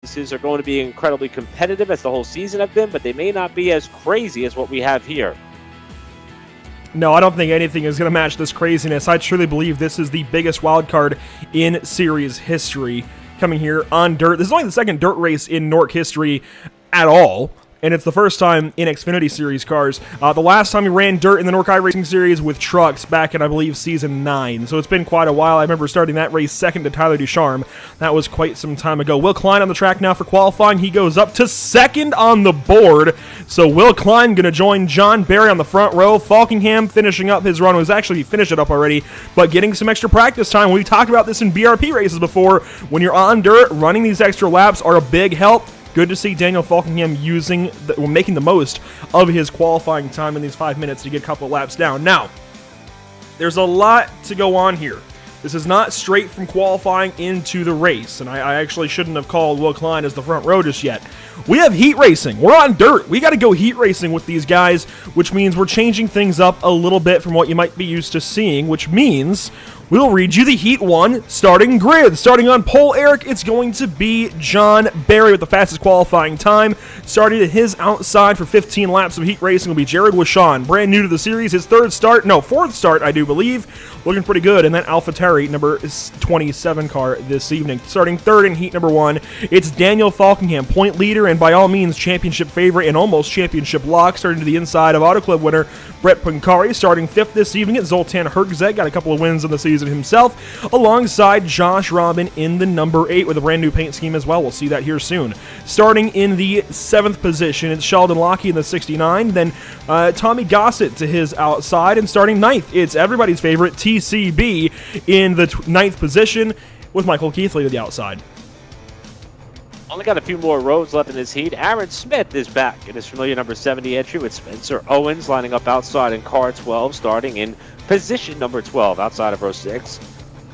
Races are going to be incredibly competitive as the whole season have been, but they may not be as crazy as what we have here. No, I don't think anything is going to match this craziness. I truly believe this is the biggest wild card in series history coming here on dirt. This is only the second dirt race in NORC history at all, and it's the first time in Xfinity Series cars. The last time we ran dirt in the NORC iRacing Series with trucks back in, I believe, Season 9. So it's been quite a while. I remember starting that race second to Tyler Ducharme. That was quite some time ago. Will Klein on the track now for qualifying. He goes up to second on the board. So Will Klein going to join John Barry on the front row. Falkingham finishing up his run. Was actually finished it up already, but getting some extra practice time. We've talked about this in BRP races before. When you're on dirt, running these extra laps are a big help. Good to see Daniel Falkingham making the most of his qualifying time in these 5 minutes to get a couple of laps down. Now, there's a lot to go on here. This is not straight from qualifying into the race, and I actually shouldn't have called Will Klein as the front row just yet. We have heat racing. We're on dirt. We got to go heat racing with these guys, which means we're changing things up a little bit from what you might be used to seeing, which means we'll read you the Heat 1 starting grid. Starting on pole, Eric, it's going to be John Barry with the fastest qualifying time. Starting at his outside for 15 laps of heat racing will be Jared Wishon. Brand new to the series, his fourth start, I do believe. Looking pretty good in that AlphaTauri number 27 car this evening. Starting third in heat number 1, it's Daniel Falkingham, point leader and by all means championship favorite and almost championship lock. Starting to the inside of Auto Club winner Brett Pancari. Starting fifth this evening at Zoltan Hergzeg. Got a couple of wins in the season himself, alongside Josh Robin in the number 8 with a brand new paint scheme as well. We'll see that here soon. Starting in the 7th position, it's Sheldon Lockie in the 69, then Tommy Gossett to his outside, and starting 9th, it's everybody's favorite TCB in the 9th position with Michael Keithley to the outside. Only got a few more rows left in this heat. Aaron Smith is back in his familiar number 70 entry with Spencer Owens lining up outside in car 12, starting in position number 12 outside of row 6.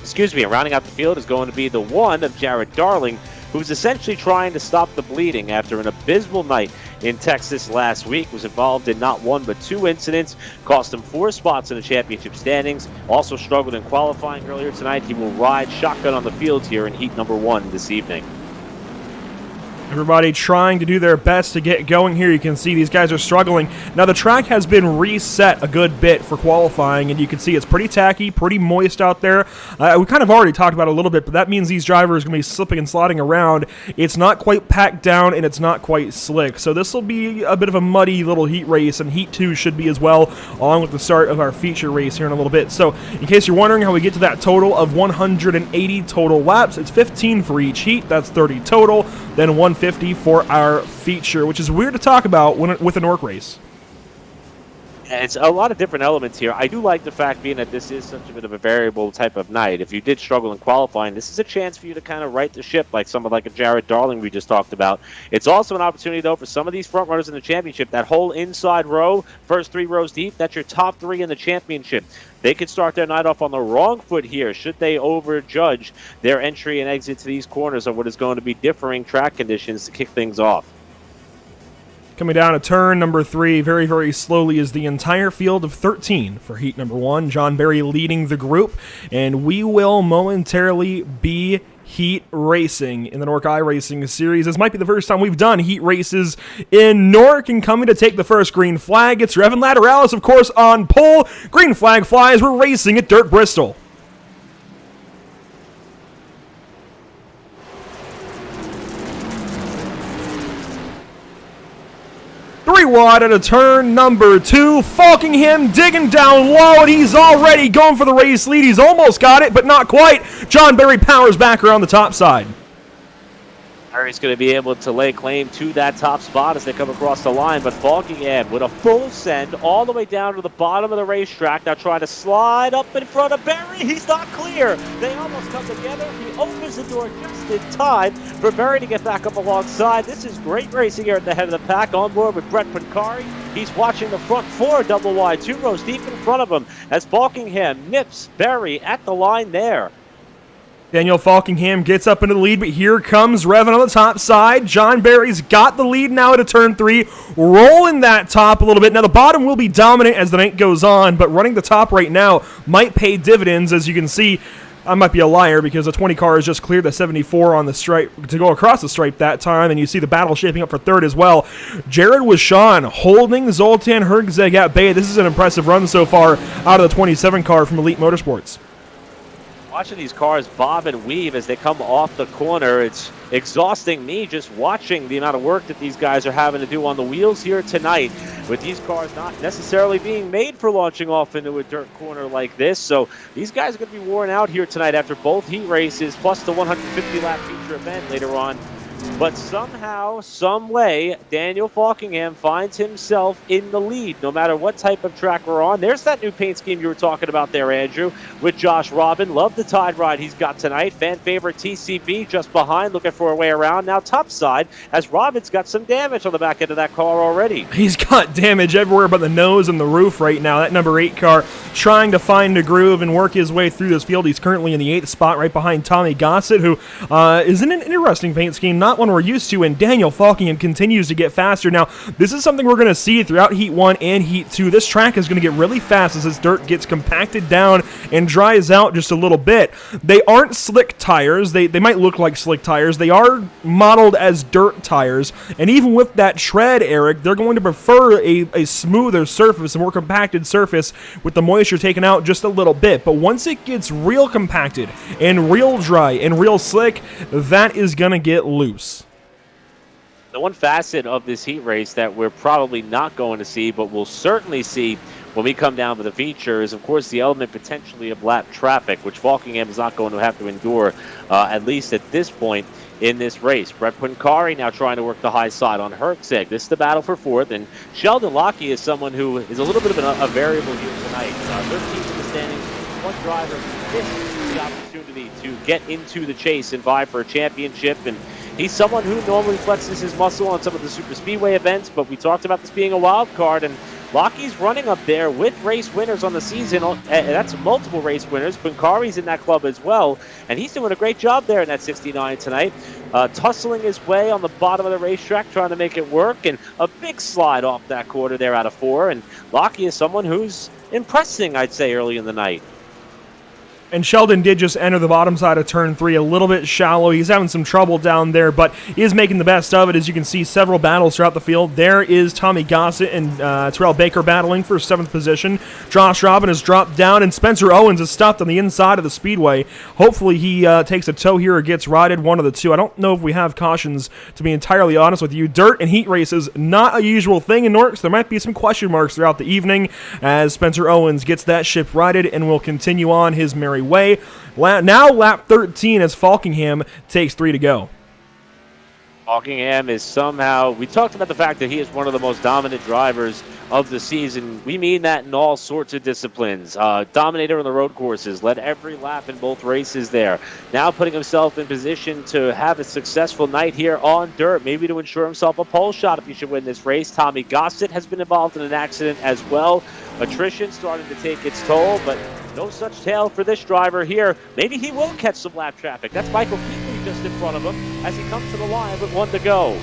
And rounding out the field is going to be the one of Jared Darling, who's essentially trying to stop the bleeding after an abysmal night in Texas last week. Was involved in not one but 2 incidents, cost him 4 spots in the championship standings. Also struggled in qualifying earlier tonight. He will ride shotgun on the field here in heat number 1 this evening. Everybody trying to do their best to get going here. You can see these guys are struggling. Now, the track has been reset a good bit for qualifying, and you can see it's pretty tacky, pretty moist out there. We kind of already talked about it a little bit, but that means these drivers are going to be slipping and sliding around. It's not quite packed down, and it's not quite slick. So this will be a bit of a muddy little heat race, and heat 2 should be as well, along with the start of our feature race here in a little bit. So in case you're wondering how we get to that total of 180 total laps, it's 15 for each heat. That's 30 total. Then 150 for our feature, which is weird to talk about with a NORC race. It's a lot of different elements here. I do like the fact being that this is such a bit of a variable type of night. If you did struggle in qualifying, this is a chance for you to kind of right the ship like someone like a Jared Darling we just talked about. It's also an opportunity, though, for some of these front runners in the championship. That whole inside row, first 3 rows deep, that's your top 3 in the championship. They could start their night off on the wrong foot here should they overjudge their entry and exit to these corners on what is going to be differing track conditions to kick things off. Coming down to turn number 3 very, very slowly is the entire field of 13 for heat number 1. John Barry leading the group, and we will momentarily be heat racing in the NORC iRacing Series. This might be the first time we've done heat races in NORC, and coming to take the first green flag, it's Revan Lateralis, of course, on pole. Green flag flies. We're racing at Dirt Bristol. Three wide at a turn number 2. Falkingham digging down low, and he's already going for the race lead. He's almost got it, but not quite. John Barry powers back around the top side. Barry's going to be able to lay claim to that top spot as they come across the line, but Falkingham with a full send all the way down to the bottom of the racetrack, now trying to slide up in front of Barry. He's not clear. They almost come together. He opens the door just in time for Barry to get back up alongside. This is great racing here at the head of the pack, on board with Brett Pancari. He's watching the front 4 double wide, 2 rows deep in front of him as Falkingham nips Barry at the line there. Daniel Falkingham gets up into the lead, but here comes Revan on the top side. John Barry's got the lead now at a turn 3, rolling that top a little bit. Now, the bottom will be dominant as the night goes on, but running the top right now might pay dividends. As you can see, I might be a liar because the 20 car has just cleared the 74 on the stripe to go across the stripe that time, and you see the battle shaping up for third as well. Jared Wishon holding Zoltan Herzeg at bay. This is an impressive run so far out of the 27 car from Elite Motorsports. Watching these cars bob and weave as they come off the corner, it's exhausting me just watching the amount of work that these guys are having to do on the wheels here tonight, with these cars not necessarily being made for launching off into a dirt corner like this. So these guys are going to be worn out here tonight after both heat races, plus the 150-lap feature event later on. But somehow, some way, Daniel Falkingham finds himself in the lead, no matter what type of track we're on. There's that new paint scheme you were talking about there, Andrew, with Josh Robin. Love the Tide ride he's got tonight. Fan favorite TCB just behind, looking for a way around. Now top side, as Robin's got some damage on the back end of that car already. He's got damage everywhere but the nose and the roof right now. That number 8 car trying to find a groove and work his way through this field. He's currently in the 8th spot right behind Tommy Gossett, who is in an interesting paint scheme, not one we're used to, and Daniel Falkingham continues to get faster. Now, this is something we're going to see throughout Heat 1 and Heat 2. This track is going to get really fast as this dirt gets compacted down and dries out just a little bit. They aren't slick tires. They might look like slick tires. They are modeled as dirt tires, and even with that tread, Eric, they're going to prefer a smoother surface, a more compacted surface with the moisture taken out just a little bit. But once it gets real compacted and real dry and real slick, that is going to get loose. The one facet of this heat race that we're probably not going to see, but we'll certainly see when we come down to the feature, is, of course, the element potentially of lap traffic, which Falkingham is not going to have to endure, at least at this point in this race. Brett Puncari now trying to work the high side on Herzeg. This is the battle for fourth, and Sheldon Lockey is someone who is a little bit of a variable here tonight. 13th in the standings, one driver missed the opportunity to get into the chase and vie for a championship, and he's someone who normally flexes his muscle on some of the super speedway events, but we talked about this being a wild card, and Lockey's running up there with race winners on the season, and that's multiple race winners. Puncari's in that club as well, and he's doing a great job there in that 69 tonight, tussling his way on the bottom of the racetrack, trying to make it work, and a big slide off that quarter there out of 4, and Lockey is someone who's impressing, I'd say, early in the night. And Sheldon did just enter the bottom side of turn 3 a little bit shallow. He's having some trouble down there, but is making the best of it. As you can see, several battles throughout the field. There is Tommy Gossett and Terrell Baker battling for 7th position. Josh Robin has dropped down, and Spencer Owens is stopped on the inside of the Speedway. Hopefully he takes a tow here or gets righted, one of the two. I don't know if we have cautions, to be entirely honest with you. Dirt and heat races, not a usual thing in NORC, so there might be some question marks throughout the evening as Spencer Owens gets that ship righted and will continue on his merry way. Now lap 13 as Falkingham takes 3 to go. Falkingham is somehow, we talked about the fact that he is one of the most dominant drivers of the season. We mean that in all sorts of disciplines. Dominator on the road courses, led every lap in both races there. Now putting himself in position to have a successful night here on dirt, maybe to ensure himself a pole shot if he should win this race. Tommy Gossett has been involved in an accident as well. Attrition starting to take its toll, but no such tale for this driver here. Maybe he will catch some lap traffic. That's Michael Keatley just in front of him as he comes to the line with 1 to go.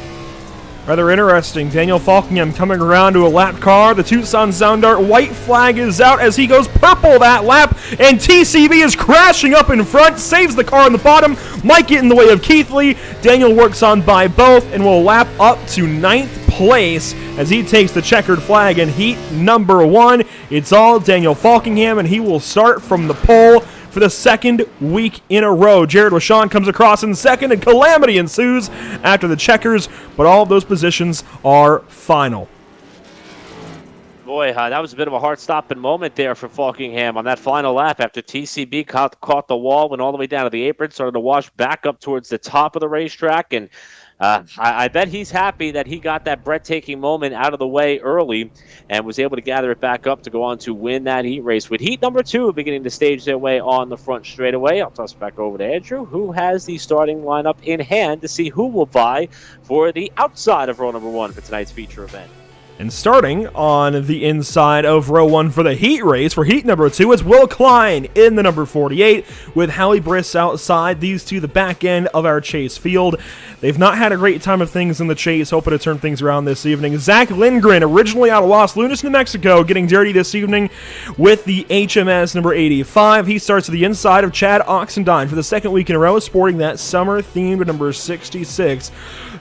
Rather interesting. Daniel Falkingham coming around to a lap car. The Tucson Sound Art white flag is out as he goes purple that lap, and TCB is crashing up in front, saves the car on the bottom, might get in the way of Keithley. Daniel works on by both and will lap up to 9th place as he takes the checkered flag in heat number 1. It's all Daniel Falkingham, and he will start from the pole for the 2nd week in a row. Jared Wishon comes across in 2nd, and calamity ensues after the checkers, but all of those positions are final. Boy, that was a bit of a heart-stopping moment there for Falkingham on that final lap after TCB caught the wall, went all the way down to the apron, started to wash back up towards the top of the racetrack, and I bet he's happy that he got that breathtaking moment out of the way early and was able to gather it back up to go on to win that heat race, with heat number 2 beginning to stage their way on the front straightaway. I'll toss it back over to Andrew, who has the starting lineup in hand to see who will vie for the outside of row number 1 for tonight's feature event. And starting on the inside of row 1 for the heat race, for heat number 2, it's Will Klein in the number 48 with Howie Briss outside. These two, the back end of our Chase field. They've not had a great time of things in the Chase, hoping to turn things around this evening. Zach Lindgren, originally out of Los Lunas, New Mexico, getting dirty this evening with the HMS number 85. He starts to the inside of Chad Oxendine for the second week in a row, sporting that summer-themed number 66.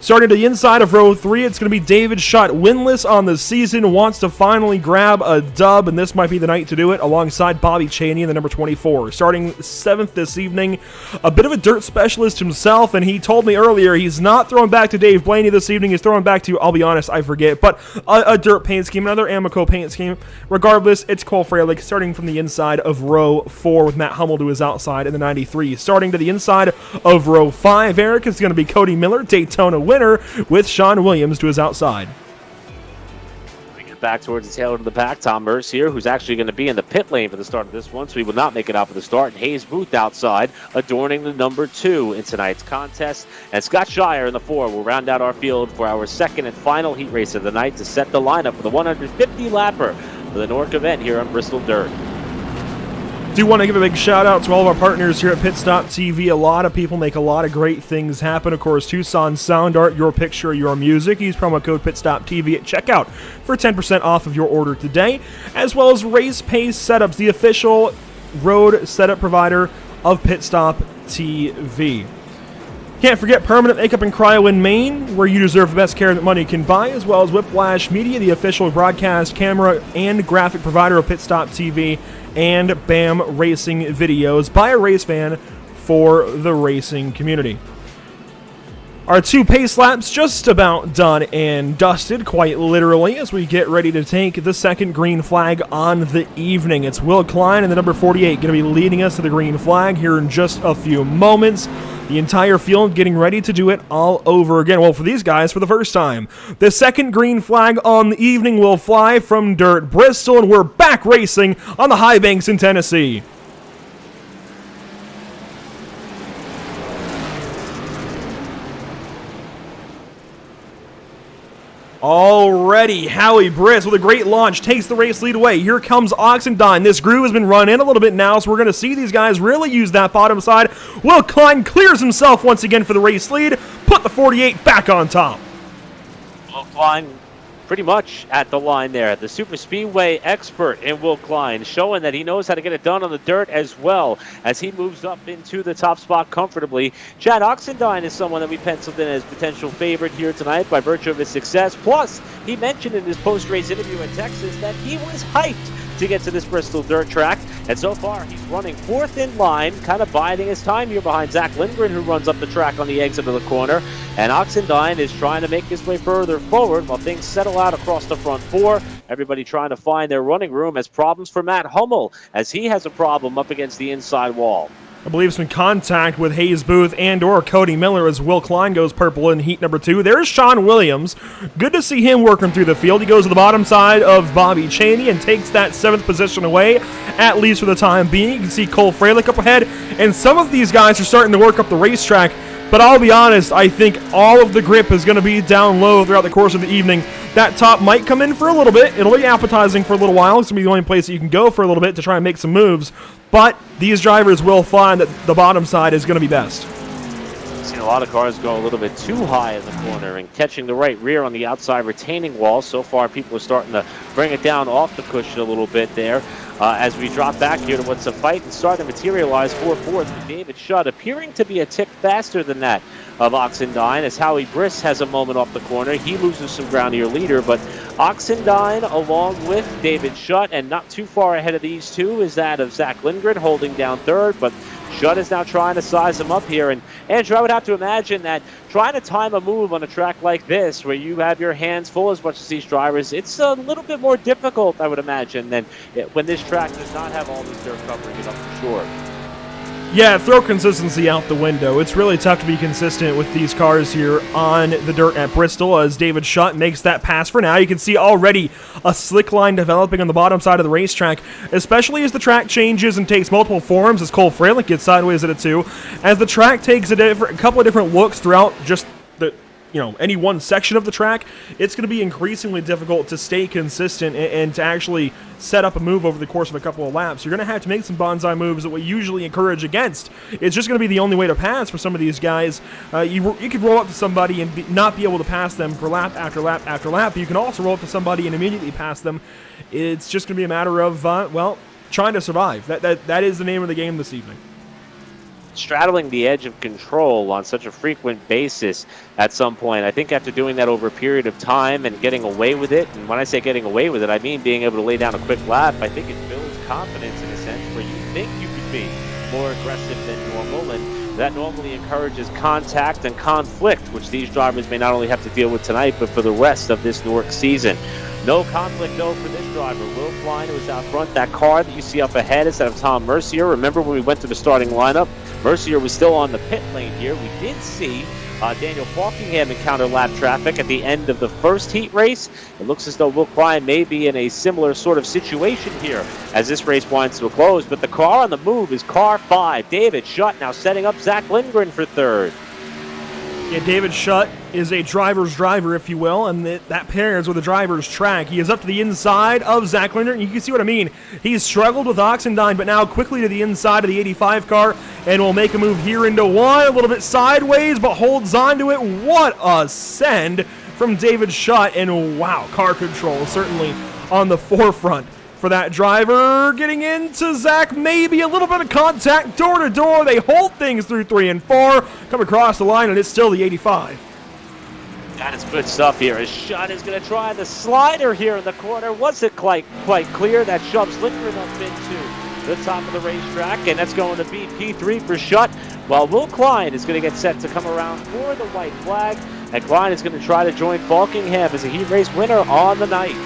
Starting to the inside of row 3, it's going to be David Schutt, winless on the season, wants to finally grab a dub, and this might be the night to do it, alongside Bobby Chaney in the number 24. Starting 7th this evening, a bit of a dirt specialist himself, and he told me earlier he's not throwing back to Dave Blaney this evening, he's throwing back to, I'll be honest, I forget, but a dirt paint scheme, another Amoco paint scheme. Regardless, it's Cole Freilich starting from the inside of row 4 with Matt Hummel to his outside in the 93. Starting to the inside of row 5, Eric, is going to be Cody Miller, Daytona winner, with Sean Williams to his outside. Back towards the tail end of the pack, Tom Merce here, who's actually going to be in the pit lane for the start of this one, so he will not make it out for the start. And Hayes Booth outside, adorning the number 2 in tonight's contest. And Scott Shire in the 4 will round out our field for our second and final heat race of the night to set the lineup for the 150 lapper for the NORC event here on Bristol Dirt. Do want to give a big shout out to all of our partners here at Pit Stop TV. A lot of people make a lot of great things happen. Of course, Tucson Sound Art, your picture, your music. Use promo code PitStopTV at checkout for 10% off of your order today. As well as Race Pace Setups, the official road setup provider of Pit Stop TV. Can't forget Permanent Makeup and Cryo in Maine, where you deserve the best care that money can buy, as well as Whiplash Media, the official broadcast camera and graphic provider of Pit Stop TV, and BAM Racing Videos by a race fan for the racing community. Our 2 pace laps just about done and dusted, quite literally, as we get ready to take the second green flag on the evening. It's Will Klein in the number 48 going to be leading us to the green flag here in just a few moments. The entire field getting ready to do it all over again. Well, for these guys, for the first time. The second green flag on the evening will fly from Dirt Bristol, and we're back racing on the high banks in Tennessee. Already, Howie Briss with a great launch takes the race lead away. Here comes Oxendine. This groove has been run in a little bit now, so we're going to see these guys really use that bottom side. Will Klein clears himself once again for the race lead. Put the 48 back on top. Will Klein pretty much at the line there. The Super Speedway expert in Will Klein, showing that he knows how to get it done on the dirt as well as he moves up into the top spot comfortably. Chad Oxendine is someone that we penciled in as potential favorite here tonight by virtue of his success. Plus, he mentioned in his post-race interview in Texas that he was hyped to get to this Bristol dirt track, and so far he's running 4th in line, kind of biding his time here behind Zach Lindgren, who runs up the track on the exit of the corner, and Oxendine is trying to make his way further forward while things settle out across the front 4. Everybody trying to find their running room as problems for Matt Hummel, as he has a problem up against the inside wall. I believe some contact with Hayes Booth and or Cody Miller as Will Klein goes purple in heat number 2. There's Sean Williams. Good to see him working through the field. He goes to the bottom side of Bobby Chaney and takes that 7th position away, at least for the time being. You can see Cole Freilich up ahead, and some of these guys are starting to work up the racetrack. But I'll be honest, I think all of the grip is going to be down low throughout the course of the evening. That top might come in for a little bit. It'll be appetizing for a little while. It's going to be the only place that you can go for a little bit to try and make some moves. But these drivers will find that the bottom side is going to be best. Seen a lot of cars go a little bit too high in the corner and catching the right rear on the outside retaining wall. So far, people are starting to bring it down off the cushion a little bit there. As we drop back here to what's a fight and starting to materialize for 4th with David Schutt, appearing to be a tick faster than that of Oxendine, as Howie Briss has a moment off the corner. He loses some ground to your leader, but Oxendine along with David Schutt, and not too far ahead of these two is that of Zach Lindgren holding down 3rd, but Schutt is now trying to size him up here. And Andrew, I would have to imagine that trying to time a move on a track like this, where you have your hands full as much as these drivers, it's a little bit more difficult, I would imagine, than when this track does not have all this dirt covering it up for sure. Yeah, throw consistency out the window. It's really tough to be consistent with these cars here on the dirt at Bristol as David Schutt makes that pass for now. You can see already a slick line developing on the bottom side of the racetrack, especially as the track changes and takes multiple forms, as Cole Freilich gets sideways at it too. As the track takes a couple of different looks throughout just any one section of the track, it's going to be increasingly difficult to stay consistent and to actually set up a move over the course of a couple of laps. You're going to have to make some bonsai moves that we usually encourage against. It's just going to be the only way to pass for some of these guys. You could roll up to somebody and not be able to pass them for lap after lap after lap. You can also roll up to somebody and immediately pass them. It's just going to be a matter of, trying to survive. That is the name of the game this evening. Straddling the edge of control on such a frequent basis at some point. I think after doing that over a period of time and getting away with it, and when I say getting away with it, I mean being able to lay down a quick lap, I think it builds confidence in a sense where you think you could be more aggressive than normal, and that normally encourages contact and conflict, which these drivers may not only have to deal with tonight, but for the rest of this NORC season. No conflict, though, for this driver. Will Klein, who is out front. That car that you see up ahead is that of Tom Mercier. Remember when we went to the starting lineup, Mercier was still on the pit lane here. We did see Daniel Falkingham encounter lap traffic at the end of the first heat race. It looks as though Will Klein may be in a similar sort of situation here as this race winds to a close. But the car on the move is car 5. David Schutt now setting up Zach Lindgren for third. Yeah, David Schutt is a driver's driver, if you will, and that pairs with a driver's track. He is up to the inside of Zach Lindgren, and you can see what I mean. He's struggled with Oxendine, but now quickly to the inside of the 85 car, and will make a move here into one, a little bit sideways, but holds on to it. What a send from David Schutt, and wow, car control certainly on the forefront for that driver. Getting into Zach, maybe a little bit of contact door to door. They hold things through 3 and 4, come across the line, and it's still the 85. That is good stuff here. As Schutt is going to try the slider here in the corner. Wasn't quite clear. That shoves Lindgren up into the top of the racetrack, and that's going to be P3 for Schutt, while Will Klein is going to get set to come around for the white flag, and Klein is going to try to join Falkingham as a heat race winner on the night.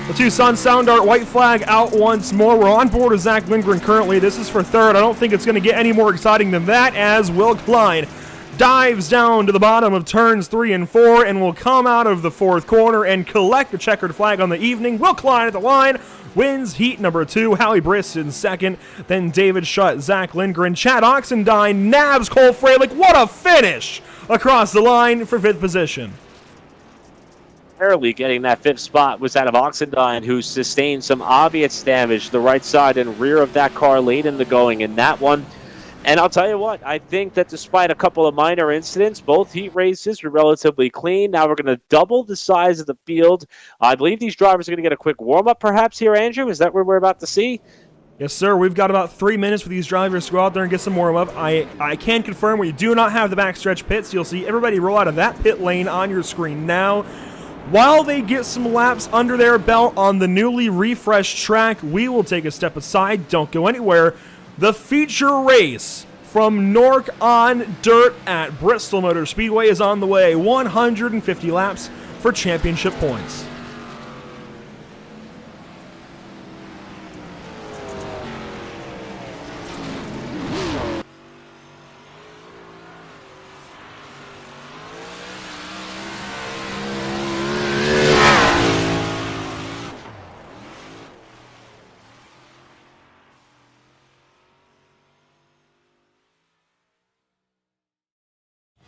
The Tucson Sound Art white flag out once more. We're on board with Zach Lindgren currently. This is for third. I don't think it's going to get any more exciting than that as Will Klein dives down to the bottom of turns 3 and 4 and will come out of the fourth corner and collect the checkered flag on the evening. Will Klein at the line wins heat number 2. Howie Briss in second. Then David Schutt, Zach Lindgren, Chad Oxendine, nabs Cole Freilich. What a finish across the line for 5th position. Barely getting that 5th spot was that of Oxendine, who sustained some obvious damage to the right side and rear of that car late in the going in that one. And I'll tell you what, I think that despite a couple of minor incidents, both heat races were relatively clean. Now we're going to double the size of the field. I believe these drivers are going to get a quick warm-up perhaps here, Andrew. Is that what we're about to see? Yes, sir. We've got about 3 minutes for these drivers to go out there and get some warm-up. I can confirm we do not have the backstretch pits. You'll see everybody roll out of that pit lane on your screen now. While they get some laps under their belt on the newly refreshed track, we will take a step aside. Don't go anywhere. The feature race from NORC on dirt at Bristol Motor Speedway is on the way. 150 laps for championship points.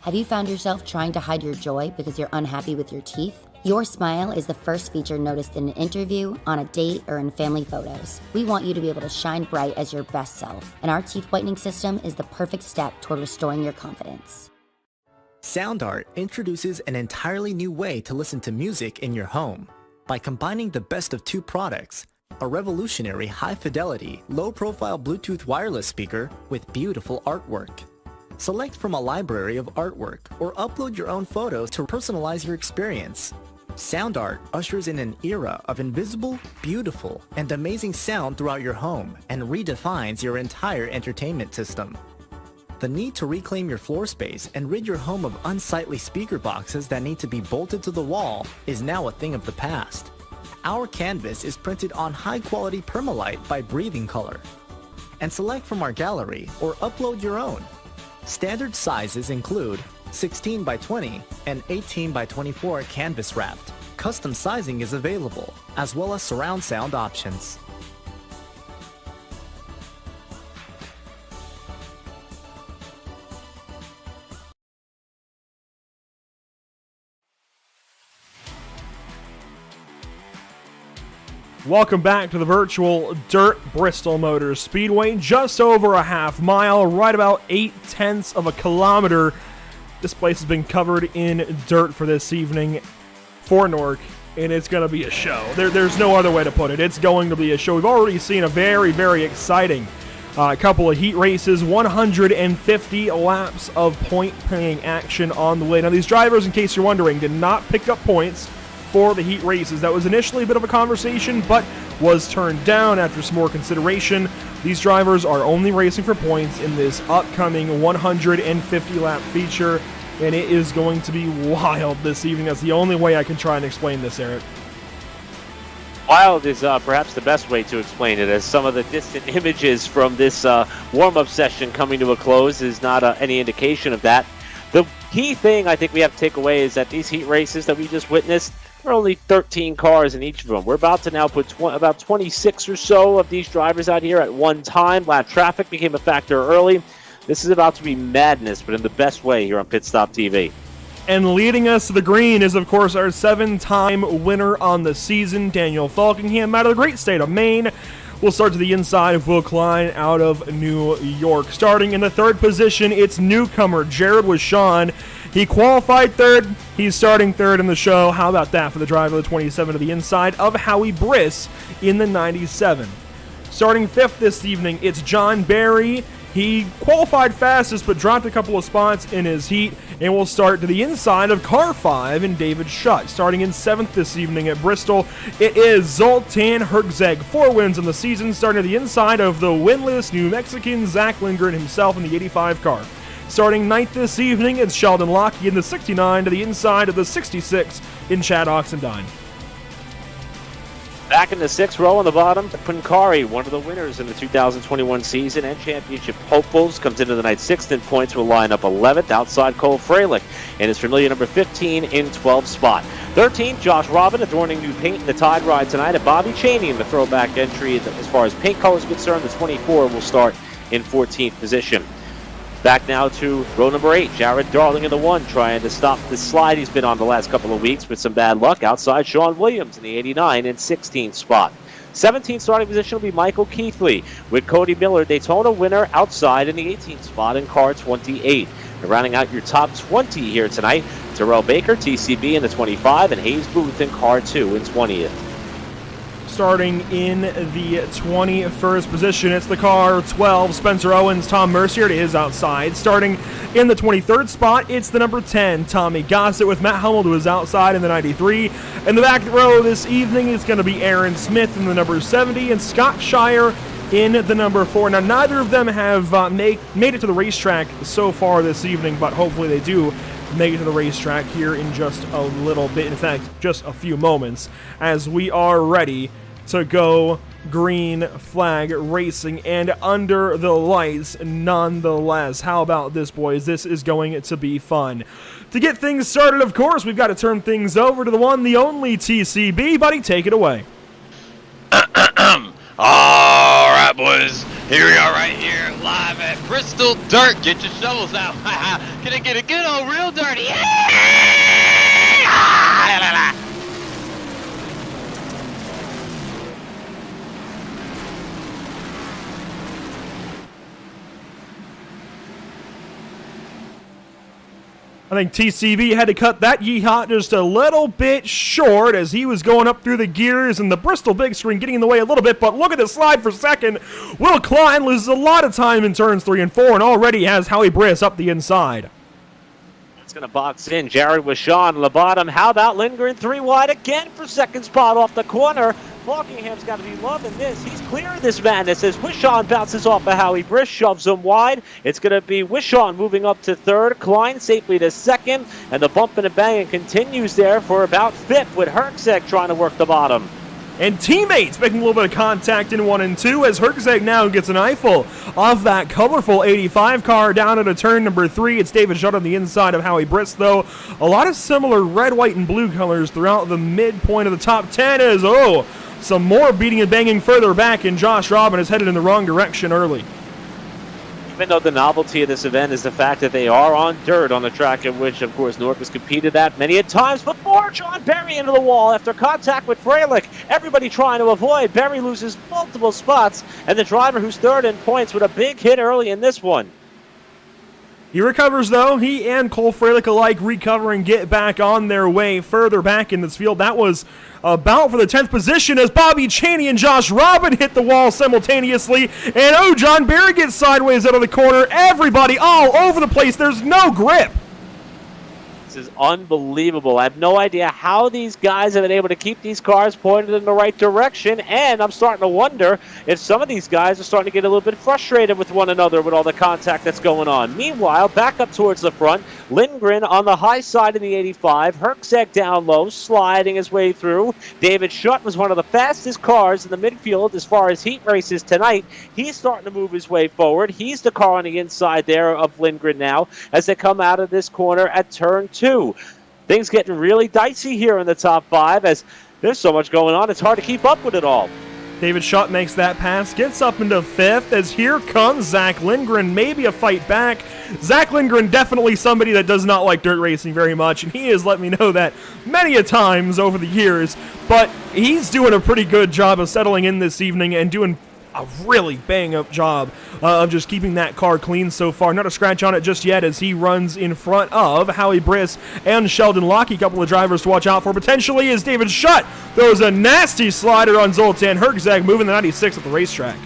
Have you found yourself trying to hide your joy because you're unhappy with your teeth? Your smile is the first feature noticed in an interview, on a date, or in family photos. We want you to be able to shine bright as your best self, and our teeth whitening system is the perfect step toward restoring your confidence. Sound Art introduces an entirely new way to listen to music in your home. By combining the best of 2 products, a revolutionary high-fidelity, low-profile Bluetooth wireless speaker with beautiful artwork. Select from a library of artwork or upload your own photos to personalize your experience. Sound Art ushers in an era of invisible, beautiful, and amazing sound throughout your home and redefines your entire entertainment system. The need to reclaim your floor space and rid your home of unsightly speaker boxes that need to be bolted to the wall is now a thing of the past. Our canvas is printed on high-quality permalite by Breathing Color. And select from our gallery or upload your own. Standard sizes include 16 by 20 and 18 by 24 canvas wrapped. Custom sizing is available, as well as surround sound options. Welcome back to the virtual Dirt Bristol Motors Speedway. Just over a half mile, right about 0.8 of a kilometer. This place has been covered in dirt for this evening for NORC, and it's going to be a show. There's no other way to put it. It's going to be a show. We've already seen a very, very exciting couple of heat races, 150 laps of point-paying action on the way. Now, these drivers, in case you're wondering, did not pick up points for the heat races. That was initially a bit of a conversation, but was turned down after some more consideration. These drivers are only racing for points in this upcoming 150-lap feature, and it is going to be wild this evening. That's the only way I can try and explain this, Eric. Wild is perhaps the best way to explain it, as some of the distant images from this warm-up session coming to a close is not any indication of that. The key thing I think we have to take away is that these heat races that we just witnessed, there are only 13 cars in each of them. We're about to now put about 26 or so of these drivers out here at one time. Lap traffic became a factor early. This is about to be madness, but in the best way here on Pit Stop TV. And leading us to the green is, of course, our 7-time winner on the season, Daniel Falkingham, out of the great state of Maine. We'll start to the inside of Will Klein out of New York. Starting in the third position, it's newcomer Jared Wishon. He qualified third. He's starting third in the show. How about that for the driver of the 27 to the inside of Howie Briss in the 97. Starting fifth this evening, it's John Barry. He qualified fastest but dropped a couple of spots in his heat, and we'll start to the inside of car 5 and David Schutt. Starting in 7th this evening at Bristol, it is Zoltan Herzeg. 4 wins in the season, starting to the inside of the winless New Mexican Zach Lindgren himself in the 85 car. Starting 9th this evening, it's Sheldon Lockey in the 69 to the inside of the 66 in Chad Oxendine. Back in the 6th row on the bottom, Pankari, one of the winners in the 2021 season and championship hopefuls, comes into the night 6th in points, will line up 11th outside Cole Freilich and his familiar number 15 in 12th spot. 13th, Josh Robin adorning new paint in the Tide Ride tonight, and Bobby Chaney in the throwback entry. As far as paint color is concerned, the 24 will start in 14th position. Back now to row number 8, Jared Darling in the 1, trying to stop the slide he's been on the last couple of weeks with some bad luck. Outside Sean Williams in the 89 and 16th spot. 17th starting position will be Michael Keithley with Cody Miller, Daytona winner, outside in the 18th spot in car 28. And rounding out your top 20 here tonight, Terrell Baker, TCB in the 25, and Hayes Booth in car 2 in 20th. Starting in the 21st position, it's the car 12, Spencer Owens. Tom Mercier to his outside. Starting in the 23rd spot, it's the number 10, Tommy Gossett, with Matt Hummel to his outside in the 93. In the back row this evening is going to be Aaron Smith in the number 70 and Scott Shire in the number 4. Now, neither of them have made it to the racetrack so far this evening, but hopefully they do make it to the racetrack here in just a little bit. In fact, just a few moments, as we are ready to go green flag racing and under the lights nonetheless. How about this, boys? This is going to be fun. To get things started, of course, we've got to turn things over to the one, the only TCB. Buddy, take it away. All right, boys. Here we are right here live at Bristol Dirt. Get your shovels out. Can I get a good old real dirty? Yeah! I think TCB had to cut that yeehaw just a little bit short as he was going up through the gears, and the Bristol big screen getting in the way a little bit, but look at the slide for second. Will Klein loses a lot of time in turns 3 and 4 and already has Howie Briss up the inside. It's going to box in. Jared Wishon on the bottom. How about Lindgren 3 wide again for second spot off the corner? Falkingham's got to be loving this. He's clear of this madness as Wishon bounces off of Howie Briss, shoves him wide. It's going to be Wishon moving up to third, Klein safely to second, and the bump and banging continues there for about fifth with Herzeg trying to work the bottom. And teammates making a little bit of contact in 1 and 2 as Herzeg now gets an eyeful off that colorful 85 car down at a turn number 3. It's David Schutt on the inside of Howie Briss, though. A lot of similar red, white, and blue colors throughout the midpoint of the top 10 as, some more beating and banging further back, and Josh Robin is headed in the wrong direction early. Even though the novelty of this event is the fact that they are on dirt on the track in which, of course, NORC has competed at many a times before. John Berry into the wall after contact with Freilich. Everybody trying to avoid. Berry loses multiple spots, and the driver who's third in points with a big hit early in this one. He recovers, though. He and Cole Freilich alike recover and get back on their way further back in this field. That was about for the 10th position as Bobby Chaney and Josh Robin hit the wall simultaneously. And, John Berry gets sideways out of the corner. Everybody all over the place. There's no grip. This is unbelievable. I have no idea how these guys have been able to keep these cars pointed in the right direction, and I'm starting to wonder if some of these guys are starting to get a little bit frustrated with one another with all the contact that's going on. Meanwhile, back up towards the front, Lindgren on the high side of the 85, Herczeg down low, sliding his way through. David Schutt was one of the fastest cars in the midfield as far as heat races tonight. He's starting to move his way forward. He's the car on the inside there of Lindgren now as they come out of this corner at turn 2. Things getting really dicey here in the top 5 as there's so much going on, it's hard to keep up with it all. David Schutt makes that pass, gets up into 5th as here comes Zach Lindgren, maybe a fight back. Zach Lindgren, definitely somebody that does not like dirt racing very much, and he has let me know that many a times over the years, but he's doing a pretty good job of settling in this evening and doing a really bang-up job of just keeping that car clean so far. Not a scratch on it just yet as he runs in front of Howie Briss and Sheldon Lockie, a couple of drivers to watch out for. Potentially is David Schutt. Throws a nasty slider on Zoltan Herczeg, moving the 96 at the racetrack.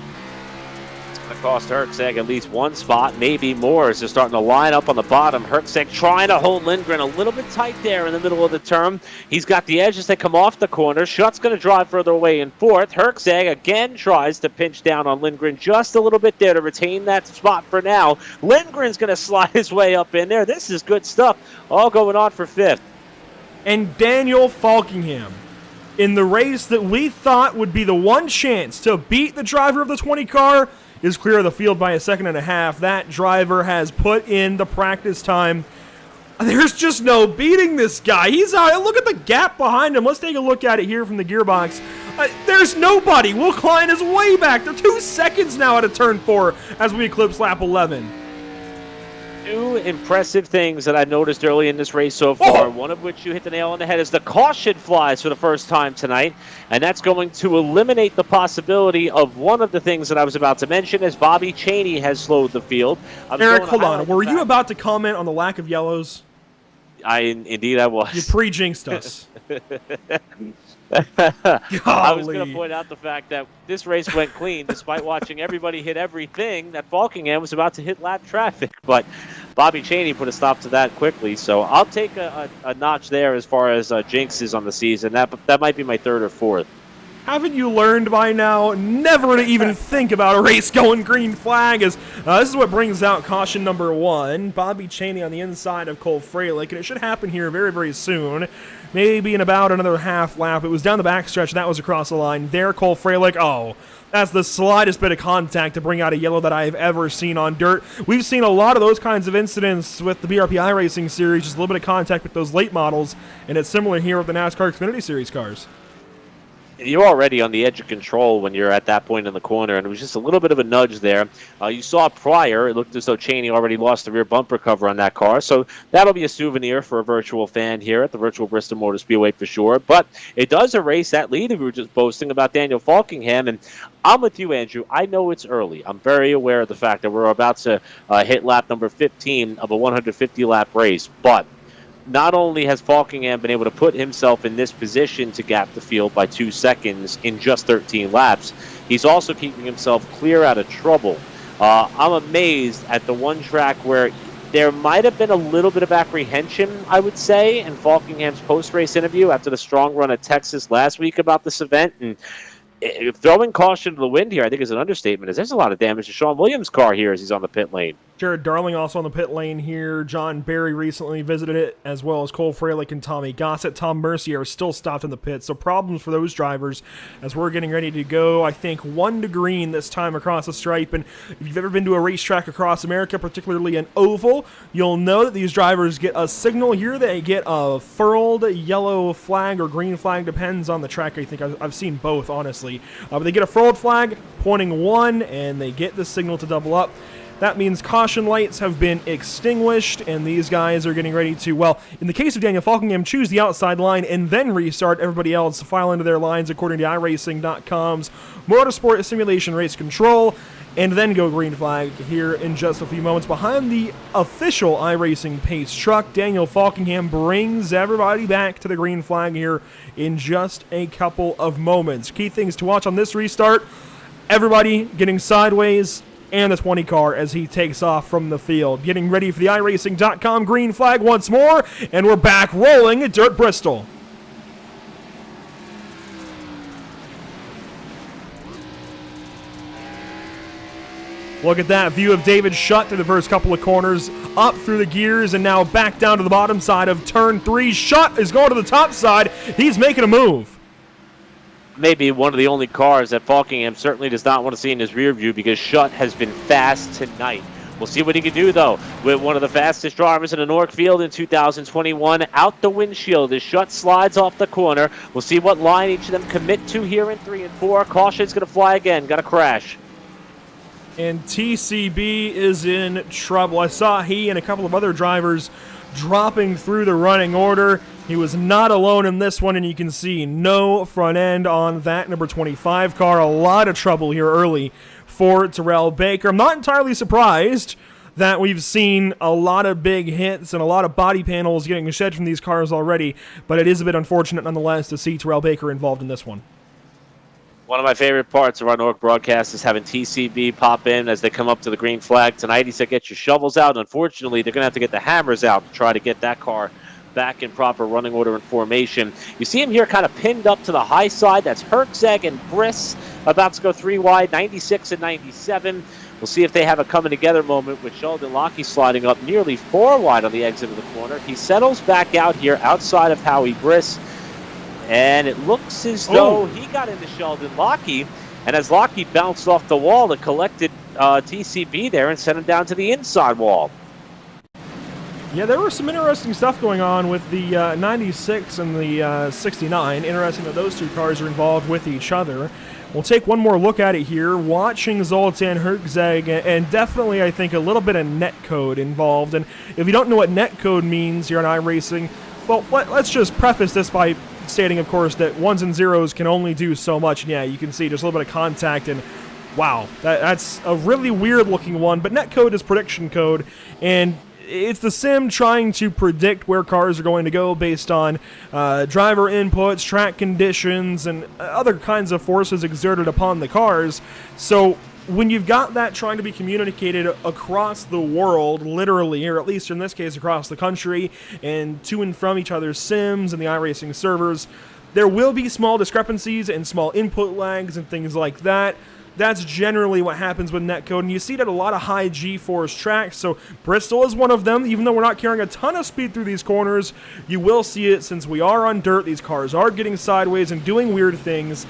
Cost Herczeg at least one spot, maybe more, as they're starting to line up on the bottom. Herczeg trying to hold Lindgren a little bit tight there in the middle of the turn. He's got the edge as they come off the corner. Schutt's going to drive further away in 4th. Herczeg again tries to pinch down on Lindgren just a little bit there to retain that spot for now. Lindgren's going to slide his way up in there. This is good stuff, all going on for 5th. And Daniel Falkingham, in the race that we thought would be the one chance to beat the driver of the 20 car, is clear of the field by a 1.5 seconds. That driver has put in the practice time. There's just no beating this guy. He's out. Look at the gap behind him. Let's take a look at it here from the gearbox. There's nobody. Will Klein is way back. They're 2 seconds now out of turn 4 as we eclipse lap 11. 2 impressive things that I noticed early in this race so far, one of which you hit the nail on the head, is the caution flies for the first time tonight, and that's going to eliminate the possibility of one of the things that I was about to mention, as Bobby Chaney has slowed the field. Eric, hold on. Were you about to comment on the lack of yellows? Indeed I was. You pre-jinxed us. I was going to point out the fact that this race went clean despite watching everybody hit everything that Falkingham was about to hit lap traffic, but Bobby Chaney put a stop to that quickly, so I'll take a notch there as far as jinxes on the season. That might be my 3rd or 4th. Haven't you learned by now never to even think about a race going green flag? As this is what brings out caution number 1. Bobby Chaney on the inside of Cole Freilich, and it should happen here very, very soon. Maybe in about another half lap. It was down the backstretch, and that was across the line. There, Cole Freilich, that's the slightest bit of contact to bring out a yellow that I've ever seen on dirt. We've seen a lot of those kinds of incidents with the BRPI Racing Series, just a little bit of contact with those late models, and it's similar here with the NASCAR Xfinity Series cars. You're already on the edge of control when you're at that point in the corner, and it was just a little bit of a nudge there. You saw prior, it looked as though Chaney already lost the rear bumper cover on that car, so that'll be a souvenir for a virtual fan here at the virtual Bristol Motor Speedway for sure. But it does erase that lead that we were just boasting about Daniel Falkingham, and I'm with you, Andrew. I know it's early. I'm very aware of the fact that we're about to hit lap number 15 of a 150-lap race, but not only has Falkingham been able to put himself in this position to gap the field by 2 seconds in just 13 laps, he's also keeping himself clear out of trouble. I'm amazed at the one track where there might have been a little bit of apprehension, I would say, in Falkingham's post-race interview after the strong run at Texas last week about this event. And throwing caution to the wind here, I think, is an understatement, as there's a lot of damage to Sean Williams' car here as he's on the pit lane. Jared Darling also on the pit lane here. John Berry recently visited it, as well as Cole Freilich and Tommy Gossett. Tom Mercier is still stopped in the pit, so problems for those drivers as we're getting ready to go, I think, 1 to green this time across the stripe. And if you've ever been to a racetrack across America, particularly an oval, you'll know that these drivers get a signal here. They get a furled yellow flag or green flag, depends on the track. I think I've seen both, honestly. But they get a furled flag pointing 1, and they get the signal to double up. That means caution lights have been extinguished, and these guys are getting ready to, well, in the case of Daniel Falkingham, choose the outside line and then restart. Everybody else file into their lines according to iRacing.com's Motorsport Simulation Race Control, and then go green flag here in just a few moments. Behind the official iRacing pace truck, Daniel Falkingham brings everybody back to the green flag here in just a couple of moments. Key things to watch on this restart: everybody getting sideways, and the 20 car as he takes off from the field. Getting ready for the iRacing.com green flag once more, and we're back rolling at Dirt Bristol. Look at that view of David Shutt through the first couple of corners, up through the gears, and now back down to the bottom side of turn 3. Shutt is going to the top side. He's making a move. Maybe one of the only cars that Falkingham certainly does not want to see in his rear view, because Shutt has been fast tonight. We'll see what he can do, though, with one of the fastest drivers in the NORC field in 2021. Out the windshield as Shutt slides off the corner. We'll see what line each of them commit to here in 3 and 4. Caution's going to fly again. Got to crash. And TCB is in trouble. I saw he and a couple of other drivers dropping through the running order. He was not alone in this one, and you can see no front end on that number 25 car. A lot of trouble here early for Terrell Baker. I'm not entirely surprised that we've seen a lot of big hits and a lot of body panels getting shed from these cars already, but it is a bit unfortunate nonetheless to see Terrell Baker involved in this one. One of my favorite parts of our NORC broadcast is having TCB pop in as they come up to the green flag. Tonight he said, get your shovels out. Unfortunately, they're going to have to get the hammers out to try to get that car back in proper running order and formation. You see him here kind of pinned up to the high side. That's Herzeg and Briss about to go 3 wide, 96 and 97. We'll see if they have a coming together moment with Sheldon Lockie sliding up nearly 4 wide on the exit of the corner. He settles back out here outside of Howie Briss. And it looks as though he got into Sheldon Lockie, and as Lockie bounced off the wall, it collected TCB there and sent him down to the inside wall. Yeah, there was some interesting stuff going on with the 96 and the 69. Interesting that those two cars are involved with each other. We'll take one more look at it here, watching Zoltan Herzeg, and definitely, I think, a little bit of netcode involved. And if you don't know what netcode means here on iRacing, well, let's just preface this by stating, of course, that 1s and 0s can only do so much. And yeah, you can see just a little bit of contact, and wow, that's a really weird-looking one. But netcode is prediction code, and it's the sim trying to predict where cars are going to go based on driver inputs, track conditions, and other kinds of forces exerted upon the cars. So when you've got that trying to be communicated across the world, literally, or at least in this case across the country, and to and from each other's sims and the iRacing servers, there will be small discrepancies and small input lags and things like that. That's generally what happens with netcode, and you see it at a lot of high G-force tracks, so Bristol is one of them. Even though we're not carrying a ton of speed through these corners, you will see it since we are on dirt. These cars are getting sideways and doing weird things,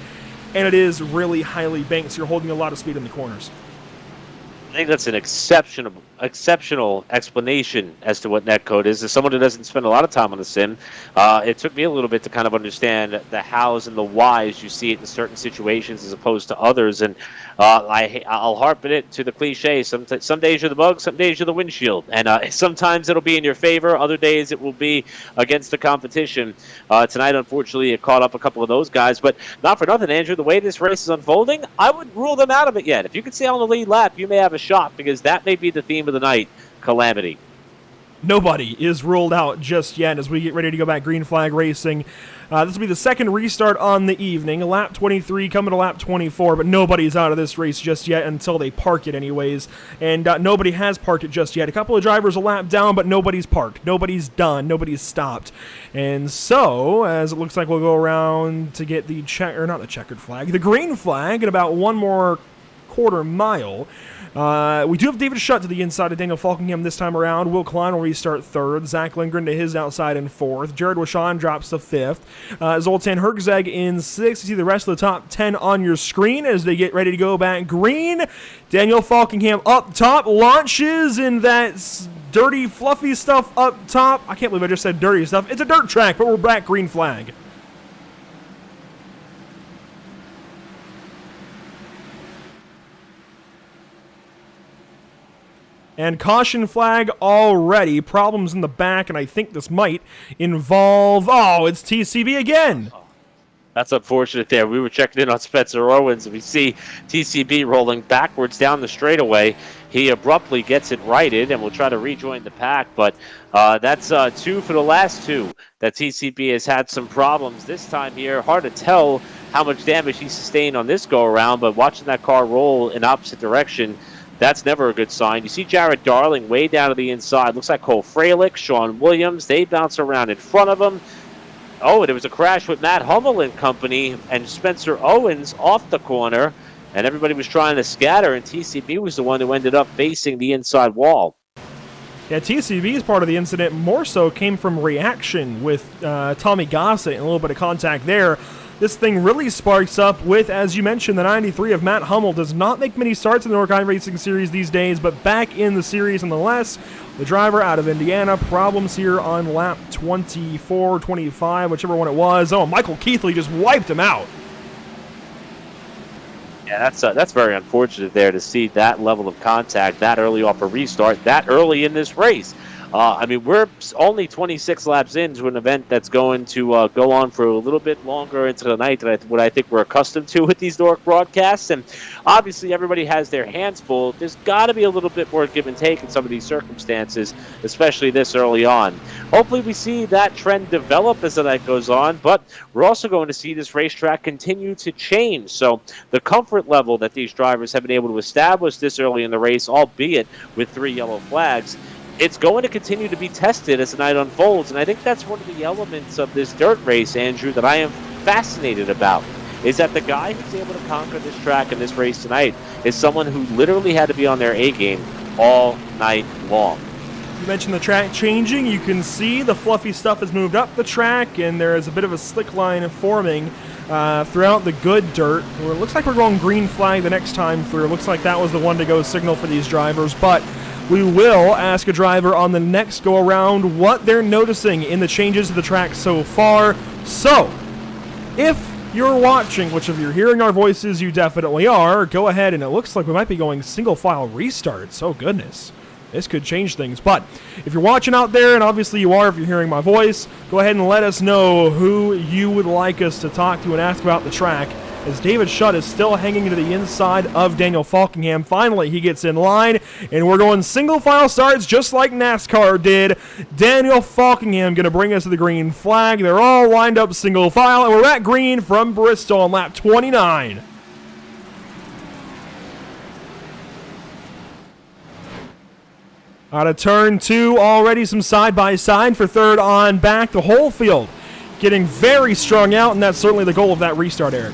and it is really highly banked, so you're holding a lot of speed in the corners. I think that's an exceptional explanation as to what netcode is. As someone who doesn't spend a lot of time on the sim, it took me a little bit to kind of understand the hows and the whys you see it in certain situations as opposed to others. And I'll harpen it to the cliche. Some days you're the bug, some days you're the windshield. And sometimes it'll be in your favor. Other days it will be against the competition. Tonight, unfortunately, it caught up a couple of those guys. But not for nothing, Andrew, the way this race is unfolding, I wouldn't rule them out of it yet. If you can stay on the lead lap, you may have a shot, because that may be the theme of the night, calamity. Nobody is ruled out just yet as we get ready to go back green flag racing. This will be the second restart on the evening. Lap 23 coming to lap 24, but nobody's out of this race just yet until they park it anyways. And nobody has parked it just yet. A couple of drivers a lap down, but nobody's parked. Nobody's done. Nobody's stopped. And so, as it looks like we'll go around to get the not the checkered flag, the green flag in about one more quarter mile. We do have David Shutt to the inside of Daniel Falkingham this time around. Will Klein will restart third. Zach Lindgren to his outside in fourth. Jared Washon drops to fifth. Zoltan Herzeg in sixth. You see the rest of the top 10 on your screen as they get ready to go back green. Daniel Falkingham up top, launches in that dirty, fluffy stuff up top. I can't believe I just said dirty stuff. It's a dirt track, but we're back green flag. And caution flag already. Problems in the back, and I think this might involve... Oh, it's TCB again. That's unfortunate there. We were checking in on Spencer Owens, and we see TCB rolling backwards down the straightaway. He abruptly gets it righted and will try to rejoin the pack, but that's 2 for the last 2 that TCB has had some problems this time here. Hard to tell how much damage he sustained on this go-around, but watching that car roll in opposite direction, that's never a good sign. You see Jared Darling way down to the inside. Looks like Cole Freilich, Sean Williams. They bounce around in front of him. Oh, there was a crash with Matt Hummel and company, and Spencer Owens off the corner, and everybody was trying to scatter, and TCB was the one who ended up facing the inside wall. Yeah, TCB's part of the incident more so came from reaction with Tommy Gossett and a little bit of contact there. This thing really sparks up with, as you mentioned, the 93 of Matt Hummel. Does not make many starts in the NORC Racing Series these days, but back in the series nonetheless. The driver out of Indiana, problems here on lap 24, 25, whichever one it was. Oh, Michael Keithley just wiped him out. Yeah, that's very unfortunate there to see that level of contact that early off a restart, that early in this race. I mean, we're only 26 laps into an event that's going to go on for a little bit longer into the night than what I think we're accustomed to with these NORC broadcasts. And obviously, everybody has their hands full. There's got to be a little bit more give and take in some of these circumstances, especially this early on. Hopefully, we see that trend develop as the night goes on, but we're also going to see this racetrack continue to change. So the comfort level that these drivers have been able to establish this early in the race, albeit with 3 yellow flags, it's going to continue to be tested as the night unfolds, and I think that's one of the elements of this dirt race, Andrew, that I am fascinated about, is that the guy who's able to conquer this track and this race tonight is someone who literally had to be on their A-game all night long. You mentioned the track changing. You can see the fluffy stuff has moved up the track, and there is a bit of a slick line forming throughout the good dirt. It looks like we're going green flag the next time through. It looks like that was the one to go signal for these drivers, but we will ask a driver on the next go-around what they're noticing in the changes to the track so far. So, if you're watching, which if you're hearing our voices, you definitely are, go ahead, and it looks like we might be going single-file restarts. Oh, goodness. This could change things. But if you're watching out there, and obviously you are if you're hearing my voice, go ahead and let us know who you would like us to talk to and ask about the track, as David Shutt is still hanging to the inside of Daniel Falkingham. Finally, he gets in line, and we're going single-file starts just like NASCAR did. Daniel Falkingham going to bring us to the green flag. They're all lined up single-file, and we're at green from Bristol on lap 29. Out of turn 2, already some side-by-side for third on back. The whole field getting very strung out, and that's certainly the goal of that restart, Eric.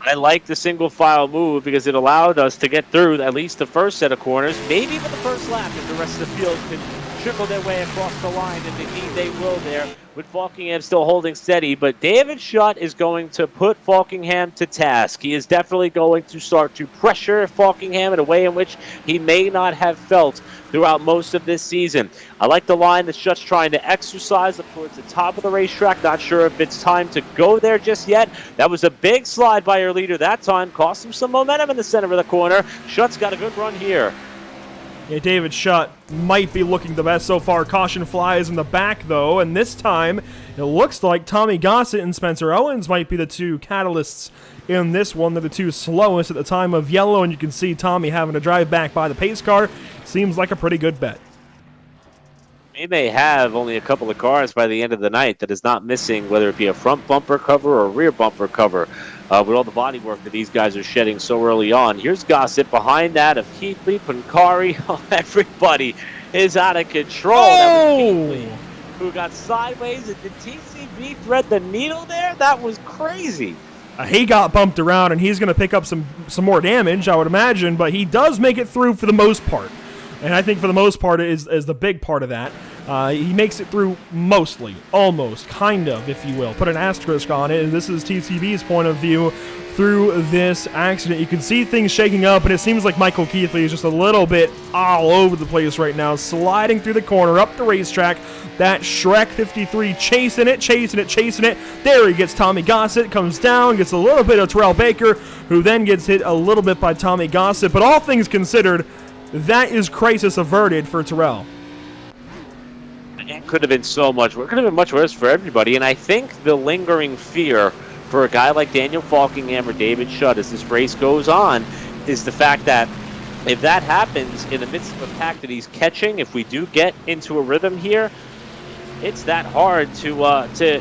I like the single file move because it allowed us to get through at least the first set of corners, maybe even the first lap if the rest of the field can trickle their way across the line, and indeed they will there, with Falkingham still holding steady. But David Shutt is going to put Falkingham to task. He is definitely going to start to pressure Falkingham in a way in which he may not have felt throughout most of this season. I like the line that Shutt's trying to exercise up towards the top of the racetrack. Not sure if it's time to go there just yet. That was a big slide by your leader that time. Cost him some momentum in the center of the corner. Shutt's got a good run here. Yeah, David Shutt might be looking the best so far. Caution flies in the back, though, and this time it looks like Tommy Gossett and Spencer Owens might be the two catalysts in this one. They're the two slowest at the time of yellow, and you can see Tommy having to drive back by the pace car. Seems like a pretty good bet. We may have only a couple of cars by the end of the night that is not missing, whether it be a front bumper cover or a rear bumper cover, with all the body work that these guys are shedding so early on. Here's Gossett behind that of Keithley, Pancari. Oh, everybody is out of control. That was Keithley, who got sideways. And did TCB thread the needle there? That was crazy. He got bumped around, and he's going to pick up some more damage, I would imagine, but he does make it through for the most part. And I think for the most part is the big part of that. He makes it through mostly, almost, kind of, if you will. Put an asterisk on it, and this is TCB's point of view through this accident. You can see things shaking up, and it seems like Michael Keithley is just a little bit all over the place right now, sliding through the corner, up the racetrack. That Shrek 53 chasing it. There he gets Tommy Gossett, comes down, gets a little bit of Terrell Baker, who then gets hit a little bit by Tommy Gossett. But all things considered, that is crisis averted for Terrell. It could have been so much worse. It could have been much worse for everybody. And I think the lingering fear for a guy like Daniel Falkingham or David Shutt as this race goes on is the fact that if that happens in the midst of a pack that he's catching, if we do get into a rhythm here, it's that hard to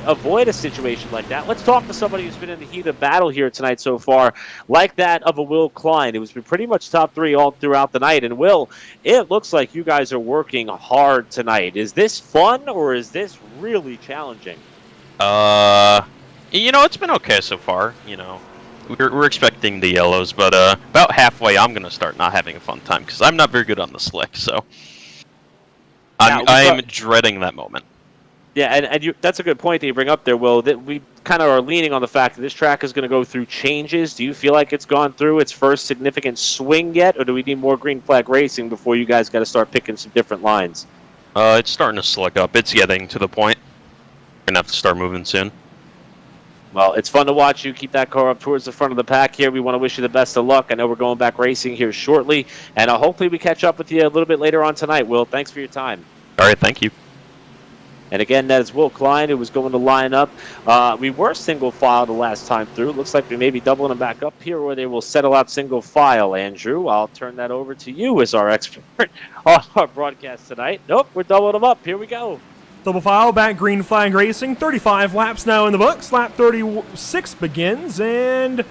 avoid a situation like that. Let's talk to somebody who's been in the heat of battle here tonight so far, like that of a Will Klein. It was pretty much top three all throughout the night. And Will, it looks like you guys are working hard tonight. Is this fun or is this really challenging? It's been okay so far. We're expecting the yellows, but about halfway I'm gonna start not having a fun time because I'm not very good on the slick. So I'm dreading that moment. Yeah, and that's a good point that you bring up there, Will, that we kind of are leaning on the fact that this track is going to go through changes. Do you feel like it's gone through its first significant swing yet, or do we need more green flag racing before you guys got to start picking some different lines? It's starting to slick up. It's getting to the point. We're going to have to start moving soon. Well, it's fun to watch you keep that car up towards the front of the pack here. We want to wish you the best of luck. I know we're going back racing here shortly, and hopefully we catch up with you a little bit later on tonight, Will. Thanks for your time. All right, thank you. And again, that is Will Klein, who was going to line up. We were single file the last time through. Looks like we may be doubling them back up here, where they will settle out single file. Andrew, I'll turn that over to you as our expert on our broadcast tonight. Nope, we're doubling them up. Here we go. Double file, back green flag racing. 35 laps now in the books. Lap 36 begins, and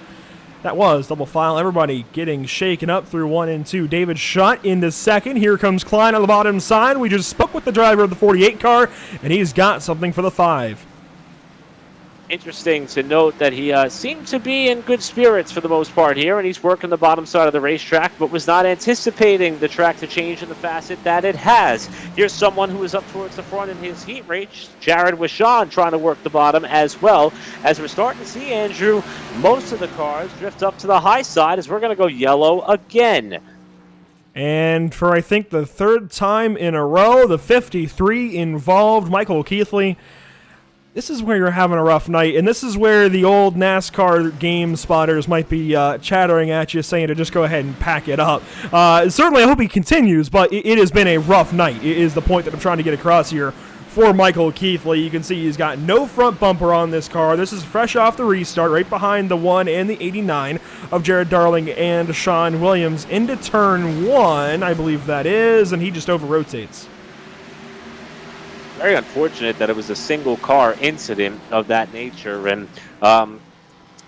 that was double file. Everybody getting shaken up through 1 and 2. David Shutt into second. Here comes Klein on the bottom side. We just spoke with the driver of the 48 car, and he's got something for the 5. Interesting to note that he seemed to be in good spirits for the most part here, and he's working the bottom side of the racetrack, but was not anticipating the track to change in the facet that it has. Here's someone who is up towards the front in his heat race, Jared Wishon, trying to work the bottom as well, as we're starting to see, Andrew, most of the cars drift up to the high side as we're going to go yellow again. And for, I think, the third time in a row, the 53 involved, Michael Keithley. This is where you're having a rough night, and this is where the old NASCAR game spotters might be chattering at you, saying to just go ahead and pack it up. Certainly, I hope he continues, but it has been a rough night, is the point that I'm trying to get across here for Michael Keithley. You can see he's got no front bumper on this car. This is fresh off the restart, right behind the 1 and the 89 of Jared Darling and Sean Williams into turn 1, I believe that is, and he just over-rotates. Very unfortunate that it was a single car incident of that nature, and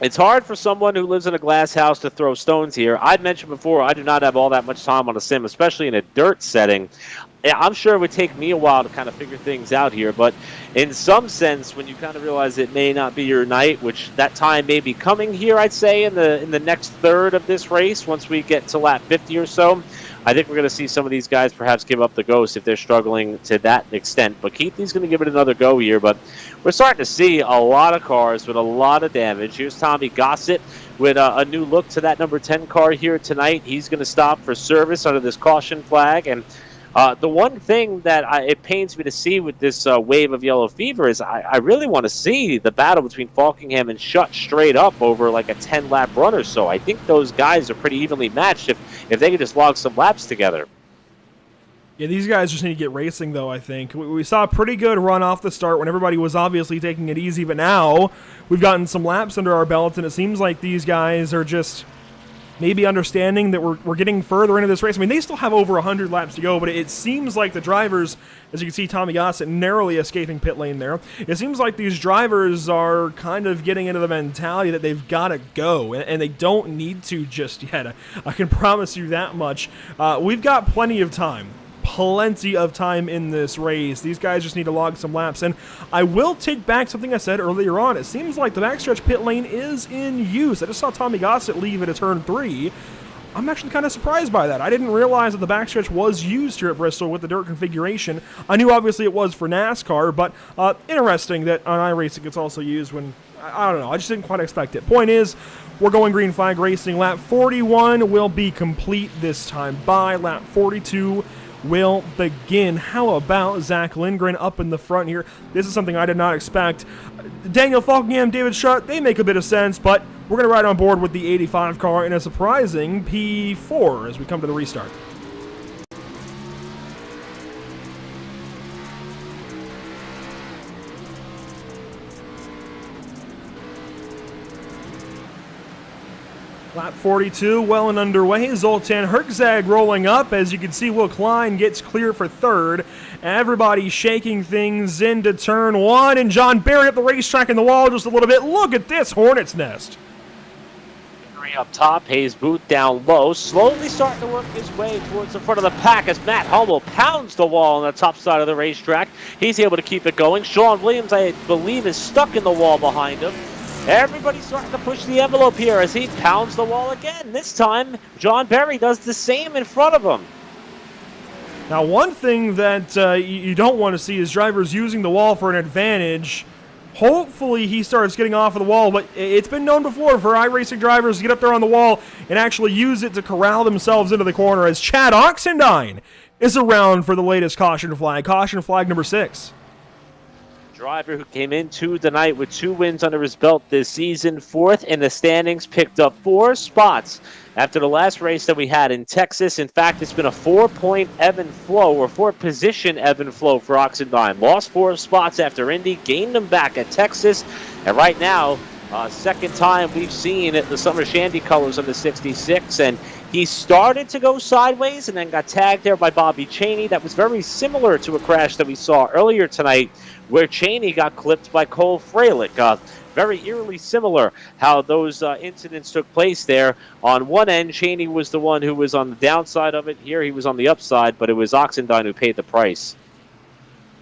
it's hard for someone who lives in a glass house to throw stones here. I'd mentioned before, I do not have all that much time on a sim, especially in a dirt setting. I'm sure it would take me a while to kind of figure things out here, but in some sense, when you kind of realize it may not be your night, which that time may be coming here, I'd say, in the next third of this race, once we get to lap 50 or so, I think we're going to see some of these guys perhaps give up the ghost if they're struggling to that extent. But Keithley's going to give it another go here. But we're starting to see a lot of cars with a lot of damage. Here's Tommy Gossett with a new look to that number 10 car here tonight. He's going to stop for service under this caution flag. And the one thing that it pains me to see with this wave of yellow fever is I really want to see the battle between Falkingham and Shutt straight up over like a 10-lap run or so. I think those guys are pretty evenly matched if they could just log some laps together. Yeah, these guys just need to get racing, though, I think. We saw a pretty good run off the start when everybody was obviously taking it easy, but now we've gotten some laps under our belts, and it seems like these guys are just maybe understanding that we're getting further into this race. I mean, they still have over 100 laps to go, but it seems like the drivers, as you can see Tommy Gossett narrowly escaping pit lane there, it seems like these drivers are kind of getting into the mentality that they've got to go, and they don't need to just yet. I can promise you that much. We've got plenty of time. Plenty of time in this race. These guys just need to log some laps. And I will take back something I said earlier on. It seems like the backstretch pit lane is in use. I just saw Tommy Gossett leave at a turn 3. I'm actually kind of surprised by that. I didn't realize that the backstretch was used here at Bristol with the dirt configuration. I knew obviously it was for NASCAR, but interesting that on iRacing it's also used when, I don't know, I just didn't quite expect it. Point is, we're going green flag racing. Lap 41 will be complete this time by lap 42 will begin. How about Zach Lindgren up in the front here? This is something I did not expect. Daniel Falkingham, David Shutt, they make a bit of sense, but we're going to ride on board with the 85 car in a surprising P4 as we come to the restart. Lap 42 well and underway. Zoltan Herczag rolling up. As you can see, Will Klein gets clear for third. Everybody shaking things into turn one. And John Barry up the racetrack in the wall just a little bit. Look at this hornet's nest. Up top, Hayes Booth down low, slowly starting to work his way towards the front of the pack as Matt Hummel pounds the wall on the top side of the racetrack. He's able to keep it going. Sean Williams, I believe, is stuck in the wall behind him. Everybody's starting to push the envelope here as he pounds the wall again. This time, John Barry does the same in front of him. Now, one thing that you don't want to see is drivers using the wall for an advantage. Hopefully he starts getting off of the wall, but it's been known before for iRacing drivers to get up there on the wall and actually use it to corral themselves into the corner as Chad Oxendine is around for the latest caution flag number 6. Driver who came into the night with 2 wins under his belt this season, 4th in the standings, picked up 4 spots after the last race that we had in Texas. In fact, it's been a 4-point ebb and flow, or 4-position ebb and flow for Oxendine. Lost 4 spots after Indy, gained them back at Texas, and right now, second time we've seen the Summer Shandy colors on the 66, and he started to go sideways and then got tagged there by Bobby Cheney. That was very similar to a crash that we saw earlier tonight where Cheney got clipped by Cole Freilich. Very eerily similar how those incidents took place there. On one end, Cheney was the one who was on the downside of it. Here he was on the upside, but it was Oxendine who paid the price.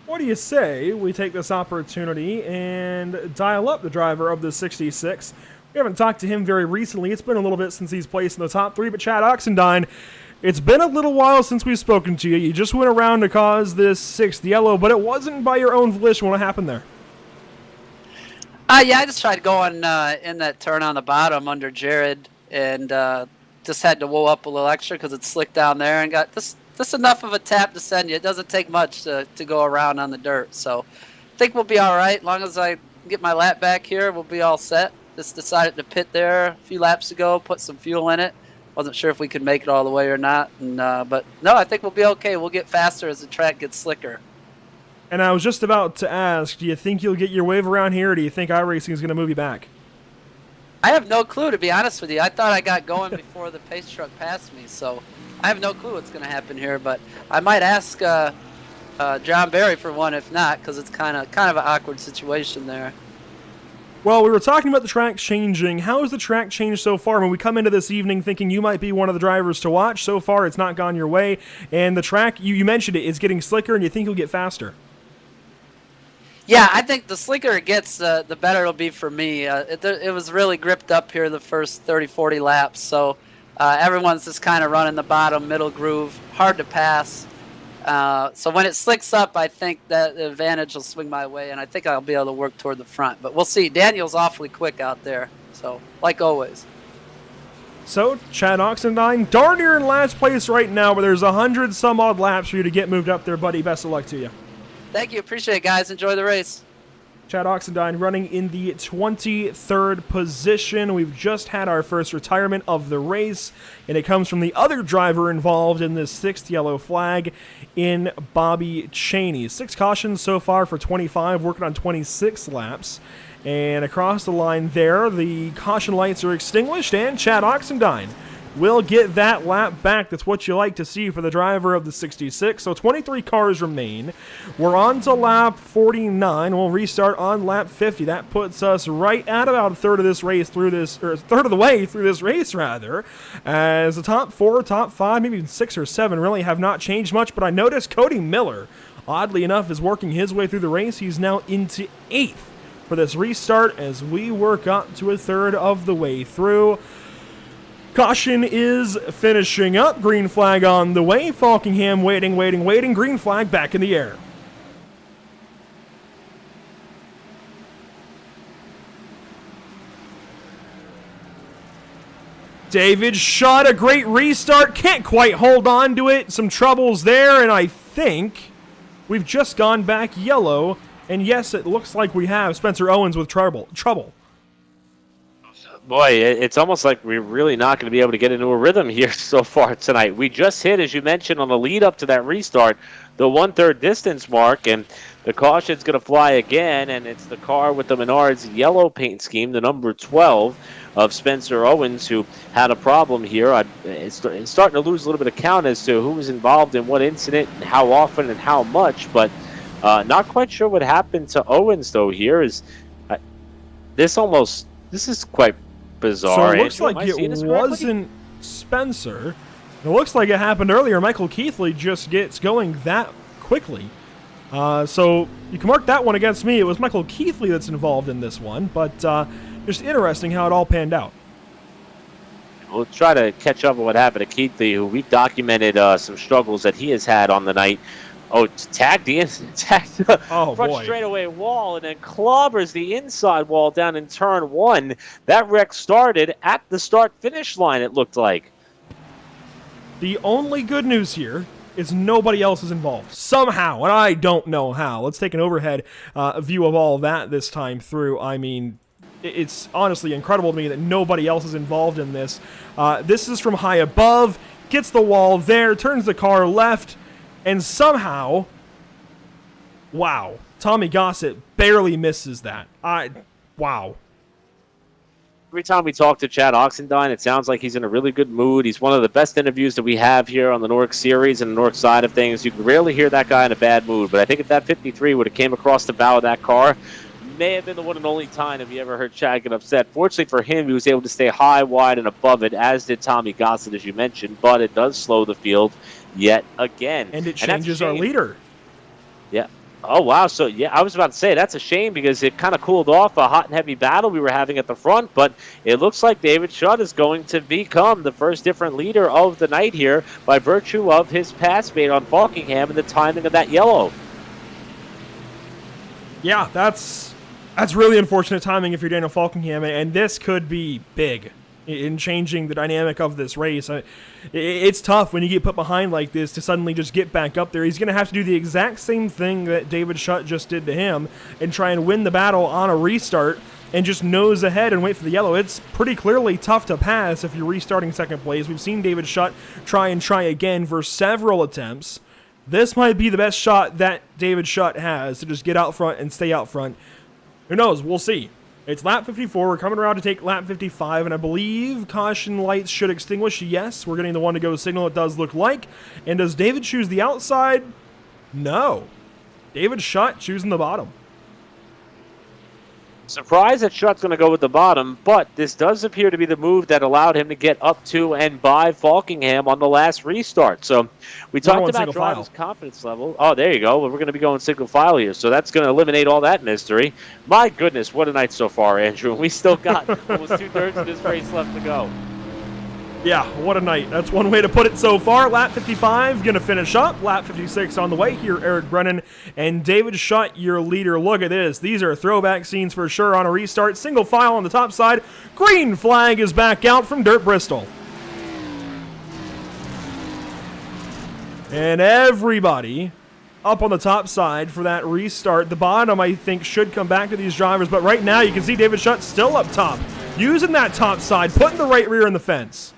What do you say we take this opportunity and dial up the driver of the 66? We haven't talked to him very recently. It's been a little bit since he's placed in the top 3, but Chad Oxendine, it's been a little while since we've spoken to you. You just went around to cause this 6th yellow, but it wasn't by your own volition. What happened there? Yeah, I just tried going in that turn on the bottom under Jared and just had to whoa up a little extra because it's slick down there and got just enough of a tap to send you. It doesn't take much to go around on the dirt. So I think we'll be all right. As long as I get my lap back here, we'll be all set. Just decided to pit there a few laps ago, put some fuel in it. Wasn't sure if we could make it all the way or not. And but no, I think we'll be okay. We'll get faster as the track gets slicker. And I was just about to ask, do you think you'll get your wave around here, or do you think iRacing is going to move you back? I have no clue, to be honest with you. I thought I got going before the pace truck passed me, so I have no clue what's going to happen here. But I might ask John Barry for one, if not, because it's kind of an awkward situation there. Well, we were talking about the track changing. How has the track changed so far? When we come into this evening thinking you might be one of the drivers to watch, so far it's not gone your way. And the track, you mentioned it, is getting slicker, and you think you'll get faster. Yeah, I think the slicker it gets, the better it'll be for me. It was really gripped up here the first 30, 40 laps, so everyone's just kind of running the bottom, middle groove, hard to pass. So when it slicks up, I think that the advantage will swing my way, and I think I'll be able to work toward the front. But we'll see. Daniel's awfully quick out there, so like always. So, Chad Oxendine, darn near in last place right now, but there's 100-some-odd laps for you to get moved up there, buddy. Best of luck to you. Thank you. Appreciate it, guys. Enjoy the race. Chad Oxendine running in the 23rd position. We've just had our first retirement of the race, and it comes from the other driver involved in this 6th yellow flag in Bobby Cheney. 6 cautions so far for 25, working on 26 laps. And across the line there, the caution lights are extinguished, and Chad Oxendine will get that lap back. That's what you like to see for the driver of the 66. So 23 cars remain. We're on to lap 49. We'll restart on lap 50. That puts us right at about a third of this race through this, or a third of the way through this race, rather. As the top 4, top 5, maybe even 6 or 7 really have not changed much. But I noticed Cody Miller, oddly enough, is working his way through the race. He's now into 8th for this restart as we work up to a third of the way through. Caution is finishing up. Green flag on the way. Falkingham waiting. Green flag back in the air. David shot a great restart. Can't quite hold on to it. Some troubles there, and I think we've just gone back yellow. And yes, it looks like we have Spencer Owens with trouble. Boy, it's almost like we're really not going to be able to get into a rhythm here so far tonight. We just hit, as you mentioned, on the lead up to that restart, the 1/3 distance mark, and the caution's going to fly again, and it's the car with the Menards yellow paint scheme, the number 12 of Spencer Owens, who had a problem here. It's starting to lose a little bit of count as to who was involved in what incident and how often and how much, but not quite sure what happened to Owens, though, here. This is quite bizarre. So it looks Andrew, like it wasn't Spencer. It looks like it happened earlier. Michael Keithley just gets going that quickly. So you can mark that one against me. It was Michael Keithley that's involved in this one, but just interesting how it all panned out. We'll try to catch up on what happened to Keithley, who we've documented some struggles that he has had on the night. Oh, tagged the front straightaway wall and then clobbers the inside wall down in turn 1. That wreck started at the start-finish line, it looked like. The only good news here is nobody else is involved. Somehow, and I don't know how. Let's take an overhead view of all of that this time through. I mean, it's honestly incredible to me that nobody else is involved in this. This is from high above, gets the wall there, turns the car left, and somehow, wow, Tommy Gossett barely misses that. Wow. Every time we talk to Chad Oxendine, it sounds like he's in a really good mood. He's one of the best interviews that we have here on the NORC series and the NORC side of things. You can rarely hear that guy in a bad mood, but I think if that 53 would have came across the bow of that car, may have been the one and only time have you ever heard Chad get upset. Fortunately for him, he was able to stay high, wide, and above it, as did Tommy Gossett, as you mentioned, but it does slow the field yet again. And it changes our leader. Yeah. Oh, wow. So, yeah, I was about to say that's a shame because it kind of cooled off a hot and heavy battle we were having at the front, but it looks like David Shutt is going to become the first different leader of the night here by virtue of his pass made on Falkingham and the timing of that yellow. Yeah, that's really unfortunate timing if you're Daniel Falkingham, and this could be big in changing the dynamic of this race. It's tough when you get put behind like this to suddenly just get back up there. He's going to have to do the exact same thing that David Shutt just did to him and try and win the battle on a restart and just nose ahead and wait for the yellow. It's pretty clearly tough to pass if you're restarting second place. We've seen David Shutt try again for several attempts. This might be the best shot that David Shutt has to just get out front and stay out front. Who knows? We'll see. It's lap 54. We're coming around to take lap 55, and I believe caution lights should extinguish. Yes, we're getting the one-to-go signal, it does look like. And does David choose the outside? No. David Shutt choosing the bottom. Surprised that Shutt's going to go with the bottom, but this does appear to be the move that allowed him to get up to and by Falkingham on the last restart. So we talked about driver's confidence level. Oh, there you go. Well, we're going to be going single file here, so that's going to eliminate all that mystery. My goodness, what a night so far, Andrew. We still got almost 2/3 of this race left to go. Yeah, what a night. That's one way to put it so far. Lap 55 going to finish up. Lap 56 on the way here. Eric Brennan and David Shutt, your leader. Look at this. These are throwback scenes for sure on a restart. Single file on the top side. Green flag is back out from Dirt Bristol. And everybody up on the top side for that restart. The bottom, I think, should come back to these drivers. But right now, you can see David Shutt still up top. Using that top side, putting the right rear in the fence.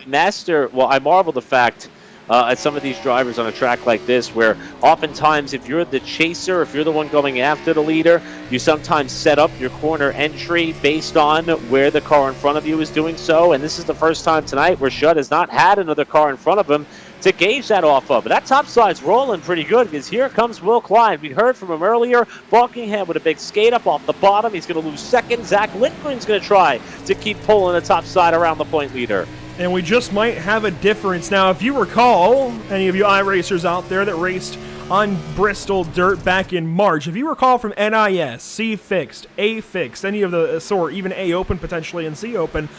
I marvel the fact at some of these drivers on a track like this where oftentimes if you're the chaser, if you're the one going after the leader, you sometimes set up your corner entry based on where the car in front of you is doing so. And this is the first time tonight where Shutt has not had another car in front of him to gauge that off of. But that top side's rolling pretty good because here comes Will Klein. We heard from him earlier. Falkingham with a big skate up off the bottom. He's going to lose second. Zach Lindgren's going to try to keep pulling the top side around the point leader. And we just might have a difference. Now, if you recall, any of you iRacers out there that raced on Bristol Dirt back in March, if you recall from NIS, C Fixed, A Fixed, any of the sort, even A Open potentially and C Open,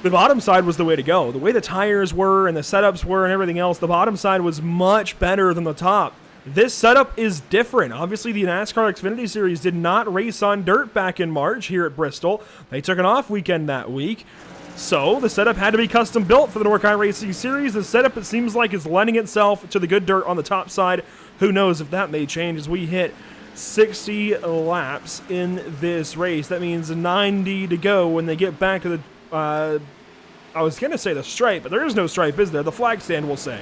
the bottom side was the way to go. The way the tires were and the setups were and everything else, the bottom side was much better than the top. This setup is different. Obviously, the NASCAR Xfinity Series did not race on dirt back in March here at Bristol. They took an off weekend that week. So the setup had to be custom built for the NORC iRacing Series. The setup, it seems like, is lending itself to the good dirt on the top side. Who knows if that may change as we hit 60 laps in this race. That means 90 to go when they get back to the, I was going to say the stripe, but there is no stripe, is there? The flag stand, we'll say.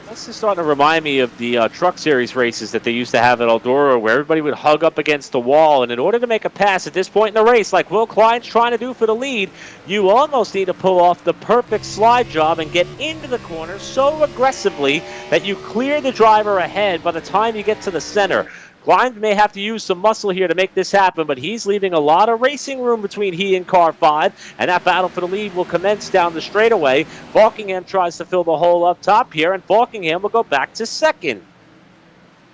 This is starting to remind me of the Truck Series races that they used to have at Eldora, where everybody would hug up against the wall, and in order to make a pass at this point in the race, like Will Klein's trying to do for the lead, you almost need to pull off the perfect slide job and get into the corner so aggressively that you clear the driver ahead by the time you get to the center. Klein may have to use some muscle here to make this happen, but he's leaving a lot of racing room between he and car 5, and that battle for the lead will commence down the straightaway. Falkingham tries to fill the hole up top here, and Falkingham will go back to second.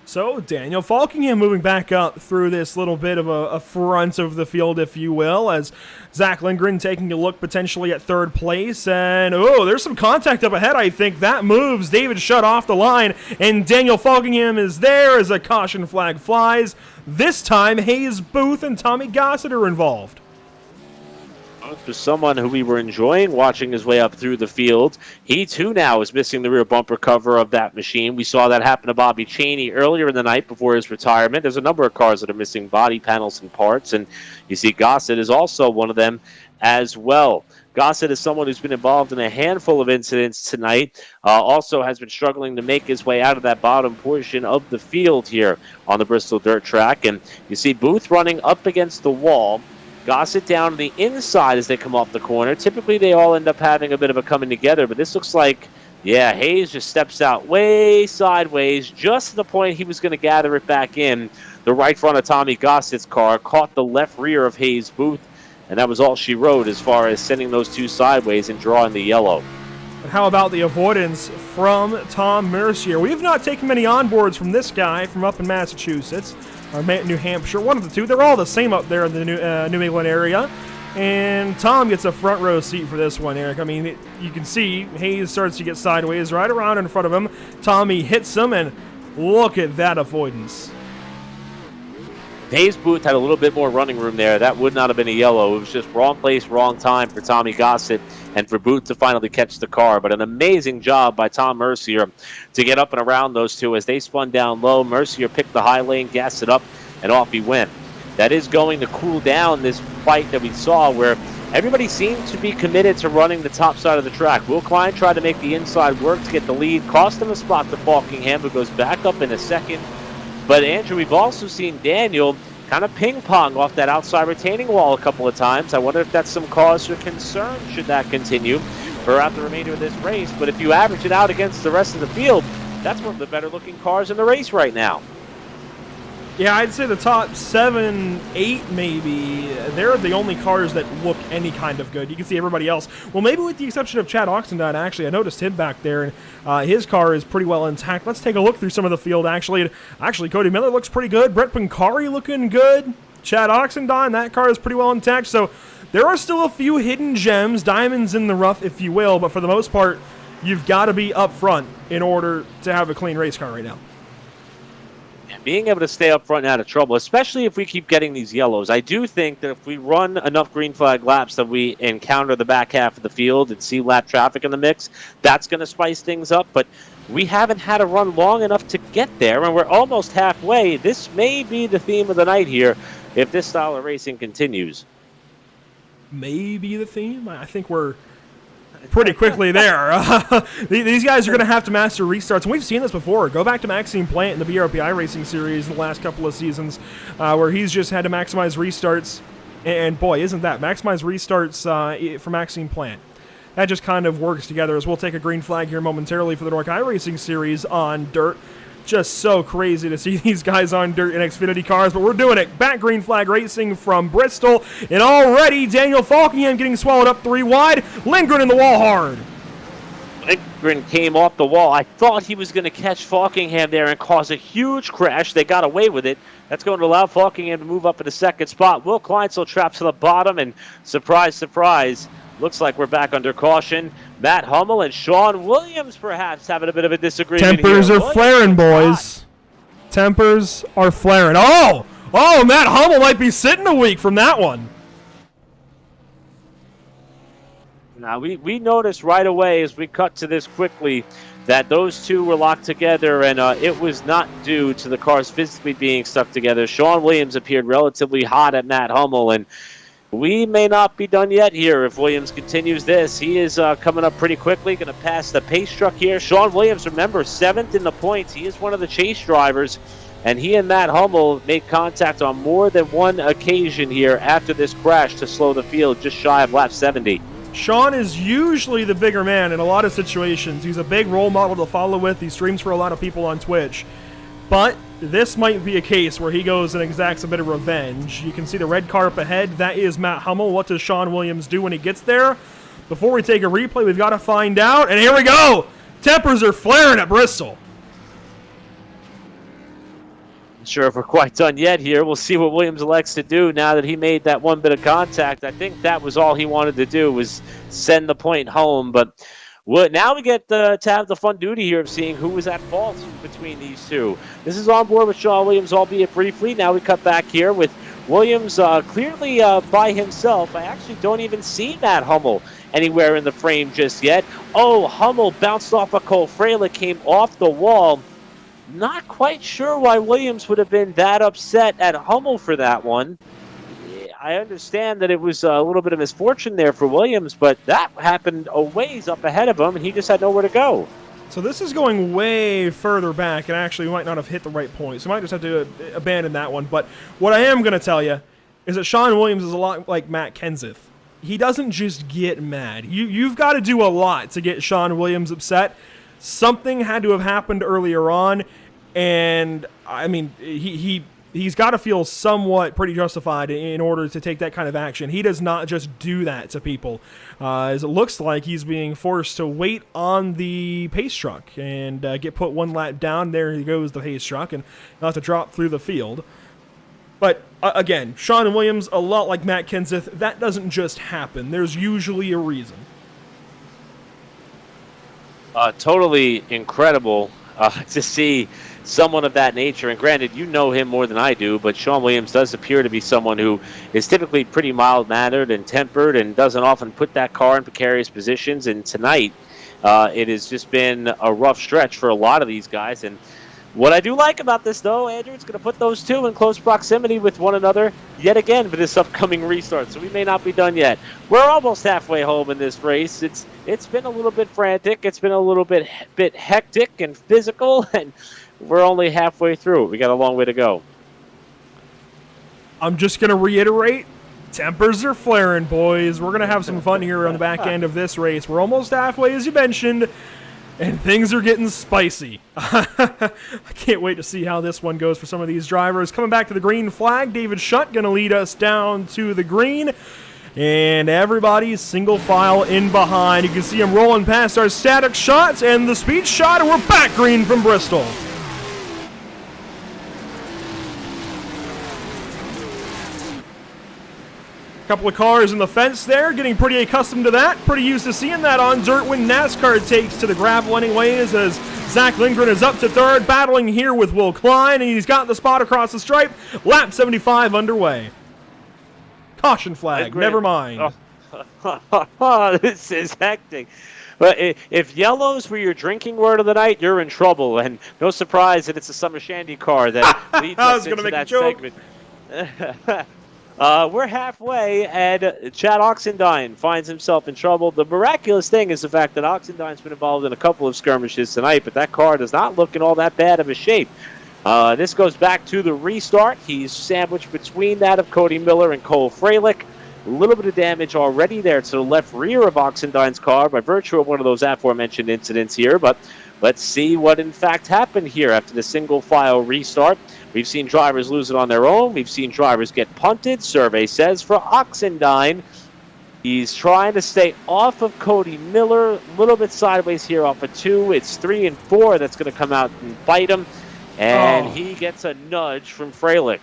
So Daniel Falkingham moving back up through this little bit of a front of the field, if you will, as Zach Lindgren taking a look potentially at third place. And, oh, there's some contact up ahead, I think. That moves David Shutt off the line, and Daniel Falkingham is there as a caution flag flies. This time, Hayes Booth and Tommy Gossett are involved. For someone who we were enjoying watching his way up through the field, he too now is missing the rear bumper cover of that machine. We saw that happen to Bobby Chaney earlier in the night before his retirement. There's a number of cars that are missing body panels and parts, and you see Gossett is also one of them as well. Gossett is someone who's been involved in a handful of incidents tonight, also has been struggling to make his way out of that bottom portion of the field here on the Bristol dirt track, and you see Booth running up against the wall. Gossett down to the inside as they come off the corner. Typically, they all end up having a bit of a coming together, but this looks like, yeah, Hayes just steps out way sideways, just to the point he was going to gather it back in. The right front of Tommy Gossett's car caught the left rear of Hayes Booth, and that was all she wrote as far as sending those two sideways and drawing the yellow. But how about the avoidance from Tom Mercier? We have not taken many onboards from this guy from up in Massachusetts. Or New Hampshire, one of the two. They're all the same up there in the New England area. And Tom gets a front row seat for this one, Eric. I mean, you can see Hayes starts to get sideways right around in front of him. Tommy hits him, and look at that avoidance. Hayes Booth had a little bit more running room there. That would not have been a yellow. It was just wrong place, wrong time for Tommy Gossett and for Booth to finally catch the car. But an amazing job by Tom Mercier to get up and around those two as they spun down low. Mercier picked the high lane, gassed it up, and off he went. That is going to cool down this fight that we saw where everybody seemed to be committed to running the top side of the track. Will Klein tried to make the inside work to get the lead, cost him a spot to Falkingham, who goes back up in a second. But, Andrew, we've also seen Daniel kind of ping-pong off that outside retaining wall a couple of times. I wonder if that's some cause for concern should that continue throughout the remainder of this race. But if you average it out against the rest of the field, that's one of the better-looking cars in the race right now. Yeah, I'd say the top 7, 8 maybe, they're the only cars that look any kind of good. You can see everybody else. Well, maybe with the exception of Chad Oxendine, actually. I noticed him back there, and his car is pretty well intact. Let's take a look through some of the field, actually. Actually, Cody Miller looks pretty good. Brett Pancari looking good. Chad Oxendine, that car is pretty well intact. So there are still a few hidden gems, diamonds in the rough, if you will, but for the most part, you've got to be up front in order to have a clean race car right now. Being able to stay up front and out of trouble, especially if we keep getting these yellows. I do think that if we run enough green flag laps that we encounter the back half of the field and see lap traffic in the mix, that's going to spice things up. But we haven't had a run long enough to get there, and we're almost halfway. This may be the theme of the night here if this style of racing continues. Maybe the theme? I think we're pretty quickly there. These guys are going to have to master restarts, and we've seen this before. Go back to Maxime Plant in the BRPI Racing Series in the last couple of seasons, where he's just had to maximize restarts, and boy, isn't that maximize restarts for Maxime Plant. That just kind of works together, as we'll take a green flag here momentarily for the NORC iRacing Series on dirt. Just so crazy to see these guys on dirt in Xfinity cars, but we're doing it. Back green flag racing from Bristol, and already Daniel Falkingham getting swallowed up 3 wide. Lindgren in the wall hard. Lindgren came off the wall. I thought he was going to catch Falkingham there and cause a huge crash. They got away with it. That's going to allow Falkingham to move up in the second spot. Will Klein still trapped to the bottom, and surprise, surprise, looks like we're back under caution. Matt Hummel and Sean Williams perhaps having a bit of a disagreement. Tempers are flaring, boys. Tempers are flaring. Oh, Matt Hummel might be sitting a week from that one. Now, we noticed right away as we cut to this quickly that those two were locked together, and it was not due to the cars physically being stuck together. Sean Williams appeared relatively hot at Matt Hummel, and we may not be done yet here if Williams continues this. He is coming up pretty quickly, going to pass the pace truck here. Sean Williams, remember, 7th in the points. He is one of the chase drivers, and he and Matt Hummel made contact on more than one occasion here after this crash to slow the field just shy of lap 70. Sean is usually the bigger man in a lot of situations. He's a big role model to follow with. He streams for a lot of people on Twitch. But this might be a case where he goes and exacts a bit of revenge. You can see the red car up ahead. That is Matt Hummel. What does Sean Williams do when he gets there? Before we take a replay, we've got to find out. And here we go! Tempers are flaring at Bristol. Not sure if we're quite done yet here. We'll see what Williams elects to do now that he made that one bit of contact. I think that was all he wanted to do, was send the point home. But now we get to have the fun duty here of seeing who was at fault between these two. This is on board with Sean Williams, albeit briefly. Now we cut back here with Williams clearly by himself. I actually don't even see Matt Hummel anywhere in the frame just yet. Oh, Hummel bounced off of Cole Freilich, came off the wall. Not quite sure why Williams would have been that upset at Hummel for that one. I understand that it was a little bit of misfortune there for Williams, but that happened a ways up ahead of him, and he just had nowhere to go. So this is going way further back, and actually we might not have hit the right point, so we might just have to abandon that one. But what I am going to tell you is that Sean Williams is a lot like Matt Kenseth. He doesn't just get mad. You've got to do a lot to get Sean Williams upset. Something had to have happened earlier on, and I mean, he's got to feel somewhat pretty justified in order to take that kind of action. He does not just do that to people, as it looks like he's being forced to wait on the pace truck and get put one lap down. There he goes, the pace truck, and he'll have to drop through the field. But again, Sean Williams, a lot like Matt Kenseth, that doesn't just happen. There's usually a reason. Totally incredible to see someone of that nature. And granted, you know him more than I do, but Sean Williams does appear to be someone who is typically pretty mild-mannered and tempered and doesn't often put that car in precarious positions. And tonight, it has just been a rough stretch for a lot of these guys. And what I do like about this, though, Andrew, it's going to put those two in close proximity with one another yet again for this upcoming restart. So we may not be done yet. We're almost halfway home in this race. It's been a little bit frantic. It's been a little bit hectic and physical, and we're only halfway through. We got a long way to go. I'm just going to reiterate, tempers are flaring, boys. We're going to have some fun here on the back end of this race. We're almost halfway, as you mentioned, and things are getting spicy. I can't wait to see how this one goes for some of these drivers. Coming back to the green flag, David Shutt going to lead us down to the green. And everybody's single file in behind. You can see him rolling past our static shots and the speed shot, and we're back green from Bristol. Couple of cars in the fence there, getting pretty accustomed to that. Pretty used to seeing that on dirt when NASCAR takes to the gravel anyways, as Zach Lindgren is up to third, battling here with Will Klein, and he's got the spot across the stripe. Lap 75 underway. Caution flag, never mind. Oh, this is hectic. But if yellows were your drinking word of the night, you're in trouble. And no surprise that it's a Summer Shandy car that leads us into that segment. We're halfway, and Chad Oxendine finds himself in trouble. The miraculous thing is the fact that Oxendine's been involved in a couple of skirmishes tonight, but that car does not look in all that bad of a shape. This goes back to the restart. He's sandwiched between that of Cody Miller and Cole Freilich. A little bit of damage already there to the left rear of Oxendine's car by virtue of one of those aforementioned incidents here, but let's see what in fact happened here after the single file restart. We've seen drivers lose it on their own. We've seen drivers get punted. Survey says for Oxendine, he's trying to stay off of Cody Miller, a little bit sideways here off of 2. It's 3 and 4 that's going to come out and bite him, and he gets a nudge from Freilich.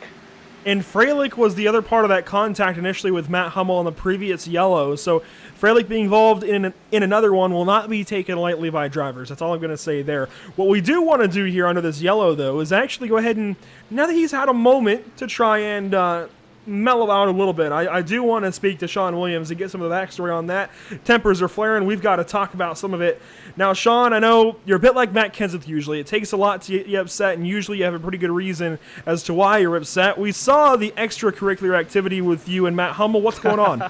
And Freilich was the other part of that contact initially with Matt Hummel on the previous yellow, so Freilich being involved in another one will not be taken lightly by drivers. That's all I'm going to say there. What we do want to do here under this yellow, though, is actually go ahead and, now that he's had a moment to try and mellow out a little bit. I do want to speak to Sean Williams and get some of the backstory on that. Tempers are flaring. We've got to talk about some of it. Now, Sean, I know you're a bit like Matt Kenseth usually. It takes a lot to get you upset, and usually you have a pretty good reason as to why you're upset. We saw the extracurricular activity with you and Matt Hummel. What's going on?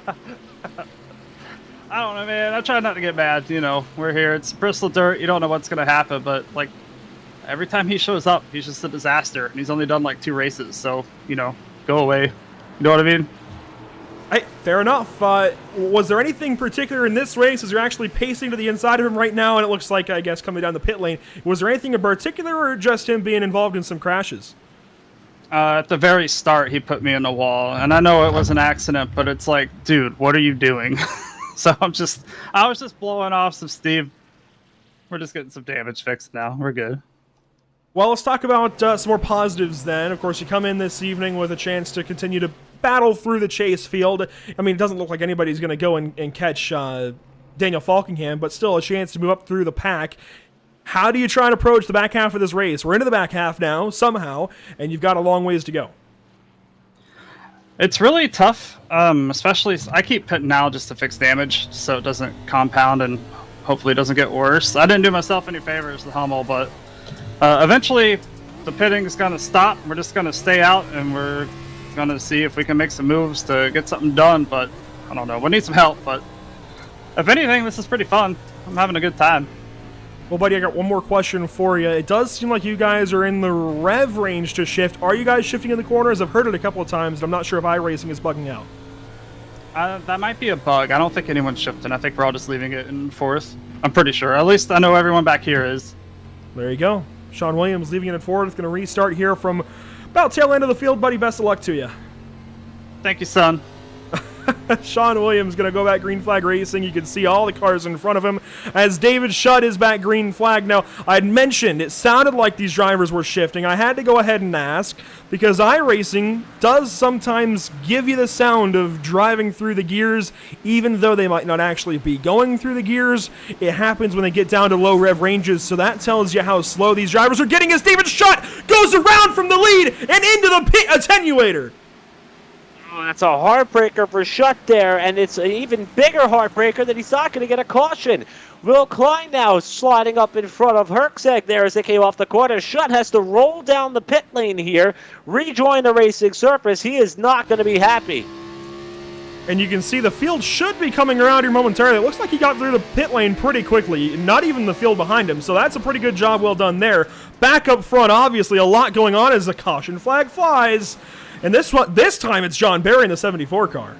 I don't know, man. I try not to get mad. You know, we're here. It's Bristol dirt. You don't know what's going to happen, but, like, every time he shows up, he's just a disaster, and he's only done, like, 2 races. So, you know, go away. You know what I mean? Hey, fair enough. Was there anything particular in this race as you're actually pacing to the inside of him right now, and it looks like, I guess, coming down the pit lane? Was there anything in particular, or just him being involved in some crashes? At the very start, he put me in the wall, and I know it was an accident, but it's like, dude, what are you doing? So I was just blowing off some steam. We're just getting some damage fixed now. We're good. Well, let's talk about some more positives then. Of course, you come in this evening with a chance to continue to battle through the chase field. I mean, it doesn't look like anybody's going to go and catch Daniel Falkingham, but still a chance to move up through the pack. How do you try and approach the back half of this race? We're into the back half now, somehow, and you've got a long ways to go. It's really tough, especially I keep pitting now just to fix damage so it doesn't compound and hopefully it doesn't get worse. I didn't do myself any favors, the Hummel, but eventually the pitting is going to stop. We're just going to stay out and we're going to see if we can make some moves to get something done, but I don't know. We need some help, but if anything, this is pretty fun. I'm having a good time. Well, buddy, I got one more question for you. It does seem like you guys are in the rev range to shift. Are you guys shifting in the corners? I've heard it a couple of times, and I'm not sure if iRacing is bugging out. That might be a bug. I don't think anyone's shifting. I think we're all just leaving it in fourth. I'm pretty sure. At least I know everyone back here is. There you go. Sean Williams leaving it in fourth. It's going to restart here from about tail end of the field, buddy. Best of luck to you. Thank you, son. Sean Williams going to go back green flag racing. You can see all the cars in front of him as David Shutt is back green flag. Now, I'd mentioned it sounded like these drivers were shifting. I had to go ahead and ask because iRacing does sometimes give you the sound of driving through the gears, even though they might not actually be going through the gears. It happens when they get down to low rev ranges, so that tells you how slow these drivers are getting as David Shutt goes around from the lead and into the pit attenuator. That's a heartbreaker for Shutt there, and it's an even bigger heartbreaker that he's not going to get a caution. Will Klein now sliding up in front of Herczeg there as they came off the corner. Shutt has to roll down the pit lane here, rejoin the racing surface. He is not going to be happy. And you can see the field should be coming around here momentarily. It looks like he got through the pit lane pretty quickly, not even the field behind him, so that's a pretty good job well done there. Back up front, obviously a lot going on as the caution flag flies. And this time it's John Barry in the 74 car.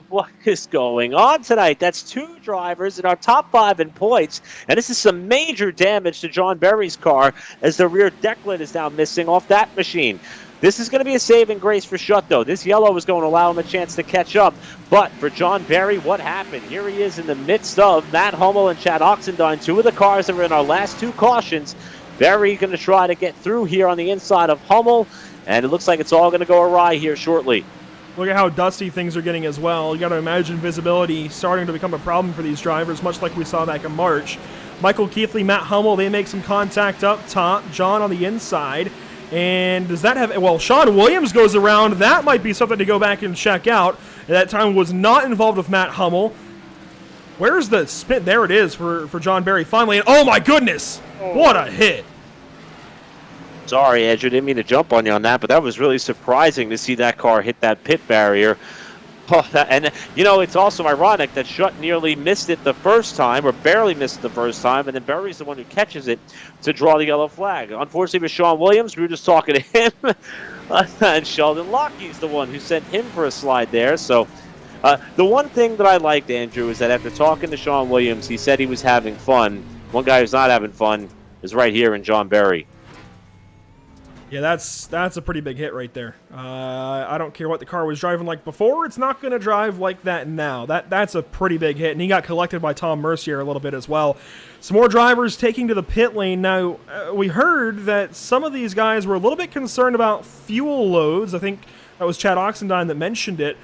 What is going on tonight? That's 2 drivers in our top 5 in points, and this is some major damage to John Barry's car as the rear deck lid is now missing off that machine. This is going to be a saving grace for Shutt, though. This yellow is going to allow him a chance to catch up. But for John Barry, what happened? Here he is in the midst of Matt Hummel and Chad Oxendine, 2 of the cars that were in our last 2 cautions. Barry going to try to get through here on the inside of Hummel. And it looks like it's all going to go awry here shortly. Look at how dusty things are getting as well. You got to imagine visibility starting to become a problem for these drivers, much like we saw back in March. Michael Keithley, Matt Hummel, they make some contact up top. John on the inside. And does that have... Well, Sean Williams goes around. That might be something to go back and check out. At that time was not involved with Matt Hummel. Where's the spin? There it is for John Barry finally. And oh my goodness! What a hit! Sorry, Edge, I didn't mean to jump on you on that, but that was really surprising to see that car hit that pit barrier. Oh, and, you know, it's also ironic that Shutt nearly missed it the first time, or barely missed it the first time, and then Barry's the one who catches it to draw the yellow flag. Unfortunately for Sean Williams, we were just talking to him, and Sheldon Lockheed's the one who sent him for a slide there. So the one thing that I liked, Andrew, is that after talking to Sean Williams, he said he was having fun. One guy who's not having fun is right here in John Barry. Yeah, that's a pretty big hit right there. I don't care what the car was driving like before. It's not going to drive like that now. That's a pretty big hit, and he got collected by Tom Mercier a little bit as well. Some more drivers taking to the pit lane. Now, we heard that some of these guys were a little bit concerned about fuel loads. I think that was Chad Oxendine that mentioned it.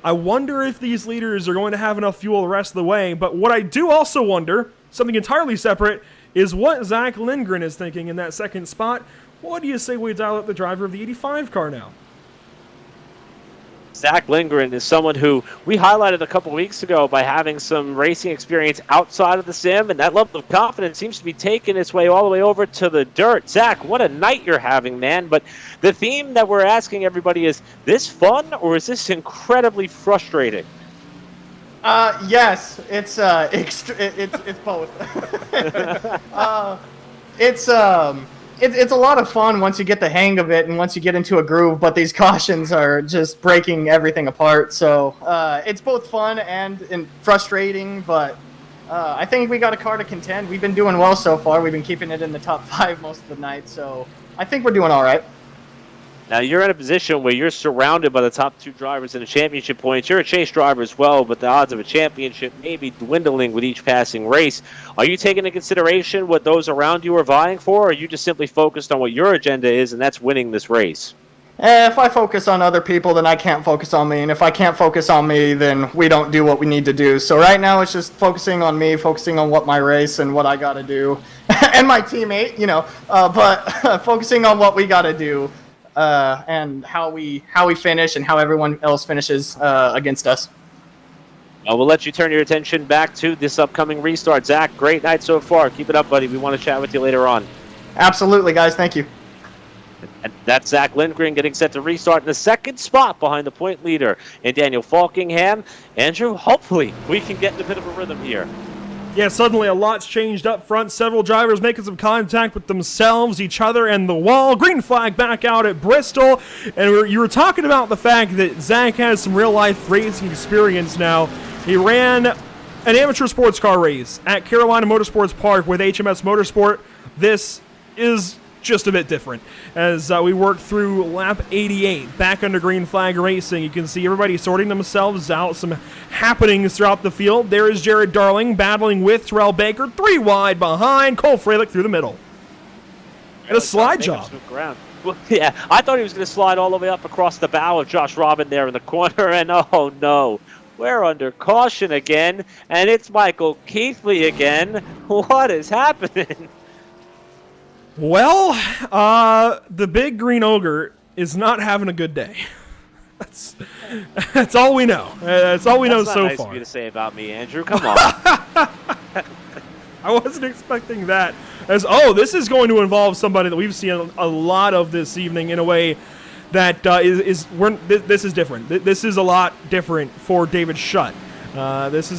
I wonder if these leaders are going to have enough fuel the rest of the way. But what I do also wonder, something entirely separate, is what Zach Lindgren is thinking in that second spot. What do you say we dial up the driver of the 85 car now? Zach Lindgren is someone who we highlighted a couple weeks ago by having some racing experience outside of the sim, and that level of confidence seems to be taking its way all the way over to the dirt. Zach, what a night you're having, man. But the theme that we're asking everybody is this fun or is this incredibly frustrating? Yes, it's both. It's a lot of fun once you get the hang of it and once you get into a groove, but these cautions are just breaking everything apart. So it's both fun and frustrating, but I think we got a car to contend. We've been doing well so far. We've been keeping it in the top 5 most of the night, so I think we're doing all right. Now, you're in a position where you're surrounded by the top 2 drivers in the championship points. You're a chase driver as well, but the odds of a championship may be dwindling with each passing race. Are you taking into consideration what those around you are vying for, or are you just simply focused on what your agenda is, and that's winning this race? If I focus on other people, then I can't focus on me, and if I can't focus on me, then we don't do what we need to do. So right now, it's just focusing on me, focusing on what my race and what I got to do, and my teammate, but focusing on what we got to do. And how we finish and how everyone else finishes against us. We'll let you turn your attention back to this upcoming restart. Zach, great night so far. Keep it up, buddy. We want to chat with you later on. Absolutely, guys. Thank you. And that's Zach Lindgren getting set to restart in the second spot behind the point leader and Daniel Falkingham. Andrew, hopefully we can get in a bit of a rhythm here. Yeah, suddenly a lot's changed up front. Several drivers making some contact with themselves, each other, and the wall. Green flag back out at Bristol. And you were talking about the fact that Zach has some real-life racing experience now. He ran an amateur sports car race at Carolina Motorsports Park with HMS Motorsport. This is just a bit different. As we work through lap 88, back under green flag racing, you can see everybody sorting themselves out, some happenings throughout the field. There is Jared Darling battling with Terrell Baker, 3 wide behind, Cole Freilich through the middle. And a slide job. Well, yeah, I thought he was going to slide all the way up across the bow of Josh Robin there in the corner, and oh no, we're under caution again, and it's Michael Keithley again. What is happening? Well, the big green ogre is not having a good day. That's all we know. That's all we know so nice far. Of you to say about me, Andrew. Come on. I wasn't expecting that. This is going to involve somebody that we've seen a lot of this evening in a way that this is different. This is a lot different for David Schutt. This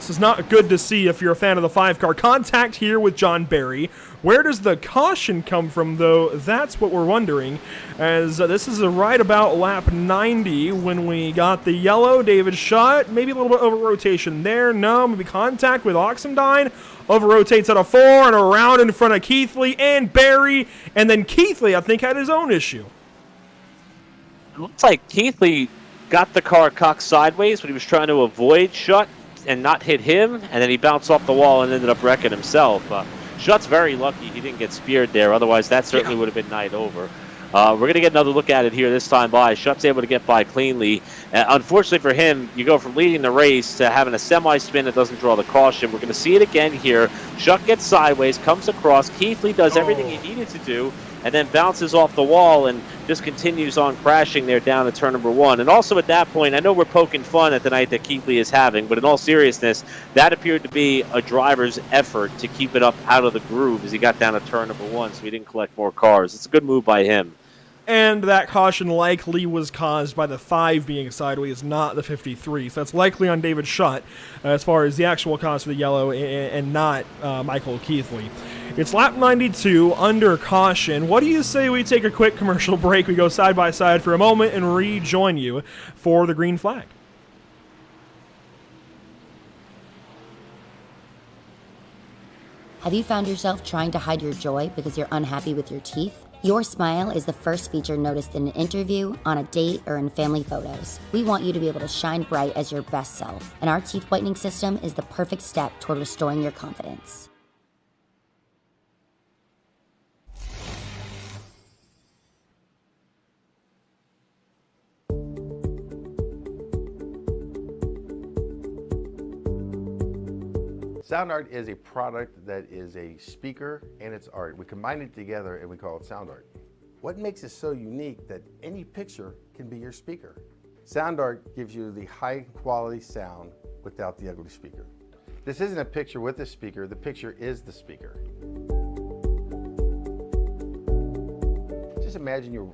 is not good to see if you're a fan of the 5-car. Contact here with John Barry. Where does the caution come from, though? That's what we're wondering, as this is right about lap 90 when we got the yellow. David Schutt, maybe a little bit over rotation there. No, maybe contact with Oxendine. Over rotates out of 4 and around in front of Keithley and Barry. And then Keithley, I think, had his own issue. It looks like Keithley got the car cocked sideways, but he was trying to avoid Schutt and not hit him, and then he bounced off the wall and ended up wrecking himself. Schutt's very lucky he didn't get speared there. Otherwise, that certainly would have been night over. We're going to get another look at it here this time by. Schutt's able to get by cleanly. Unfortunately for him, you go from leading the race to having a semi-spin that doesn't draw the caution. We're going to see it again here. Schutt gets sideways, comes across. Keithley does everything he needed to do, and then bounces off the wall and just continues on crashing there down to turn number 1. And also at that point, I know we're poking fun at the night that Keithley is having, but in all seriousness, that appeared to be a driver's effort to keep it up out of the groove as he got down to turn number 1, so he didn't collect more cars. It's a good move by him. And that caution likely was caused by the 5 being sideways, not the 53. So that's likely on David Schutt as far as the actual cause for the yellow and not Michael Keithley. It's lap 92 under caution. What do you say we take a quick commercial break? We go side by side for a moment and rejoin you for the green flag. Have you found yourself trying to hide your joy because you're unhappy with your teeth? Your smile is the first feature noticed in an interview, on a date, or in family photos. We want you to be able to shine bright as your best self, and our teeth whitening system is the perfect step toward restoring your confidence. Sound art is a product that is a speaker and it's art. We combine it together and we call it sound art. What makes it so unique that any picture can be your speaker? Sound Art gives you the high quality sound without the ugly speaker. This isn't a picture with a speaker, the picture is the speaker. Just imagine your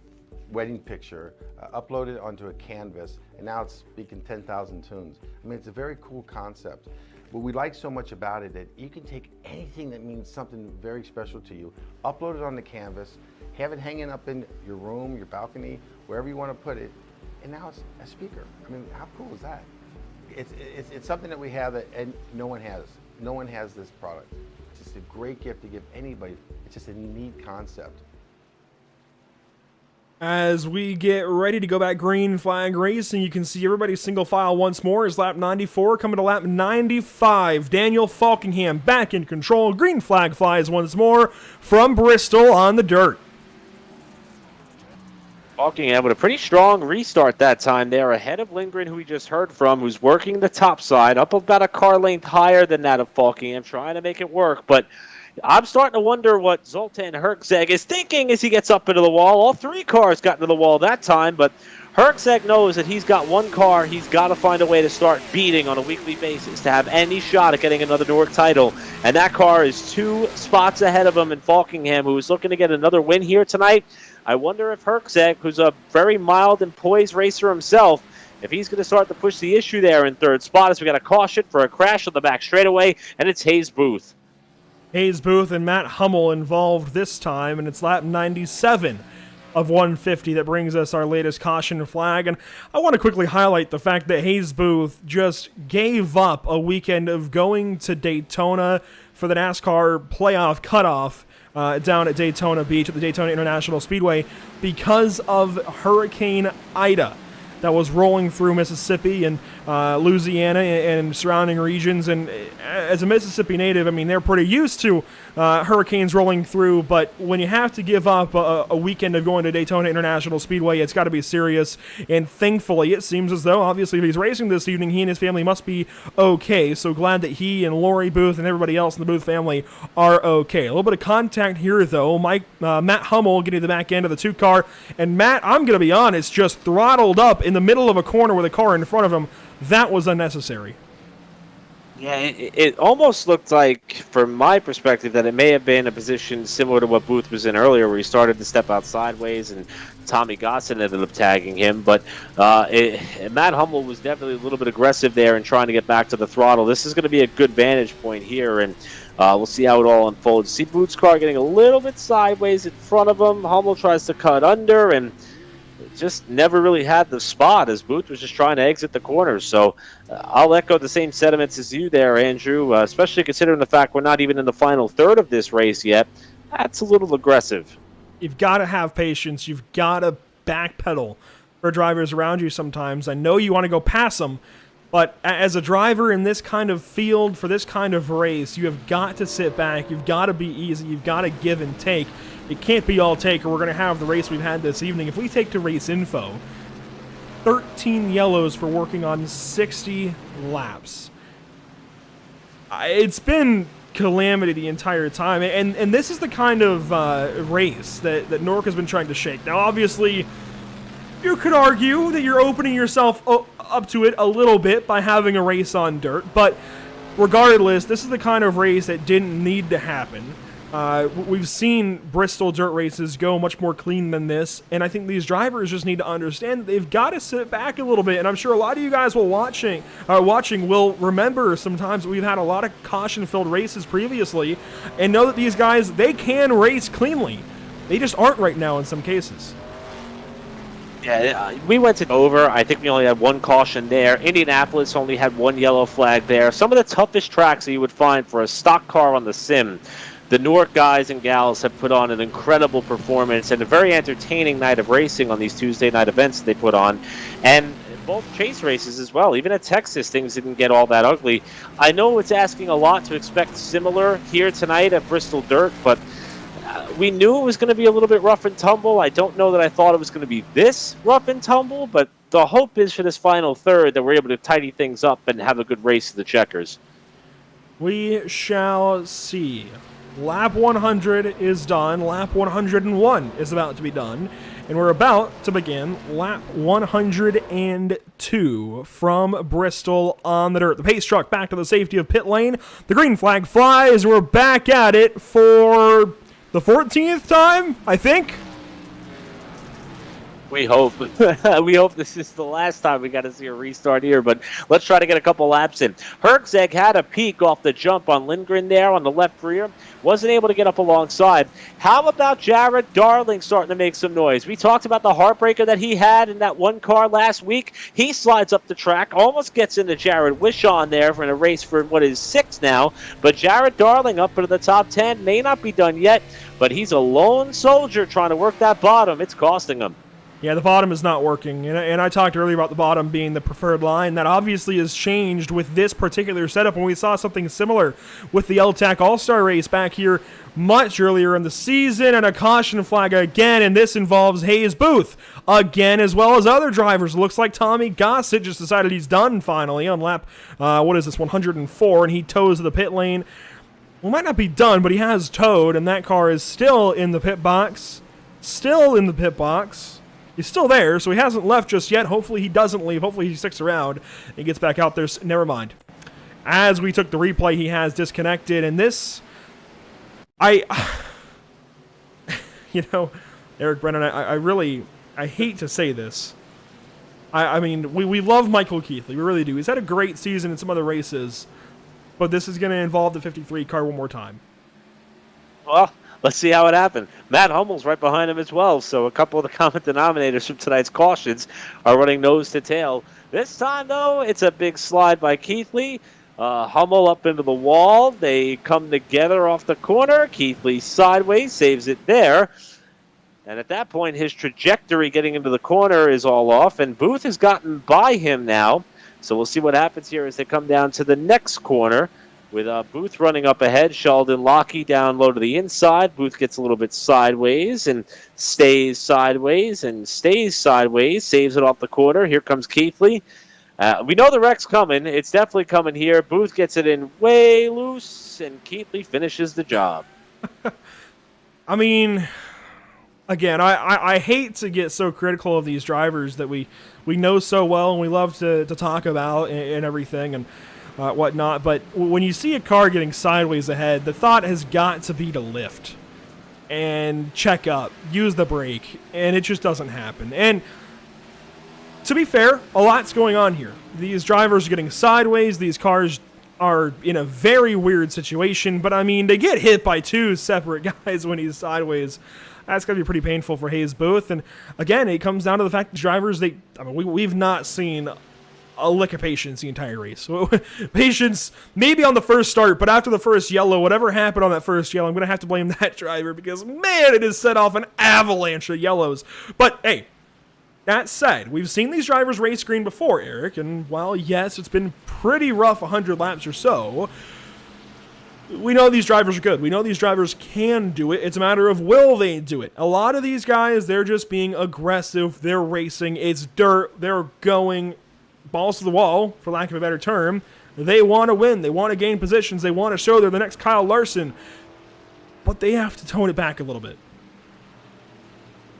wedding picture uploaded onto a canvas, and now it's speaking 10,000 tunes. I mean, it's a very cool concept. What we like so much about it that you can take anything that means something very special to you, upload it on the canvas, have it hanging up in your room, your balcony, wherever you want to put it, and now it's a speaker. I mean, how cool is that? It's something that we have that and no one has. No one has this product. It's just a great gift to give anybody. It's just a neat concept. As we get ready to go back green flag racing, you can see everybody single file once more as lap 94 coming to lap 95. Daniel Falkingham back in control. Green flag flies once more from Bristol on the dirt. Falkingham with a pretty strong restart that time there, ahead of Lindgren, who we just heard from, who's working the top side, up about a car length higher than that of Falkingham, trying to make it work. But I'm starting to wonder what Zoltan Herzeg is thinking as he gets up into the wall. All three cars got into the wall that time, but Herzeg knows that he's got one car he's got to find a way to start beating on a weekly basis to have any shot at getting another NORC title. And that car is 2 spots ahead of him in Falkingham, who is looking to get another win here tonight. I wonder if Herzeg, who's a very mild and poised racer himself, if he's going to start to push the issue there in third spot, as we got a caution for a crash on the back straightaway, and it's Hayes Booth. Hayes Booth and Matt Hummel involved this time, and it's lap 97 of 150 that brings us our latest caution flag. And I want to quickly highlight the fact that Hayes Booth just gave up a weekend of going to Daytona for the NASCAR playoff cutoff down at Daytona Beach at the Daytona International Speedway because of Hurricane Ida that was rolling through Mississippi and Louisiana and surrounding regions. And as a Mississippi native, I mean, they're pretty used to hurricanes rolling through, but when you have to give up a weekend of going to Daytona International Speedway, it's got to be serious. And thankfully, it seems as though, obviously, if he's racing this evening, he and his family must be okay. So glad that he and Lori Booth and everybody else in the Booth family are okay. A little bit of contact here, though. Matt Hummel getting the back end of the 2 car. And Matt, I'm going to be honest, just throttled up in the middle of a corner with a car in front of him. That was unnecessary. Yeah, it almost looked like, from my perspective, that it may have been a position similar to what Booth was in earlier, where he started to step out sideways and Tommy Gosson ended up tagging him. But Matt Hummel was definitely a little bit aggressive there in trying to get back to the throttle. This is going to be a good vantage point here, and we'll see how it all unfolds. See Booth's car getting a little bit sideways in front of him. Hummel tries to cut under, and just never really had the spot as Booth was just trying to exit the corners. So I'll echo the same sentiments as you there, Andrew, especially considering the fact we're not even in the final third of this race yet. That's a little aggressive. You've got to have patience. You've got to backpedal for drivers around you sometimes. I know you want to go past them, but as a driver in this kind of field for this kind of race, you have got to sit back. You've got to be easy. You've got to give and take. It can't be all take, or we're going to have the race we've had this evening. If we take to race info, 13 yellows for working on 60 laps. It's been calamity the entire time, and this is the kind of race that NORC has been trying to shake. Now, obviously, you could argue that you're opening yourself up to it a little bit by having a race on dirt, but regardless, this is the kind of race that didn't need to happen. We've seen Bristol dirt races go much more clean than this, and I think these drivers just need to understand that they've got to sit back a little bit. And I'm sure a lot of you guys watching will remember sometimes we've had a lot of caution-filled races previously, and know that these guys, they can race cleanly. They just aren't right now in some cases. Yeah, we went to Dover. I think we only had 1 caution there. Indianapolis only had 1 yellow flag there. Some of the toughest tracks that you would find for a stock car on the sim. The NORC guys and gals have put on an incredible performance and a very entertaining night of racing on these Tuesday night events they put on. And both chase races as well. Even at Texas, things didn't get all that ugly. I know it's asking a lot to expect similar here tonight at Bristol Dirt, but we knew it was going to be a little bit rough and tumble. I don't know that I thought it was going to be this rough and tumble, but the hope is for this final third that we're able to tidy things up and have a good race to the checkers. We shall see. Lap 100 is done. Lap 101 is about to be done. And we're about to begin lap 102 from Bristol on the dirt. The pace truck back to the safety of pit lane. The green flag flies. We're back at it for the 14th time, I think. We hope. We hope this is the last time we got to see a restart here, but let's try to get a couple laps in. Herzeg had a peek off the jump on Lindgren there on the left rear. Wasn't able to get up alongside. How about Jared Darling starting to make some noise? We talked about the heartbreaker that he had in that one car last week. He slides up the track, almost gets into Jared Wishon there for a race for what is 6 now, but Jared Darling up into the top 10. May not be done yet, but he's a lone soldier trying to work that bottom. It's costing him. Yeah, the bottom is not working, and I talked earlier about the bottom being the preferred line. That obviously has changed with this particular setup, and we saw something similar with the LTAC All-Star race back here much earlier in the season, and a caution flag again, and this involves Hayes Booth again, as well as other drivers. Looks like Tommy Gossett just decided he's done finally on lap, 104, and he toes the pit lane. Well, might not be done, but he has towed, and that car is still in the pit box. Still in the pit box. He's still there, so he hasn't left just yet. Hopefully he doesn't leave. Hopefully he sticks around and gets back out there. Never mind. As we took the replay, he has disconnected, and this... you know, Eric Brennan, I hate to say this. I mean, we love Michael Keithley. We really do. He's had a great season in some other races, but this is going to involve the 53 car one more time. Well, let's see how it happened. Matt Hummel's right behind him as well, so a couple of the common denominators from tonight's cautions are running nose to tail. This time, though, it's a big slide by Keithley. Hummel up into the wall. They come together off the corner. Keithley sideways, saves it there. And at that point, his trajectory getting into the corner is all off, and Booth has gotten by him now. So we'll see what happens here as they come down to the next corner. With Booth running up ahead, Sheldon Lockey down low to the inside. Booth gets a little bit sideways and stays sideways and stays sideways. Saves it off the corner. Here comes Keithley. We know the wreck's coming. It's definitely coming here. Booth gets it in way loose, and Keithley finishes the job. I mean, again, I hate to get so critical of these drivers that we know so well and we love to talk about and everything and whatnot, but when you see a car getting sideways ahead, the thought has got to be to lift and check up, use the brake, and it just doesn't happen. And to be fair, a lot's going on here. These drivers are getting sideways, these cars are in a very weird situation, but I mean, they get hit by two separate guys when he's sideways. That's going to be pretty painful for Hayes Booth. And again, it comes down to the fact that drivers, we've not seen a lick of patience the entire race. Patience, maybe on the first start, but after the first yellow, whatever happened on that first yellow, I'm going to have to blame that driver because, man, it has set off an avalanche of yellows. But, hey, that said, we've seen these drivers race green before, Eric, and while, yes, it's been pretty rough 100 laps or so, we know these drivers are good. We know these drivers can do it. It's a matter of will they do it. A lot of these guys, they're just being aggressive. They're racing. It's dirt. They're going balls to the wall, for lack of a better term. They want to win. They want to gain positions. They want to show they're the next Kyle Larson. But they have to tone it back a little bit.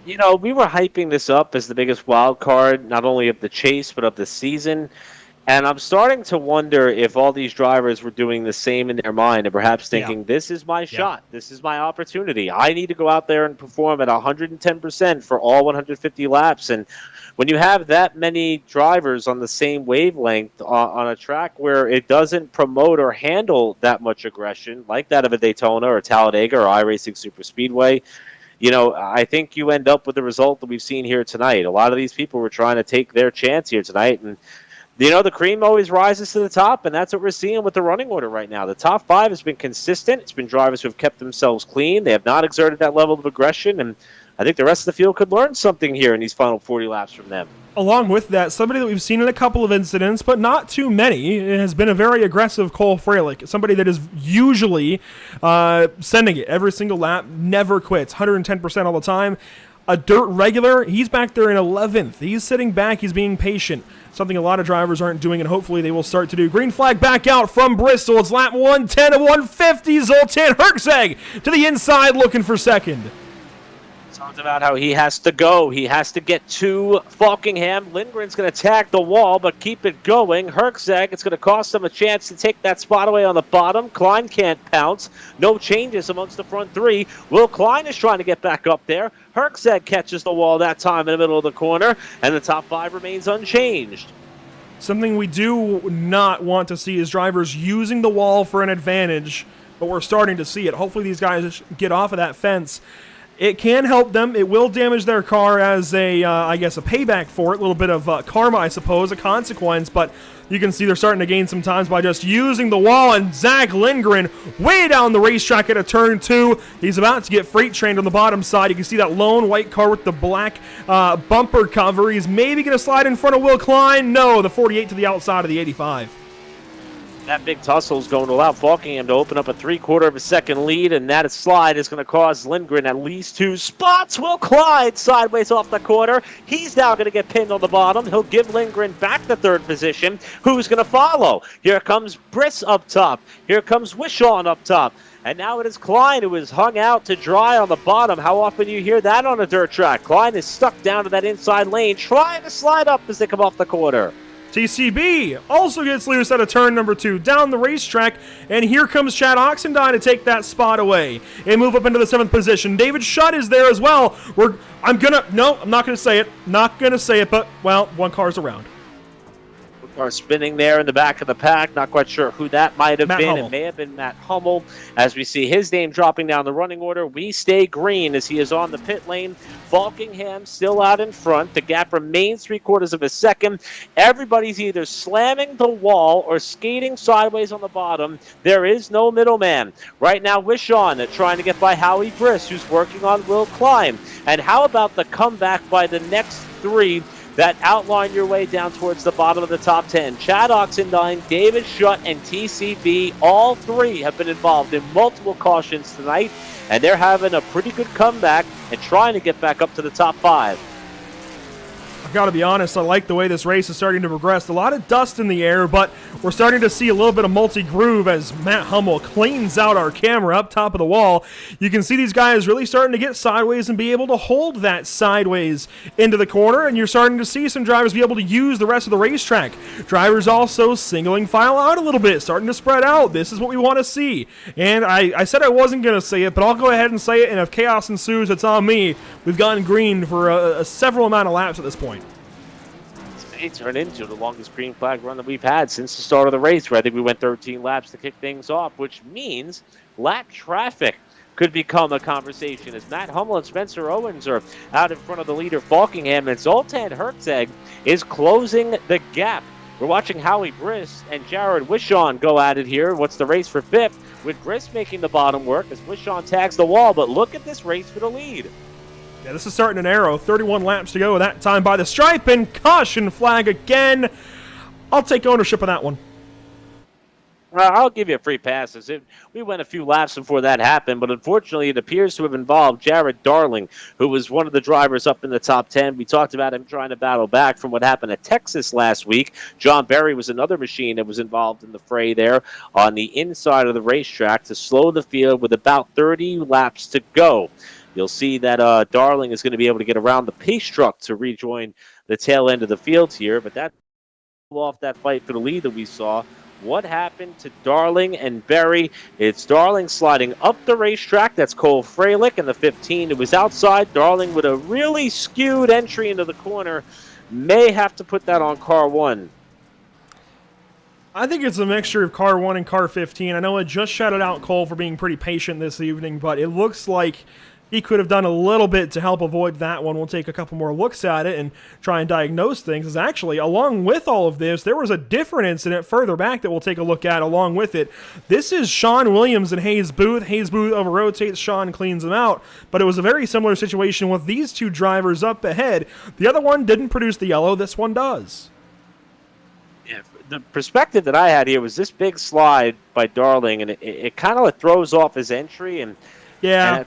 You know, we were hyping this up as the biggest wild card, not only of the chase, but of the season. And I'm starting to wonder if all these drivers were doing the same in their mind and perhaps thinking, this is my shot. This is my opportunity. I need to go out there and perform at 110% for all 150 laps. And when you have that many drivers on the same wavelength on a track where it doesn't promote or handle that much aggression, like that of a Daytona or Talladega or iRacing Super Speedway, you know, I think you end up with the result that we've seen here tonight. A lot of these people were trying to take their chance here tonight, and you know, the cream always rises to the top, and that's what we're seeing with the running order right now. The top five has been consistent. It's been drivers who have kept themselves clean. They have not exerted that level of aggression, and I think the rest of the field could learn something here in these final 40 laps from them. Along with that, somebody that we've seen in a couple of incidents, but not too many, it has been a very aggressive Cole Freilich, somebody that is usually sending it every single lap, never quits, 110% all the time. A dirt regular, he's back there in 11th. He's sitting back, he's being patient. Something a lot of drivers aren't doing, and hopefully they will start to do. Green flag back out from Bristol. It's lap 110 of 150. Zoltan Herczeg to the inside looking for second. Talked about how he has to go. He has to get to Falkingham. Lindgren's going to tag the wall, but keep it going. Herczeg, it's going to cost him a chance to take that spot away on the bottom. Klein can't pounce. No changes amongst the front three. Will Klein is trying to get back up there. Herczeg catches the wall that time in the middle of the corner, and the top five remains unchanged. Something we do not want to see is drivers using the wall for an advantage, but we're starting to see it. Hopefully these guys get off of that fence. It can help them. It will damage their car as I guess, a payback for it. A little bit of karma, I suppose, a consequence. But you can see they're starting to gain some times by just using the wall. And Zach Lindgren way down the racetrack at a turn 2. He's about to get freight trained on the bottom side. You can see that lone white car with the black bumper cover. He's maybe going to slide in front of Will Klein. No, the 48 to the outside of the 85. That big tussle is going to allow Falkingham to open up a 3/4 of a second lead, and that slide is going to cause Lindgren at least 2 spots. Will Klein sideways off the corner. He's now going to get pinned on the bottom. He'll give Lindgren back the 3rd position. Who's going to follow? Here comes Briss up top. Here comes Wishawn up top. And now it is Klein who is hung out to dry on the bottom. How often do you hear that on a dirt track? Klein is stuck down to that inside lane, trying to slide up as they come off the corner. TCB also gets loose at a turn number 2 down the racetrack, and here comes Chad Oxendine to take that spot away and move up into the 7th position. David Shutt is there as well. I'm not gonna say it, but well, one car's around. Are spinning there in the back of the pack. Not quite sure who that might have been. Hummel. It may have been Matt Hummel. As we see his name dropping down the running order, we stay green as he is on the pit lane. Falkingham still out in front. The gap remains 3/4 of a second. Everybody's either slamming the wall or skating sideways on the bottom. There is no middleman. Right now, Wishawn trying to get by Howie Briss, who's working on Will Klein. And how about the comeback by the next 3 that outline your way down towards the bottom of the top 10. Chad Oxendine, David Shutt, and TCB, all 3 have been involved in multiple cautions tonight, and they're having a pretty good comeback and trying to get back up to the top 5. I've got to be honest, I like the way this race is starting to progress. A lot of dust in the air, but we're starting to see a little bit of multi-groove as Matt Hummel cleans out our camera up top of the wall. You can see these guys really starting to get sideways and be able to hold that sideways into the corner, and you're starting to see some drivers be able to use the rest of the racetrack. Drivers also singling file out a little bit, starting to spread out. This is what we want to see. And I said I wasn't going to say it, but I'll go ahead and say it, and if chaos ensues, it's on me. We've gotten green for a several amount of laps at this point. It turned into the longest green flag run that we've had since the start of the race, where I think we went 13 laps to kick things off, which means lap traffic could become a conversation as Matt Hummel and Spencer Owens are out in front of the leader Falkingham, and Zoltan Herczeg is closing the gap. We're watching Howie Briss and Jared Wishawn go at it here. What's the race for 5th, with Briss making the bottom work as Wishawn tags the wall, but look at this race for the lead. Yeah, this is starting an arrow. 31 laps to go, that time by the stripe, and caution flag again. I'll take ownership of that one. I'll give you a free pass. We went a few laps before that happened, but unfortunately it appears to have involved Jared Darling, who was one of the drivers up in the top 10. We talked about him trying to battle back from what happened at Texas last week. John Berry was another machine that was involved in the fray there on the inside of the racetrack to slow the field with about 30 laps to go. You'll see that Darling is going to be able to get around the pace truck to rejoin the tail end of the field here, but that off that fight for the lead that we saw. What happened to Darling and Berry? It's Darling sliding up the racetrack. That's Cole Freilich in the 15. It was outside. Darling with a really skewed entry into the corner. May have to put that on car 1. I think it's a mixture of car 1 and car 15. I know I just shouted out Cole for being pretty patient this evening, but it looks like he could have done a little bit to help avoid that one. We'll take a couple more looks at it and try and diagnose things. As actually, along with all of this, there was a different incident further back that we'll take a look at along with it. This is Sean Williams and Hayes Booth. Hayes Booth over-rotates, Sean cleans him out. But it was a very similar situation with these 2 drivers up ahead. The other one didn't produce the yellow. This one does. Yeah, the perspective that I had here was this big slide by Darling, and it kind of throws off his entry. And Yeah.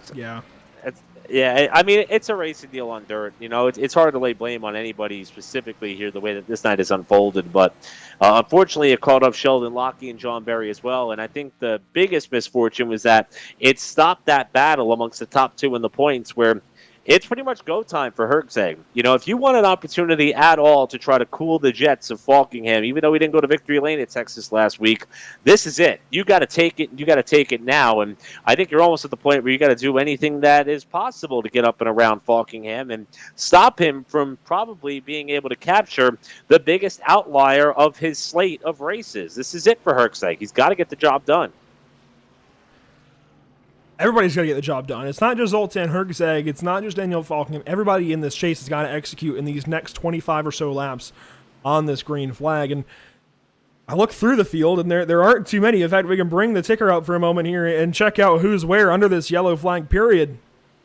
Yeah, I mean, it's a racing deal on dirt. You know, it's hard to lay blame on anybody specifically here the way that this night has unfolded. But unfortunately, it caught up Sheldon Lockie and John Berry as well. And I think the biggest misfortune was that it stopped that battle amongst the top two in the points where it's pretty much go time for Herczeg. You know, if you want an opportunity at all to try to cool the jets of Falkingham, even though we didn't go to victory lane at Texas last week, this is it. You got to take it. You got to take it now. And I think you're almost at the point where you got to do anything that is possible to get up and around Falkingham and stop him from probably being able to capture the biggest outlier of his slate of races. This is it for Herczeg. He's got to get the job done. Everybody's got to get the job done. It's not just Zoltan Herczeg. It's not just Daniel Falkingham. Everybody in this chase has got to execute in these next 25 or so laps on this green flag. And I look through the field, and there aren't too many. In fact, we can bring the ticker out for a moment here and check out who's where under this yellow flag period.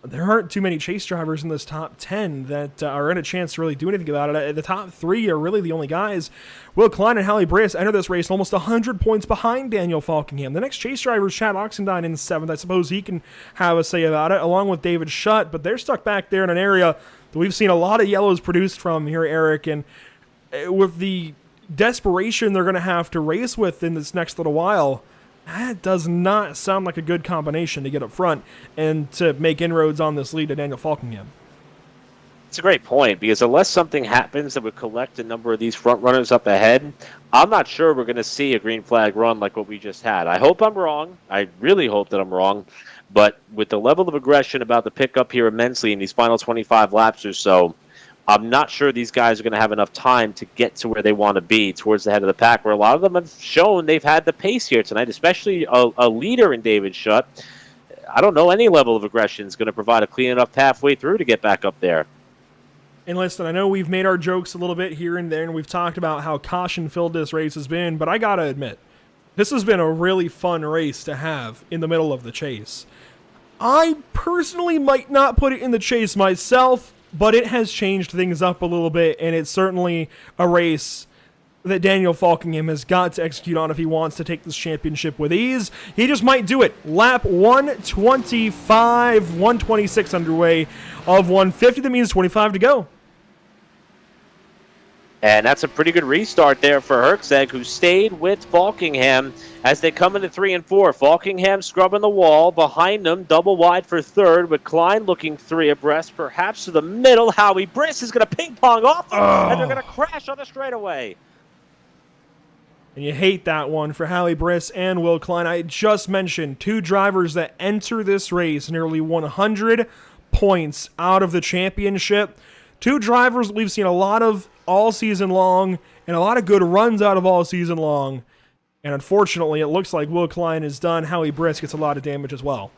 There aren't too many chase drivers in this top 10 that are in a chance to really do anything about it. The top 3 are really the only guys. Will Klein and Hallie Briss enter this race almost 100 points behind Daniel Falkingham. The next chase driver is Chad Oxendine in 7th. I suppose he can have a say about it, along with David Schutt, but they're stuck back there in an area that we've seen a lot of yellows produced from here, Eric, and with the desperation they're going to have to race with in this next little while, that does not sound like a good combination to get up front and to make inroads on this lead to Daniel Falkingham. It's a great point, because unless something happens that would collect a number of these front runners up ahead, I'm not sure we're going to see a green flag run like what we just had. I hope I'm wrong. I really hope that I'm wrong. But with the level of aggression about to pick up here immensely in these final 25 laps or so, I'm not sure these guys are going to have enough time to get to where they want to be towards the head of the pack, where a lot of them have shown they've had the pace here tonight, especially a leader in David Schutt. I don't know any level of aggression is going to provide a clean enough halfway through to get back up there. And listen, I know we've made our jokes a little bit here and there, and we've talked about how caution-filled this race has been, but I gotta admit, this has been a really fun race to have in the middle of the chase. I personally might not put it in the chase myself, but it has changed things up a little bit, and it's certainly a race that Daniel Falkingham has got to execute on if he wants to take this championship with ease. He just might do it. Lap 125, 126 underway of 150. That means 25 to go. And that's a pretty good restart there for Herczeg, who stayed with Falkingham as they come into 3 and 4. Falkingham scrubbing the wall. Behind them, double wide for third, with Klein looking 3 abreast, perhaps to the middle. Howie Briss is going to ping-pong off them, and they're going to crash on the straightaway. And you hate that one for Hallie Briss and Will Klein. I just mentioned 2 drivers that enter this race nearly 100 points out of the championship. 2 drivers we've seen a lot of all season long, and a lot of good runs out of all season long. And unfortunately, it looks like Will Klein is done. Hallie Briss gets a lot of damage as well.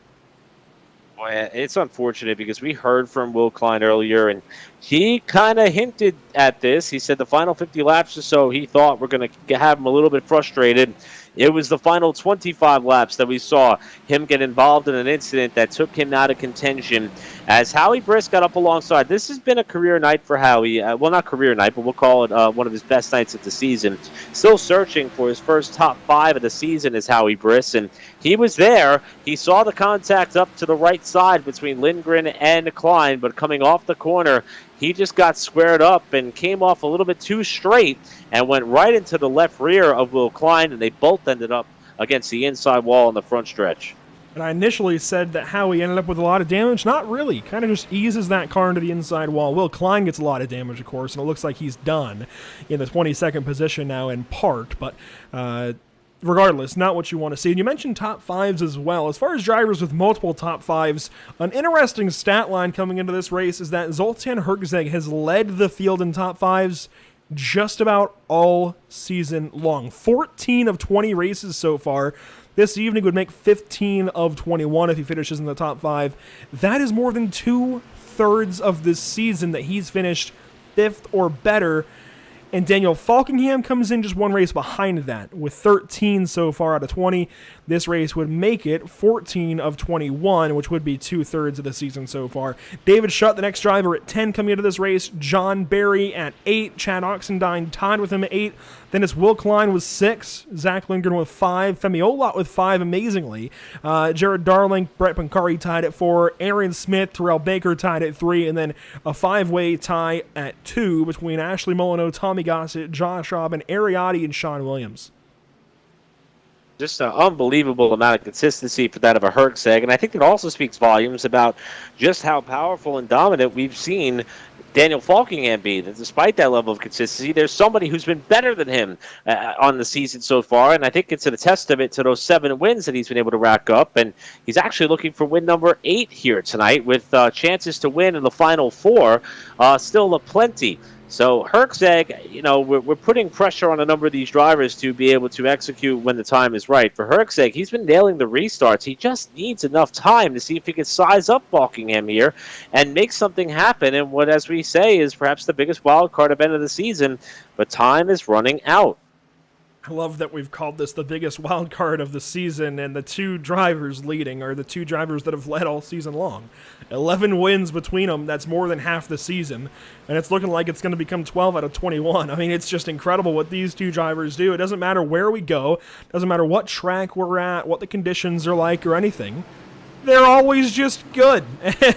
Boy, it's unfortunate because we heard from Will Klein earlier, and he kind of hinted at this. He said the final 50 laps or so, he thought we're going to have him a little bit frustrated. It was the final 25 laps that we saw him get involved in an incident that took him out of contention as Howie Briss got up alongside. This has been a career night for Howie. Well, not career night, but we'll call it one of his best nights of the season. Still searching for his first top 5 of the season is Howie Briss, and he was there. He saw the contact up to the right side between Lindgren and Klein, but coming off the corner, he just got squared up and came off a little bit too straight and went right into the left rear of Will Klein, and they both ended up against the inside wall on the front stretch. And I initially said that Howie ended up with a lot of damage. Not really. Kind of just eases that car into the inside wall. Will Klein gets a lot of damage, of course, and it looks like he's done in the 22nd position now in part. But regardless, not what you want to see. And you mentioned top 5s as well. As far as drivers with multiple top 5s, an interesting stat line coming into this race is that Zoltan Herczeg has led the field in top 5s just about all season long. 14 of 20 races so far. This evening would make 15 of 21 if he finishes in the top 5. That is more than 2/3 of this season that he's finished 5th or better. And Daniel Falkingham comes in just one race behind that with 13 so far out of 20. This race would make it 14 of 21, which would be 2/3 of the season so far. David Shutt, the next driver, at 10 coming into this race. John Barry at 8. Chad Oxendine tied with him at 8. Then it's Will Klein with 6. Zach Lindgren with 5. Femi Olot with 5, amazingly. Jared Darling, Brett Pancari tied at 4. Aaron Smith, Terrell Baker tied at 3. And then a 5-way tie at 2 between Ashley Molyneux, Tommy Gossett, Josh Aub, Ariati, and Sean Williams. Just an unbelievable amount of consistency for that of a Herczeg. And I think it also speaks volumes about just how powerful and dominant we've seen Daniel Falkingham be. That despite that level of consistency, there's somebody who's been better than him on the season so far. And I think it's a testament to those 7 wins that he's been able to rack up. And he's actually looking for win number 8 here tonight with chances to win in the final 4 still aplenty. So Herczeg, we're putting pressure on a number of these drivers to be able to execute when the time is right. For Herczeg, he's been nailing the restarts. He just needs enough time to see if he can size up Falkingham here and make something happen in what, as we say, is perhaps the biggest wild card event of the season. But time is running out. I love that we've called this the biggest wild card of the season, and the 2 drivers leading are the 2 drivers that have led all season long. 11 wins between them, that's more than half the season, and it's looking like it's going to become 12 out of 21. I mean, it's just incredible what these 2 drivers do. It doesn't matter where we go, doesn't matter what track we're at, what the conditions are like, or anything. They're always just good.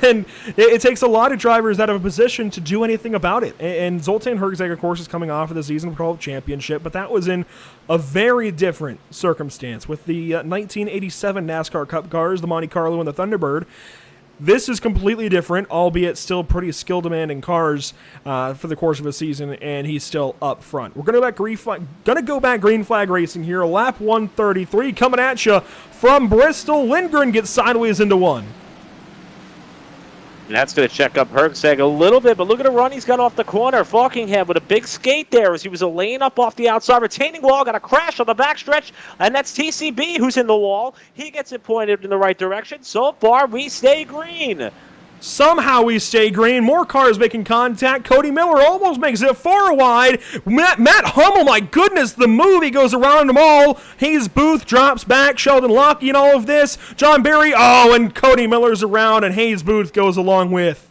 And it takes a lot of drivers out of a position to do anything about it. And Zoltan Herczeg, of course, is coming off of the Season 12 championship, but that was in a very different circumstance with the 1987 NASCAR Cup cars, the Monte Carlo and the Thunderbird. This is completely different, albeit still pretty skill-demanding cars for the course of a season, and he's still up front. We're going to go back green flag racing here. Lap 133 coming at you from Bristol. Lindgren gets sideways into 1. And that's going to check up Herczeg a little bit, but look at the run he's got off the corner. Falkingham with a big skate there as he was a lane up off the outside. Retaining wall, got a crash on the backstretch, and that's TCB who's in the wall. He gets it pointed in the right direction. So far, we stay green. Somehow we stay green. More cars making contact. Cody Miller almost makes it 4 wide. Matt Hummel, my goodness, the move. He goes around them all. Hayes Booth drops back. Sheldon Locke in all of this. John Barry, and Cody Miller's around, and Hayes Booth goes along with.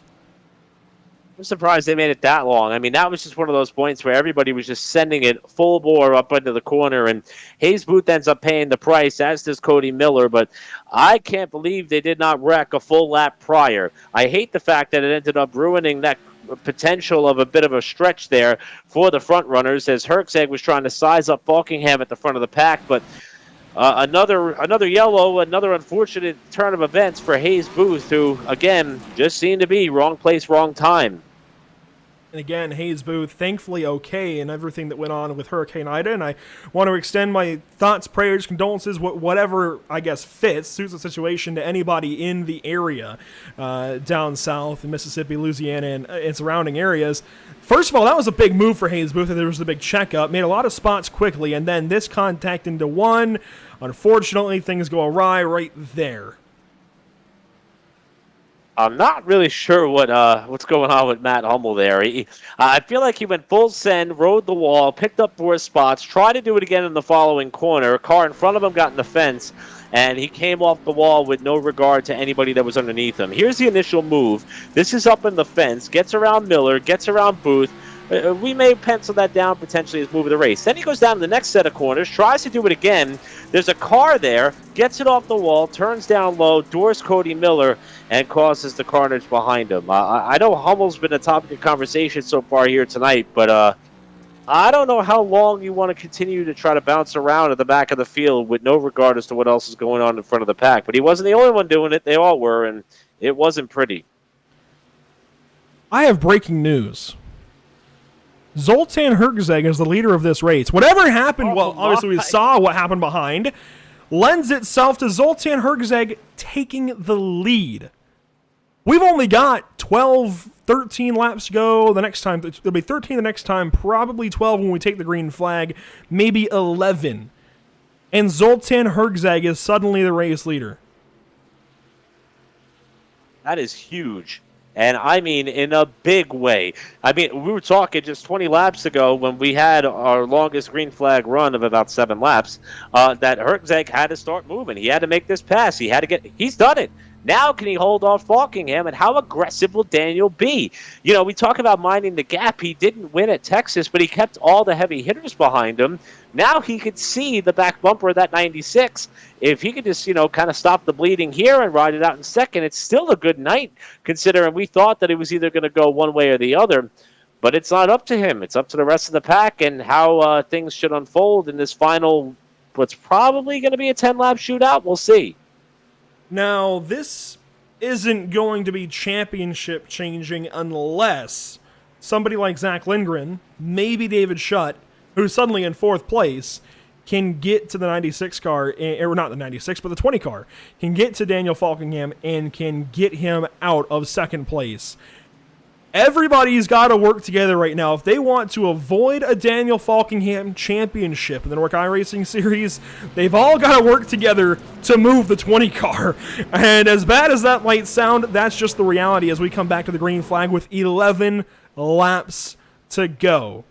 I'm surprised they made it that long. I mean, that was just one of those points where everybody was just sending it full bore up into the corner, and Hayes Booth ends up paying the price, as does Cody Miller, but I can't believe they did not wreck a full lap prior. I hate the fact that it ended up ruining that potential of a bit of a stretch there for the front runners, as Herczeg was trying to size up Falkingham at the front of the pack, but another yellow, another unfortunate turn of events for Hayes Booth, who, again, just seemed to be wrong place, wrong time. And again, Hayes Booth, thankfully okay in everything that went on with Hurricane Ida, and I want to extend my thoughts, prayers, condolences, whatever, I guess, suits the situation to anybody in the area down south in Mississippi, Louisiana, and surrounding areas. First of all, that was a big move for Hayes Booth. There was a big checkup, made a lot of spots quickly, and then this contact into 1. Unfortunately, things go awry right there. I'm not really sure what's going on with Matt Hummel there. I feel like he went full send, rode the wall, picked up 4 spots, tried to do it again in the following corner. A car in front of him got in the fence, and he came off the wall with no regard to anybody that was underneath him. Here's the initial move. This is up in the fence, gets around Miller, gets around Booth. We may pencil that down potentially as move of the race. Then he goes down to the next set of corners, tries to do it again. There's a car there, gets it off the wall, turns down low, doors Cody Miller, and causes the carnage behind him. I know Hummel's been a topic of conversation so far here tonight, but I don't know how long you want to continue to try to bounce around at the back of the field with no regard as to what else is going on in front of the pack. But he wasn't the only one doing it. They all were, and it wasn't pretty. I have breaking news. Zoltan Herczeg is the leader of this race. Whatever happened, obviously we saw what happened behind, lends itself to Zoltan Herczeg taking the lead. We've only got 12, 13 laps to go. The next time, there'll be 13 the next time, probably 12 when we take the green flag, maybe 11. And Zoltan Herczeg is suddenly the race leader. That is huge. And I mean in a big way. I mean, we were talking just 20 laps ago when we had our longest green flag run of about 7 laps, that Herzeg had to start moving. He had to make this pass. He's done it. Now can he hold off Falkingham, and how aggressive will Daniel be? You know, we talk about minding the gap. He didn't win at Texas, but he kept all the heavy hitters behind him. Now he could see the back bumper of that 96. If he could just, kind of stop the bleeding here and ride it out in second, it's still a good night, considering we thought that it was either going to go one way or the other. But it's not up to him. It's up to the rest of the pack and how things should unfold in this final, what's probably going to be a 10-lap shootout. We'll see. Now, this isn't going to be championship changing unless somebody like Zach Lindgren, maybe David Schutt, who's suddenly in 4th place, can get to the 96 car, or not the 96, but the 20 car, can get to Daniel Falkingham and can get him out of 2nd place. Everybody's got to work together right now. If they want to avoid a Daniel Falkingham championship in the NORC iRacing Series, they've all got to work together to move the 20 car. And as bad as that might sound, that's just the reality as we come back to the green flag with 11 laps to go.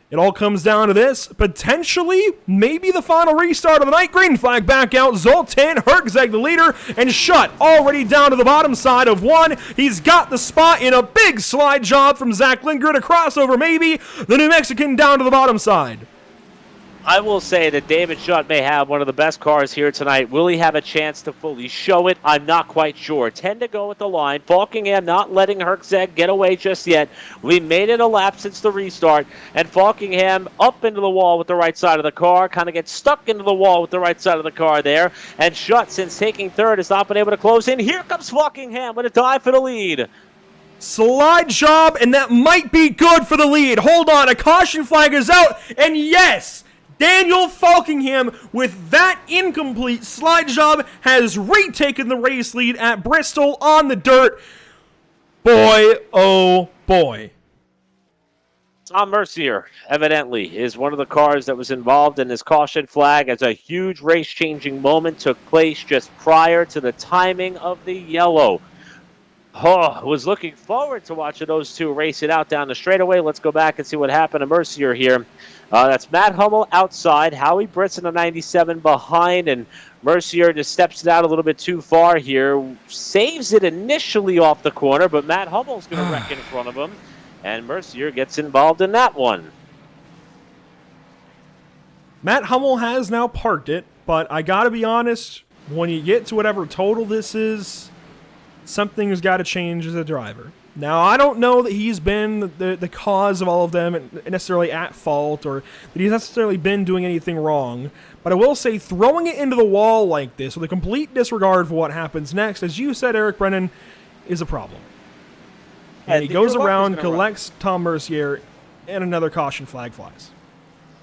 It all comes down to this. Potentially, maybe the final restart of the night. Green flag back out. Zoltan Herzeg, the leader, and Schutt already down to the bottom side of 1. He's got the spot in a big slide job from Zach Lindgren. A crossover, maybe. The New Mexican down to the bottom side. I will say that David Schutt may have one of the best cars here tonight. Will he have a chance to fully show it? I'm not quite sure. 10 to go at the line. Falkingham not letting Herzeg get away just yet. We made it a lap since the restart, and Falkingham up into the wall with the right side of the car, kind of gets stuck into the wall with the right side of the car there, and Schutt, since taking 3rd, has not been able to close in. Here comes Falkingham with a dive for the lead. Slide job, and that might be good for the lead. Hold on, a caution flag is out, and yes! Daniel Falkingham, with that incomplete slide job, has retaken the race lead at Bristol on the dirt. Boy, oh boy. Tom Mercier, evidently, is one of the cars that was involved in this caution flag as a huge race-changing moment took place just prior to the timing of the yellow. Oh, was looking forward to watching those two race it out down the straightaway. Let's go back and see what happened to Mercier here. That's Matt Hummel outside, Howie Britz in the 97 behind, and Mercier just steps it out a little bit too far here. Saves it initially off the corner, but Matt Hummel's going to wreck in front of him, and Mercier gets involved in that one. Matt Hummel has now parked it, but I got to be honest, when you get to whatever total this is, something's got to change as a driver. Now, I don't know that he's been the cause of all of them necessarily at fault or that he's necessarily been doing anything wrong, but I will say throwing it into the wall like this with a complete disregard for what happens next, as you said, Eric Brennan, is a problem. And he goes around, collects Tom Mercier, and another caution flag flies.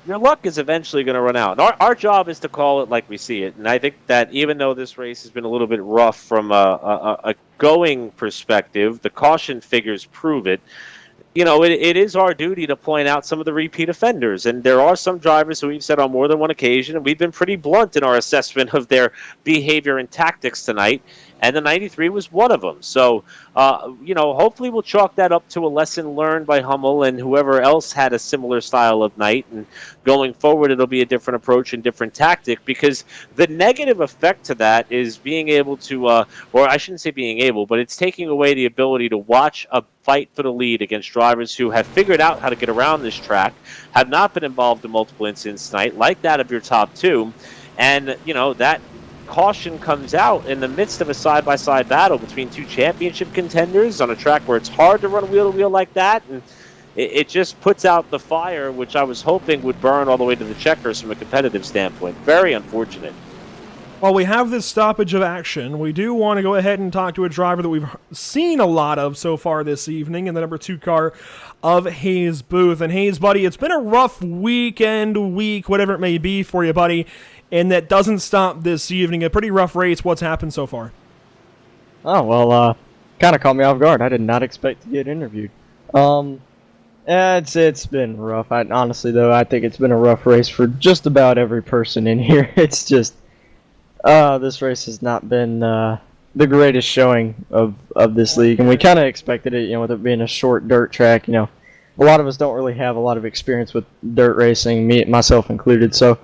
Your luck is eventually going to run out. Our job is to call it like we see it. And I think that even though this race has been a little bit rough from a going perspective, the caution figures prove it. You know, it is our duty to point out some of the repeat offenders. And there are some drivers who we've said on more than one occasion, and we've been pretty blunt in our assessment of their behavior and tactics tonight. And the 93 was one of them. So, hopefully we'll chalk that up to a lesson learned by Hummel and whoever else had a similar style of night. And going forward, it'll be a different approach and different tactic, because the negative effect to that is being able to, or I shouldn't say being able, but it's taking away the ability to watch a fight for the lead against drivers who have figured out how to get around this track, have not been involved in multiple incidents tonight, like that of your top two. And, that caution comes out in the midst of a side-by-side battle between two championship contenders on a track where it's hard to run wheel-to-wheel like that, and it just puts out the fire, which I was hoping would burn all the way to the checkers from a competitive standpoint. Very unfortunate. While we have this stoppage of action, we do want to go ahead and talk to a driver that we've seen a lot of so far this evening in the number 2 car of Hayes Booth. And Hayes, buddy, it's been a rough week, whatever it may be for you, buddy. And that doesn't stop this evening. A pretty rough race. What's happened so far? Oh, well, kind of caught me off guard. I did not expect to get interviewed. It's been rough. Honestly, though, I think it's been a rough race for just about every person in here. It's just, this race has not been the greatest showing of this league, and we kind of expected it, with it being a short dirt track. A lot of us don't really have a lot of experience with dirt racing, myself included, so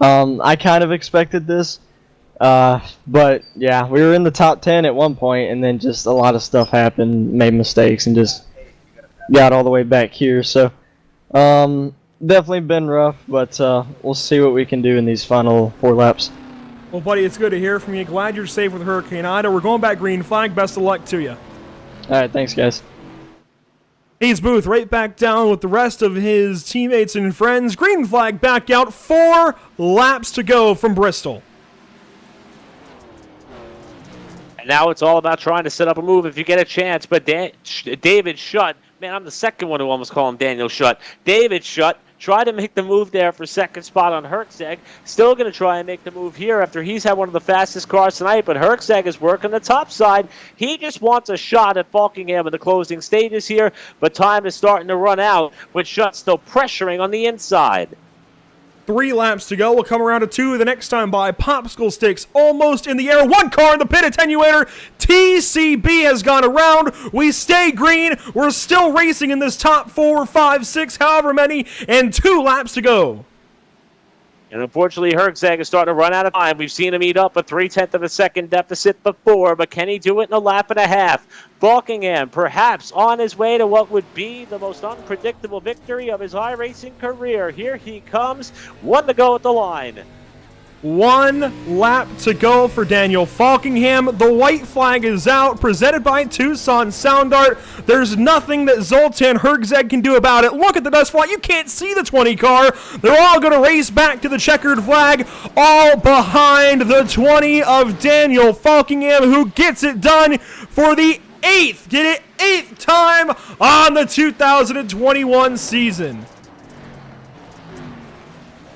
I kind of expected this. But yeah, we were in the top 10 at one point, and then just a lot of stuff happened, made mistakes, and just got all the way back here. So definitely been rough, but we'll see what we can do in these final 4 laps. Well, buddy, it's good to hear from you. Glad you're safe with Hurricane Ida. We're going back green flag. Best of luck to you. All right, thanks, guys. He's Booth right back down with the rest of his teammates and friends. Green flag back out. 4 laps to go from Bristol. And now it's all about trying to set up a move if you get a chance. But David Shutt, man, I'm the second one who almost call him Daniel Shutt. David Shutt tried to make the move there for second spot on Herczeg. Still going to try and make the move here after he's had one of the fastest cars tonight. But Herczeg is working the top side. He just wants a shot at Falkingham in the closing stages here. But time is starting to run out with Shutt still pressuring on the inside. 3 laps to go. We'll come around to 2 the next time by. Popsicle sticks almost in the air. 1 car in the pit attenuator. TCB has gone around. We stay green. We're still racing in this top 4, 5, 6, however many, and 2 laps to go. And unfortunately, Herczeg is starting to run out of time. We've seen him eat up a 0.3 of a second deficit before, but can he do it in a lap and a half? Falkingham, perhaps on his way to what would be the most unpredictable victory of his iRacing career. Here he comes. 1 to go at the line. 1 lap to go for Daniel Falkingham. The white flag is out, presented by Tucson Sound Art. There's nothing that Zoltan Herczeg can do about it. Look at the dust fly. You can't see the 20 car. They're all going to race back to the checkered flag, all behind the 20 of Daniel Falkingham, who gets it done for the 8th. Get it? 8th time on the 2021 season.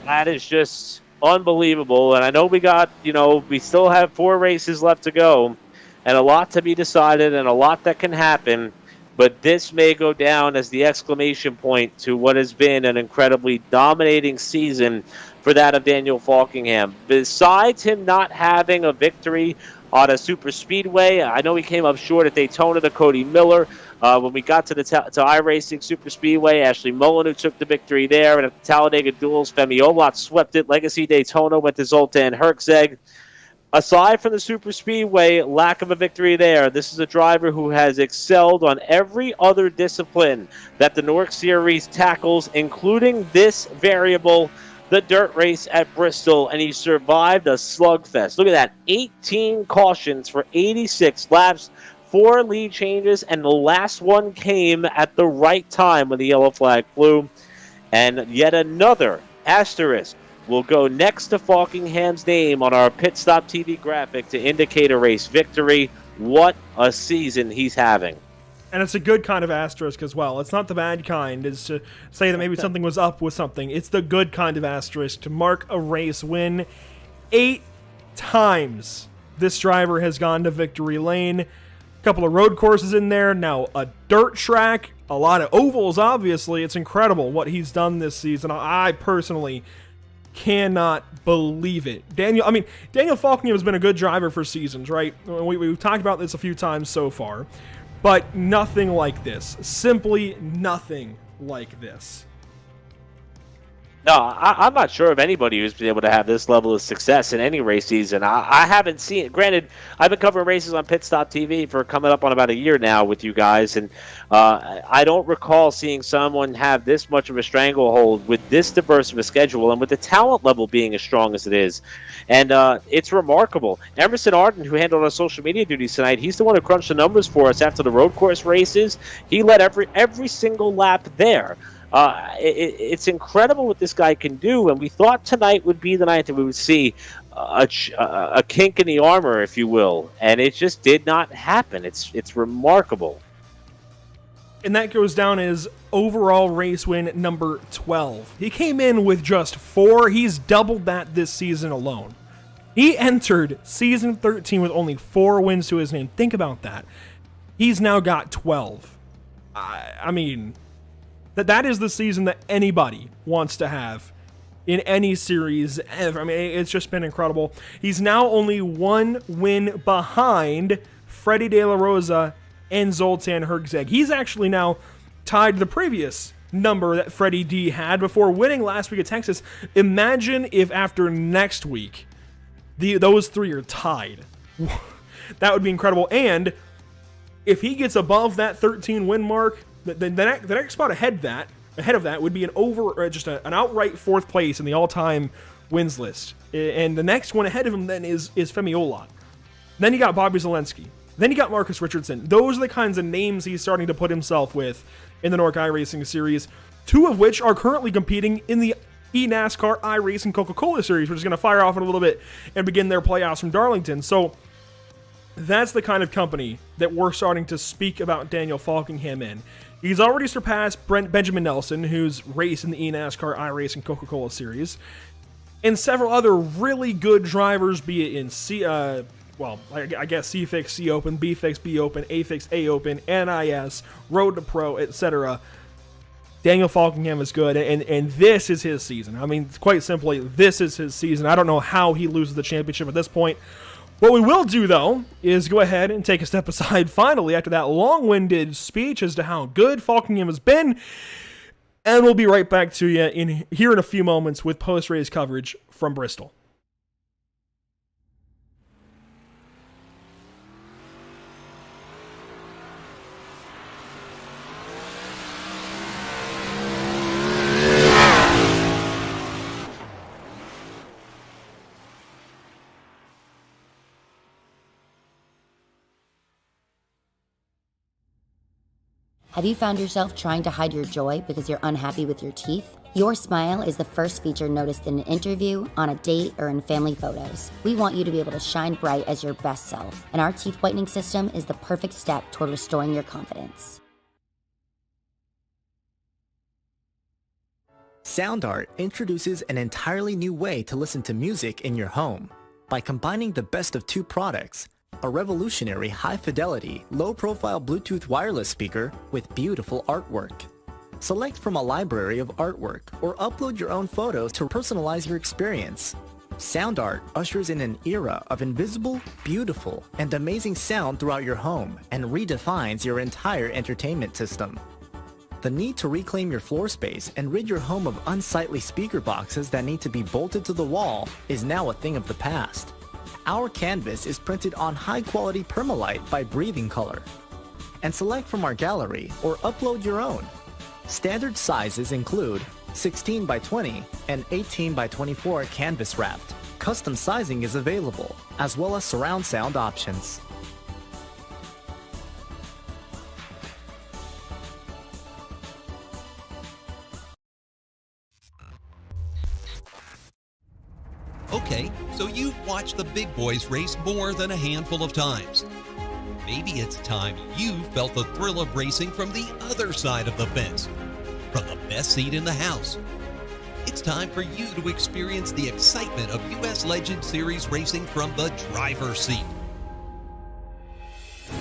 That is just unbelievable. And I know we still have 4 races left to go and a lot to be decided and a lot that can happen. But this may go down as the exclamation point to what has been an incredibly dominating season for that of Daniel Falkingham. Besides him not having a victory on a super speedway, I know he came up short at Daytona to Cody Miller. When we got to iRacing Super Speedway, Ashley Mullen, who took the victory there, and at the Talladega Duels, Femi Olot swept it. Legacy Daytona went to Zoltan Herczeg. Aside from the Super Speedway, lack of a victory there, this is a driver who has excelled on every other discipline that the NORC Series tackles, including this variable, the dirt race at Bristol, and he survived a slugfest. Look at that, 18 cautions for 86 laps, 4 lead changes, and the last one came at the right time when the yellow flag flew. And yet another asterisk will go next to Falkingham's name on our Pit Stop TV graphic to indicate a race victory. What a season he's having. And it's a good kind of asterisk as well. It's not the bad kind. It's to say that maybe something was up with something. It's the good kind of asterisk to mark a race win. 8 times this driver has gone to victory lane. A couple of road courses in there. Now a dirt track. A lot of ovals, obviously. It's incredible what he's done this season. I personally cannot believe it. Daniel Falkingham has been a good driver for seasons, right? We've talked about this a few times so far. But nothing like this. Simply nothing like this. No, I'm not sure of anybody who's been able to have this level of success in any race season. I haven't seen it. Granted, I've been covering races on Pit Stop TV for coming up on about a year now with you guys, and I don't recall seeing someone have this much of a stranglehold with this diverse of a schedule and with the talent level being as strong as it is. And it's remarkable. Emerson Arden, who handled our social media duties tonight, he's the one who crunched the numbers for us after the road course races. He led every single lap there. It's incredible what this guy can do, and we thought tonight would be the night that we would see a kink in the armor, if you will, and it just did not happen. It's remarkable. And that goes down as overall race win number 12. He came in with just 4. He's doubled that this season alone. He entered season 13 with only 4 wins to his name. Think about that. He's now got 12. I mean, that is the season that anybody wants to have in any series ever. I mean, it's just been incredible. He's now only 1 win behind Freddie De La Rosa and Zoltan Herczeg. He's actually now tied the previous number that Freddie D had before winning last week at Texas. Imagine if after next week, those 3 are tied. That would be incredible. And if he gets above that 13 win mark, the next spot ahead of that would be an outright 4th place in the all-time wins list. And the next one ahead of him then is Femi Olot. Then you got Bobby Zelensky. Then you got Marcus Richardson. Those are the kinds of names he's starting to put himself with in the NORC iRacing Series, 2 of which are currently competing in the eNASCAR iRacing Coca-Cola Series, which is going to fire off in a little bit and begin their playoffs from Darlington. So that's the kind of company that we're starting to speak about Daniel Falkingham in. He's already surpassed Benjamin Nelson, who's raced in the eNASCAR iRacing Coca-Cola Series, and several other really good drivers, be it in I guess C-Fix C Open, B-Fix B Open, A-Fix A Open, NIS, Road to Pro, etc. Daniel Falkingham is good, and this is his season. I mean, quite simply, this is his season. I don't know how he loses the championship at this point. What we will do, though, is go ahead and take a step aside finally after that long-winded speech as to how good Falkingham has been, and we'll be right back to you here in a few moments with post-race coverage from Bristol. Have you found yourself trying to hide your joy because you're unhappy with your teeth? Your smile is the first feature noticed in an interview, on a date, or in family photos. We want you to be able to shine bright as your best self, and our teeth whitening system is the perfect step toward restoring your confidence. Sound Art introduces an entirely new way to listen to music in your home. By combining the best of 2 products, a revolutionary high-fidelity, low-profile Bluetooth wireless speaker with beautiful artwork. Select from a library of artwork or upload your own photos to personalize your experience. Sound Art ushers in an era of invisible, beautiful, and amazing sound throughout your home and redefines your entire entertainment system. The need to reclaim your floor space and rid your home of unsightly speaker boxes that need to be bolted to the wall is now a thing of the past. Our canvas is printed on high-quality permalite by Breathing Color. And select from our gallery or upload your own. Standard sizes include 16 by 20 and 18 by 24 canvas wrapped. Custom sizing is available, as well as surround sound options. Okay, so you've watched the big boys race more than a handful of times. Maybe it's time you felt the thrill of racing from the other side of the fence, from the best seat in the house. It's time for you to experience the excitement of U.S. Legend Series racing from the driver's seat.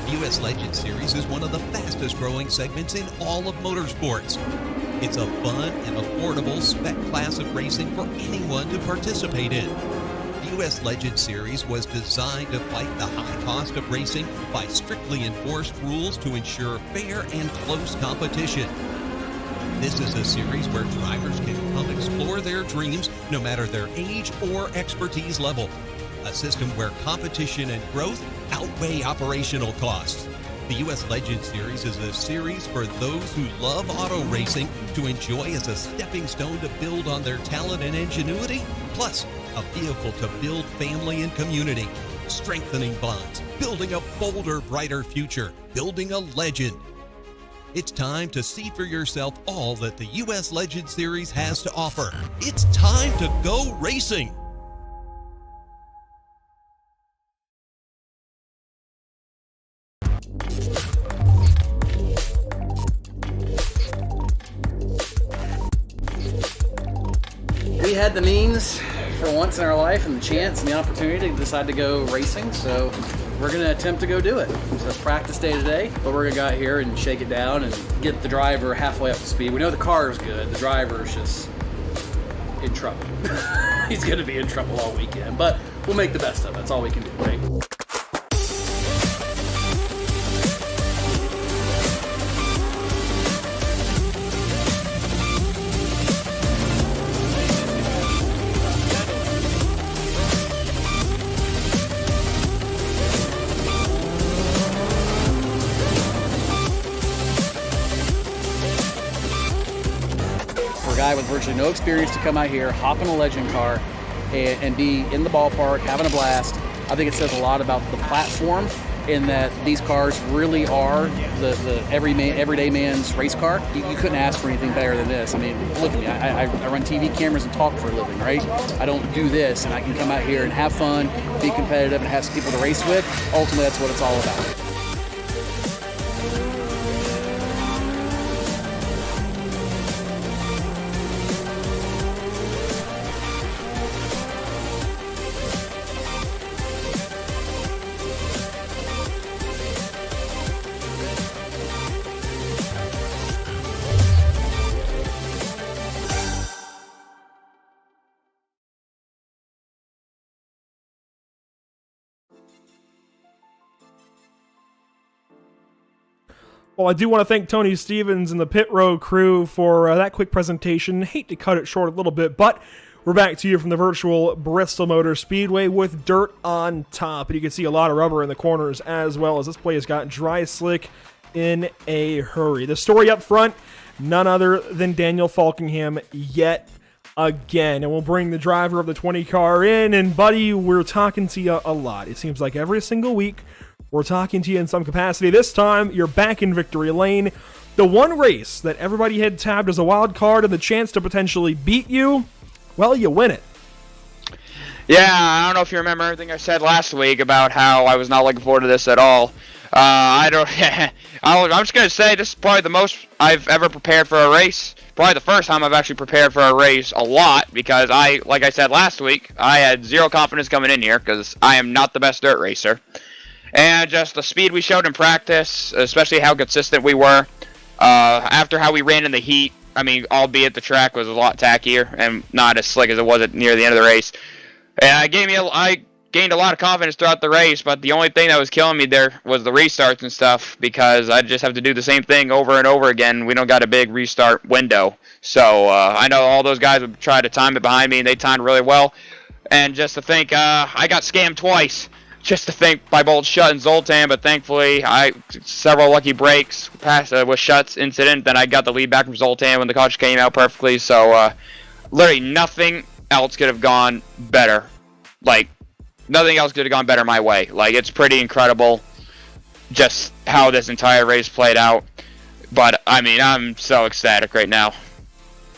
The U.S. Legend Series is one of the fastest growing segments in all of motorsports. It's a fun and affordable spec class of racing for anyone to participate in. The U.S. Legend Series was designed to fight the high cost of racing by strictly enforced rules to ensure fair and close competition. This is a series where drivers can come explore their dreams no matter their age or expertise level. A system where competition and growth outweigh operational costs. The U.S. Legend Series is a series for those who love auto racing to enjoy as a stepping stone to build on their talent and ingenuity, plus a vehicle to build family and community, strengthening bonds, building a bolder, brighter future, building a legend. It's time to see for yourself all that the U.S. Legend Series has to offer. It's time to go racing. We had the means for once in our life and the chance and the opportunity to decide to go racing, so we're going to attempt to go do it. So it's practice day today, but we're going to go out here and shake it down and get the driver halfway up to speed. We know the car is good, the driver is just, in trouble. He's going to be in trouble all weekend, but we'll make the best of it. That's all we can do, right? Guy with virtually no experience to come out here, hop in a legend car, and be in the ballpark, having a blast. I think it says a lot about the platform in that these cars really are the everyday man's race car. You couldn't ask for anything better than this. I mean, look at me. I run TV cameras and talk for a living, right? I don't do this, and I can come out here and have fun, be competitive, and have some people to race with. Ultimately, that's what it's all about. Well, I do want to thank Tony Stevens and the Pit Row crew for that quick presentation. Hate to cut it short a little bit, but we're back to you from the virtual Bristol Motor Speedway with dirt on top. And you can see a lot of rubber in the corners as well, as this place got dry slick in a hurry. The story up front, none other than Daniel Falkingham yet again. And we'll bring the driver of the 20 car in. And buddy, we're talking to you a lot. It seems like every single week we're talking to you in some capacity. This time, you're back in victory lane. The one race that everybody had tabbed as a wild card and the chance to potentially beat you, well, you win it. Yeah, I don't know if you remember everything I said last week about how I was not looking forward to this at all. I'm just going to say this is probably the most I've ever prepared for a race. Probably the first time I've actually prepared for a race a lot, because like I said last week, I had zero confidence coming in here because I am not the best dirt racer. And just the speed we showed in practice, especially how consistent we were. After how we ran in the heat, I mean, albeit the track was a lot tackier and not as slick as it was near the end of the race. And I gained a lot of confidence throughout the race, but the only thing that was killing me there was the restarts and stuff, because I just have to do the same thing over and over again. We don't got a big restart window. So I know all those guys would try to time it behind me, and they timed really well. And just to think, I got scammed twice. Just to think by both Shutt and Zoltan, but thankfully several lucky breaks past with Shutt's incident. Then I got the lead back from Zoltan when the caution came out perfectly. So literally nothing else could have gone better. Like nothing else could have gone better my way. Like it's pretty incredible just how this entire race played out. But I mean, I'm so ecstatic right now.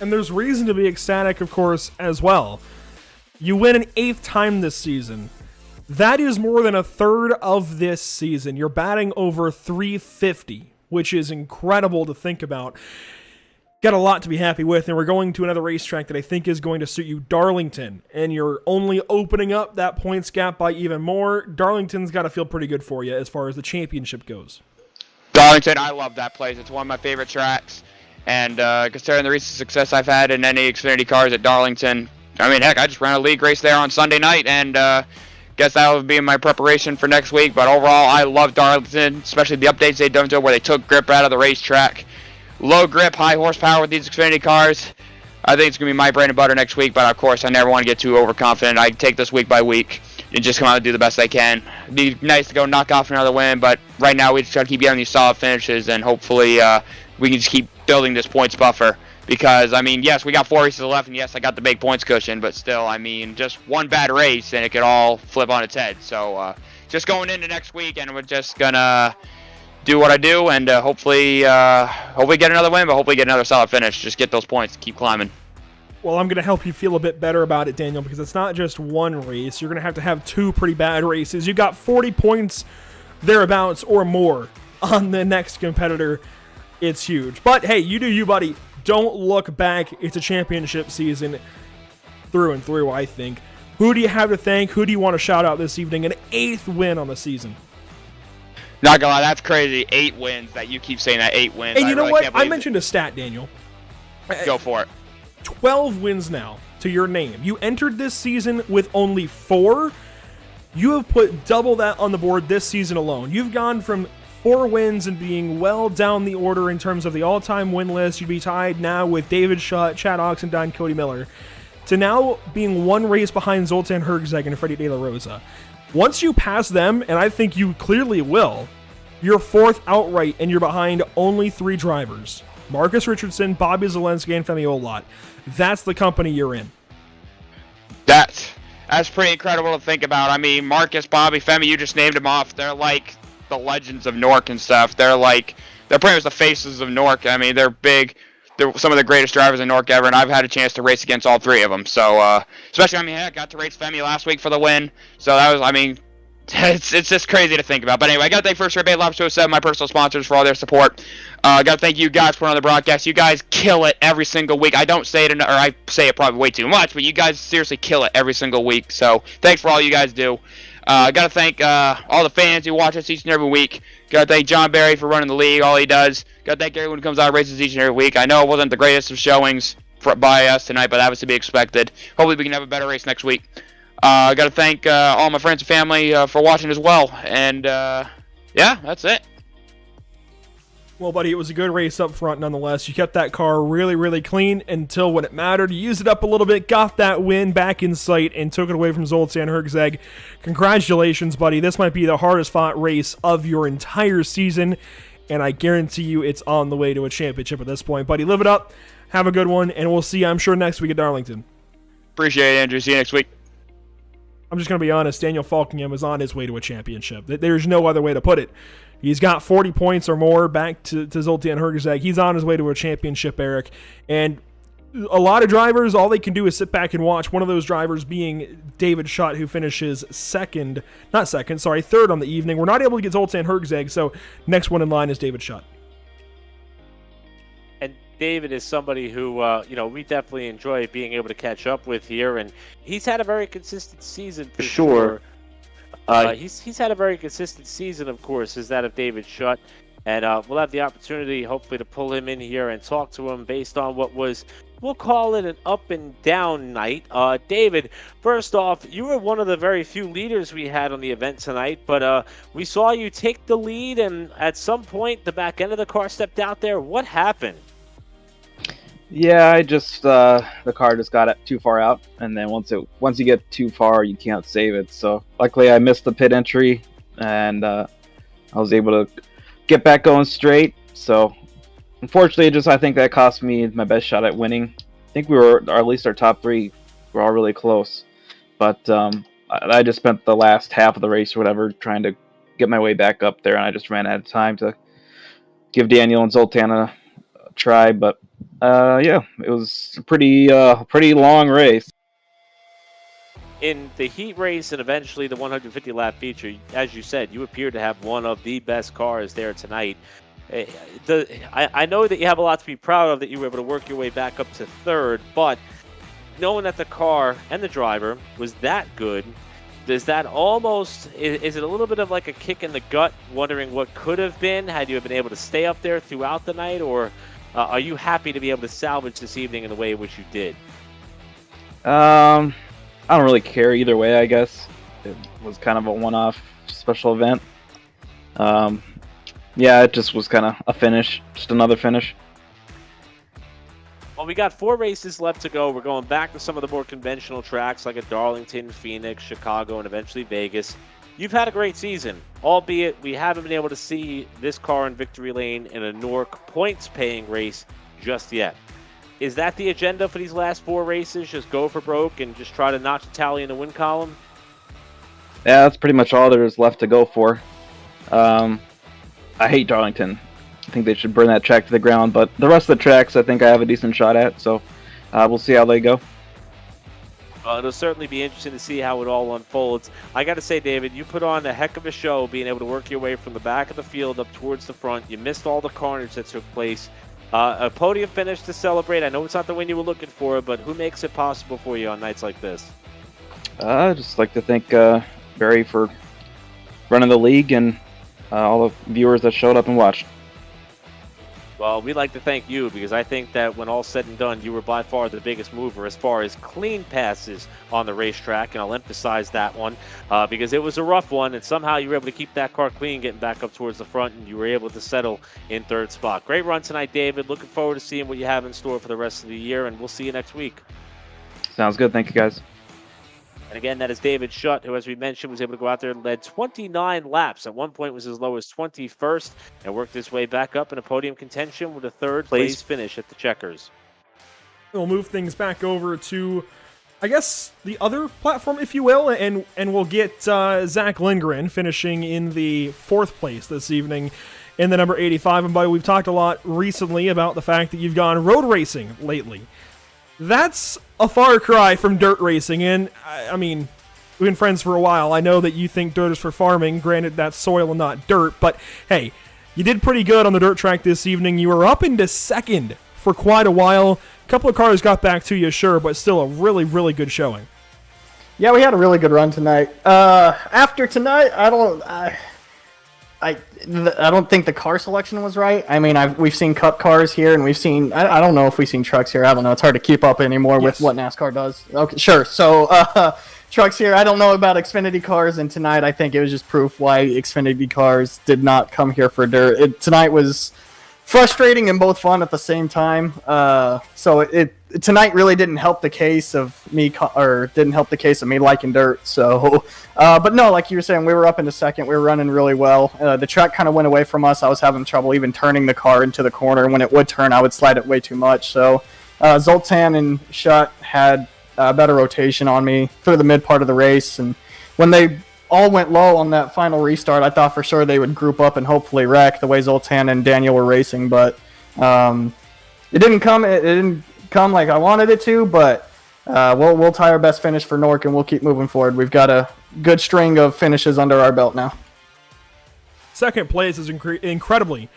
And there's reason to be ecstatic, of course, as well. You win an 8th time this season. That is more than a third of this season. You're batting over 350, which is incredible to think about. Got a lot to be happy with, and we're going to another racetrack that I think is going to suit you, Darlington, and you're only opening up that points gap by even more. Darlington's got to feel pretty good for you as far as the championship goes. Darlington, I love that place. It's one of my favorite tracks, and considering the recent success I've had in any Xfinity cars at Darlington, I mean, heck, I just ran a league race there on Sunday night, and guess that will be my preparation for next week. But overall, I love Darlington, especially the updates they've done to it where they took grip out of the racetrack. Low grip, high horsepower with these Xfinity cars. I think it's going to be my bread and butter next week, but of course, I never want to get too overconfident. I take this week by week and just come out and do the best I can. It'd be nice to go knock off another win, but right now we just got to keep getting these solid finishes, and hopefully we can just keep building this points buffer. Because, I mean, yes, we got 4 races left, and yes, I got the big points cushion, but still, I mean, just one bad race, and it could all flip on its head. So, just going into next week, and we're just going to do what I do, and hopefully get another win, but hopefully get another solid finish. Just get those points, keep climbing. Well, I'm going to help you feel a bit better about it, Daniel, because it's not just one race. You're going to have 2 pretty bad races. You got 40 points thereabouts or more on the next competitor. It's huge. But, hey, you do you, buddy. Don't look back. It's a championship season through and through, I think. Who do you have to thank? Who do you want to shout out this evening? An 8th win on the season. Not gonna lie, that's crazy. 8 wins. That you keep saying that 8 wins. And you know what? I mentioned a stat, Daniel. Go for it. 12 wins now to your name. You entered this season with only 4. You have put double that on the board this season alone. You've gone from 4 wins and being well down the order in terms of the all-time win list. You'd be tied now with David Schutt, Chad Oxendine, Cody Miller, to now being 1 race behind Zoltan Hergzeg and Freddie De La Rosa. Once you pass them, and I think you clearly will, you're 4th outright and you're behind only 3 drivers. Marcus Richardson, Bobby Zelensky, and Femi Olot. That's the company you're in. That's pretty incredible to think about. I mean, Marcus, Bobby, Femi, you just named them off. They're like the legends of NORC and stuff. They're pretty much the faces of NORC. I mean, they're big. They're some of the greatest drivers in NORC ever, and I've had a chance to race against all 3 of them. So, especially, I mean, I got to race Femi last week for the win. So that was, I mean, it's just crazy to think about. But anyway, I got to thank First Rate Bay Lobster 207, my personal sponsors, for all their support. I got to thank you guys for on the broadcast. You guys kill it every single week. I don't say it, or I say it probably way too much, but you guys seriously kill it every single week. So thanks for all you guys do. I got to thank all the fans who watch us each and every week. Got to thank John Barry for running the league, all he does. Got to thank everyone who comes out and races each and every week. I know it wasn't the greatest of showings by us tonight, but that was to be expected. Hopefully we can have a better race next week. I got to thank all my friends and family for watching as well. And, yeah, that's it. Well, buddy, it was a good race up front nonetheless. You kept that car really, really clean until when it mattered. You used it up a little bit, got that win back in sight, and took it away from Zoltan Hergzeg. Congratulations, buddy. This might be the hardest fought race of your entire season, and I guarantee you it's on the way to a championship at this point. Buddy, live it up. Have a good one, and we'll see you, I'm sure, next week at Darlington. Appreciate it, Andrew. See you next week. I'm just going to be honest. Daniel Falkingham is on his way to a championship. There's no other way to put it. He's got 40 points or more back to Zoltan Hergzeg. He's on his way to a championship, Eric. And a lot of drivers, all they can do is sit back and watch. One of those drivers being David Schutt, who finishes third on the evening. We're not able to get Zoltan Hergzeg, so next one in line is David Schutt. And David is somebody who, we definitely enjoy being able to catch up with here. And he's had a very consistent season for sure. He's had a very consistent season, of course, is that of David Schutt. And we'll have the opportunity, hopefully, to pull him in here and talk to him based on what was, we'll call it an up and down night. David, first off, you were one of the very few leaders we had on the event tonight, but we saw you take the lead, and at some point, the back end of the car stepped out there. What happened? Yeah, I just the car just got too far out, and then once you get too far, you can't save it. So luckily, I missed the pit entry, and I was able to get back going straight. So unfortunately, I think that cost me my best shot at winning. I think we were, or at least our top 3, were all really close. But I just spent the last half of the race or whatever trying to get my way back up there, and I just ran out of time to give Daniel and Zoltan a try. But yeah, it was a pretty long race. In the heat race and eventually the 150-lap feature, as you said, you appear to have one of the best cars there tonight. I know that you have a lot to be proud of that you were able to work your way back up to 3rd, but knowing that the car and the driver was that good, does that almost, is it a little bit of like a kick in the gut, wondering what could have been had you have been able to stay up there throughout the night, or are you happy to be able to salvage this evening in the way in which you did? I don't really care either way, I guess. It was kind of a one-off special event. Yeah, it just was kind of a finish, just another finish. Well, we got 4 races left to go. We're going back to some of the more conventional tracks like at Darlington, Phoenix, Chicago, and eventually Vegas. You've had a great season, albeit we haven't been able to see this car in victory lane in a NORC points-paying race just yet. Is that the agenda for these last 4 races? Just go for broke and just try to notch the tally in the win column? Yeah, that's pretty much all there's left to go for. I hate Darlington. I think they should burn that track to the ground, but the rest of the tracks I think I have a decent shot at, so we'll see how they go. It'll certainly be interesting to see how it all unfolds. I got to say, David, you put on a heck of a show being able to work your way from the back of the field up towards the front. You missed all the carnage that took place. A podium finish to celebrate. I know it's not the win you were looking for, but who makes it possible for you on nights like this? I'd just like to thank Barry for running the league and all the viewers that showed up and watched. Well, we'd like to thank you because I think that when all said and done, you were by far the biggest mover as far as clean passes on the racetrack, and I'll emphasize that one because it was a rough one, and somehow you were able to keep that car clean, getting back up towards the front, and you were able to settle in third spot. Great run tonight, David. Looking forward to seeing what you have in store for the rest of the year, and we'll see you next week. Sounds good. Thank you, guys. And again, that is David Schutt, who, as we mentioned, was able to go out there and led 29 laps. At one point was as low as 21st and worked his way back up in a podium contention with a third-place finish at the Checkers. We'll move things back over to, I guess, the other platform, if you will, and we'll get Zach Lindgren finishing in the 4th place this evening in the number 85. And, buddy, we've talked a lot recently about the fact that you've gone road racing lately. That's a far cry from dirt racing, and I mean, we've been friends for a while. I know that you think dirt is for farming, granted that's soil and not dirt, but hey, you did pretty good on the dirt track this evening. You were up into 2nd for quite a while. A couple of cars got back to you, sure, but still a really, really good showing. Yeah, we had a really good run tonight. After tonight, I don't think the car selection was right. I mean, we've seen Cup cars here, and we've seen I don't know if we've seen trucks here. I don't know. It's hard to keep up anymore with what NASCAR does. Okay, sure. So trucks here. I don't know about Xfinity cars, and tonight I think it was just proof why Xfinity cars did not come here for dirt. Tonight was frustrating and both fun at the same time. So tonight really didn't help the case of me, liking dirt. So, but no, like you were saying, we were up into 2nd. We were running really well. The track kind of went away from us. I was having trouble even turning the car into the corner. When it would turn, I would slide it way too much. So, Zoltan and Schutt had better rotation on me through the mid part of the race. And when they all went low on that final restart, I thought for sure they would group up and hopefully wreck the way Zoltan and Daniel were racing. But it didn't come. It didn't come like I wanted it to, but we'll tie our best finish for NORC and we'll keep moving forward. We've got a good string of finishes under our belt now. 2nd place is incredibly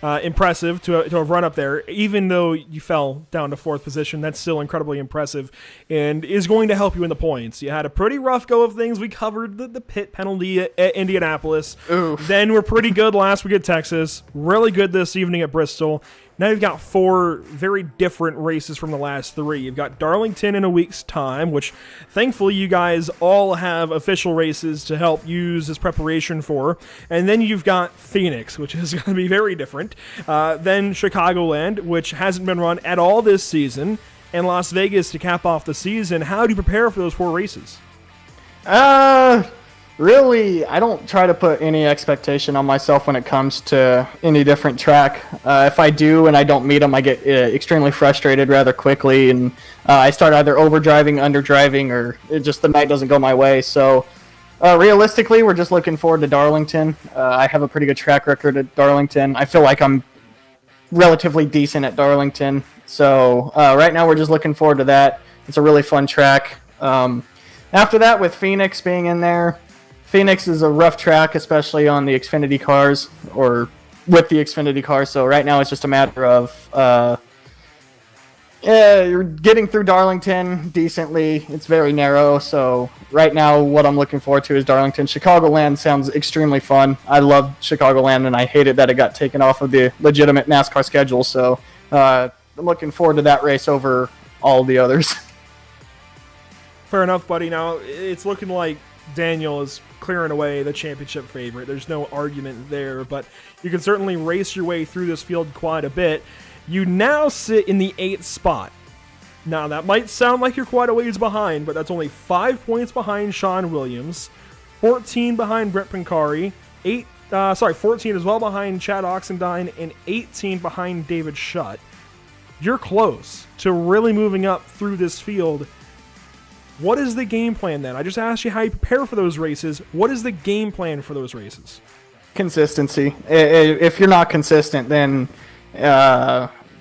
impressive to have run up there. Even though you fell down to 4th position, that's still incredibly impressive and is going to help you in the points. You had a pretty rough go of things. We covered the pit penalty at Indianapolis. Oof. Then we're pretty good last week at Texas. Really good this evening at Bristol. Now you've got 4 very different races from the last 3. You've got Darlington in a week's time, which thankfully you guys all have official races to help use as preparation for. And then you've got Phoenix, which is going to be very different. Then Chicagoland, which hasn't been run at all this season. And Las Vegas to cap off the season. How do you prepare for those 4 races? Really, I don't try to put any expectation on myself when it comes to any different track. If I do and I don't meet them, I get extremely frustrated rather quickly, and I start either overdriving, underdriving, or the night doesn't go my way. So realistically, we're just looking forward to Darlington. I have a pretty good track record at Darlington. I feel like I'm relatively decent at Darlington. So right now we're just looking forward to that. It's a really fun track. After that, with Phoenix being in there, Phoenix is a rough track, especially on the Xfinity cars, or with the Xfinity cars. So right now it's just a matter of you're getting through Darlington decently. It's very narrow. So right now what I'm looking forward to is Darlington. Chicagoland sounds extremely fun. I love Chicagoland, and I hated that it got taken off of the legitimate NASCAR schedule. So I'm looking forward to that race over all the others. Fair enough, buddy. Now it's looking like Daniel is clearing away the championship favorite. There's no argument there, but you can certainly race your way through this field quite a bit. You now sit in the 8th spot. Now, that might sound like you're quite a ways behind, but that's only 5 points behind Sean Williams, 14 behind Brett Pincari, 14 as well behind Chad Oxendine, and 18 behind David Schutt. You're close to really moving up through this field. What is the game plan then? I just asked you how you prepare for those races. What is the game plan for those races? Consistency. If you're not consistent, then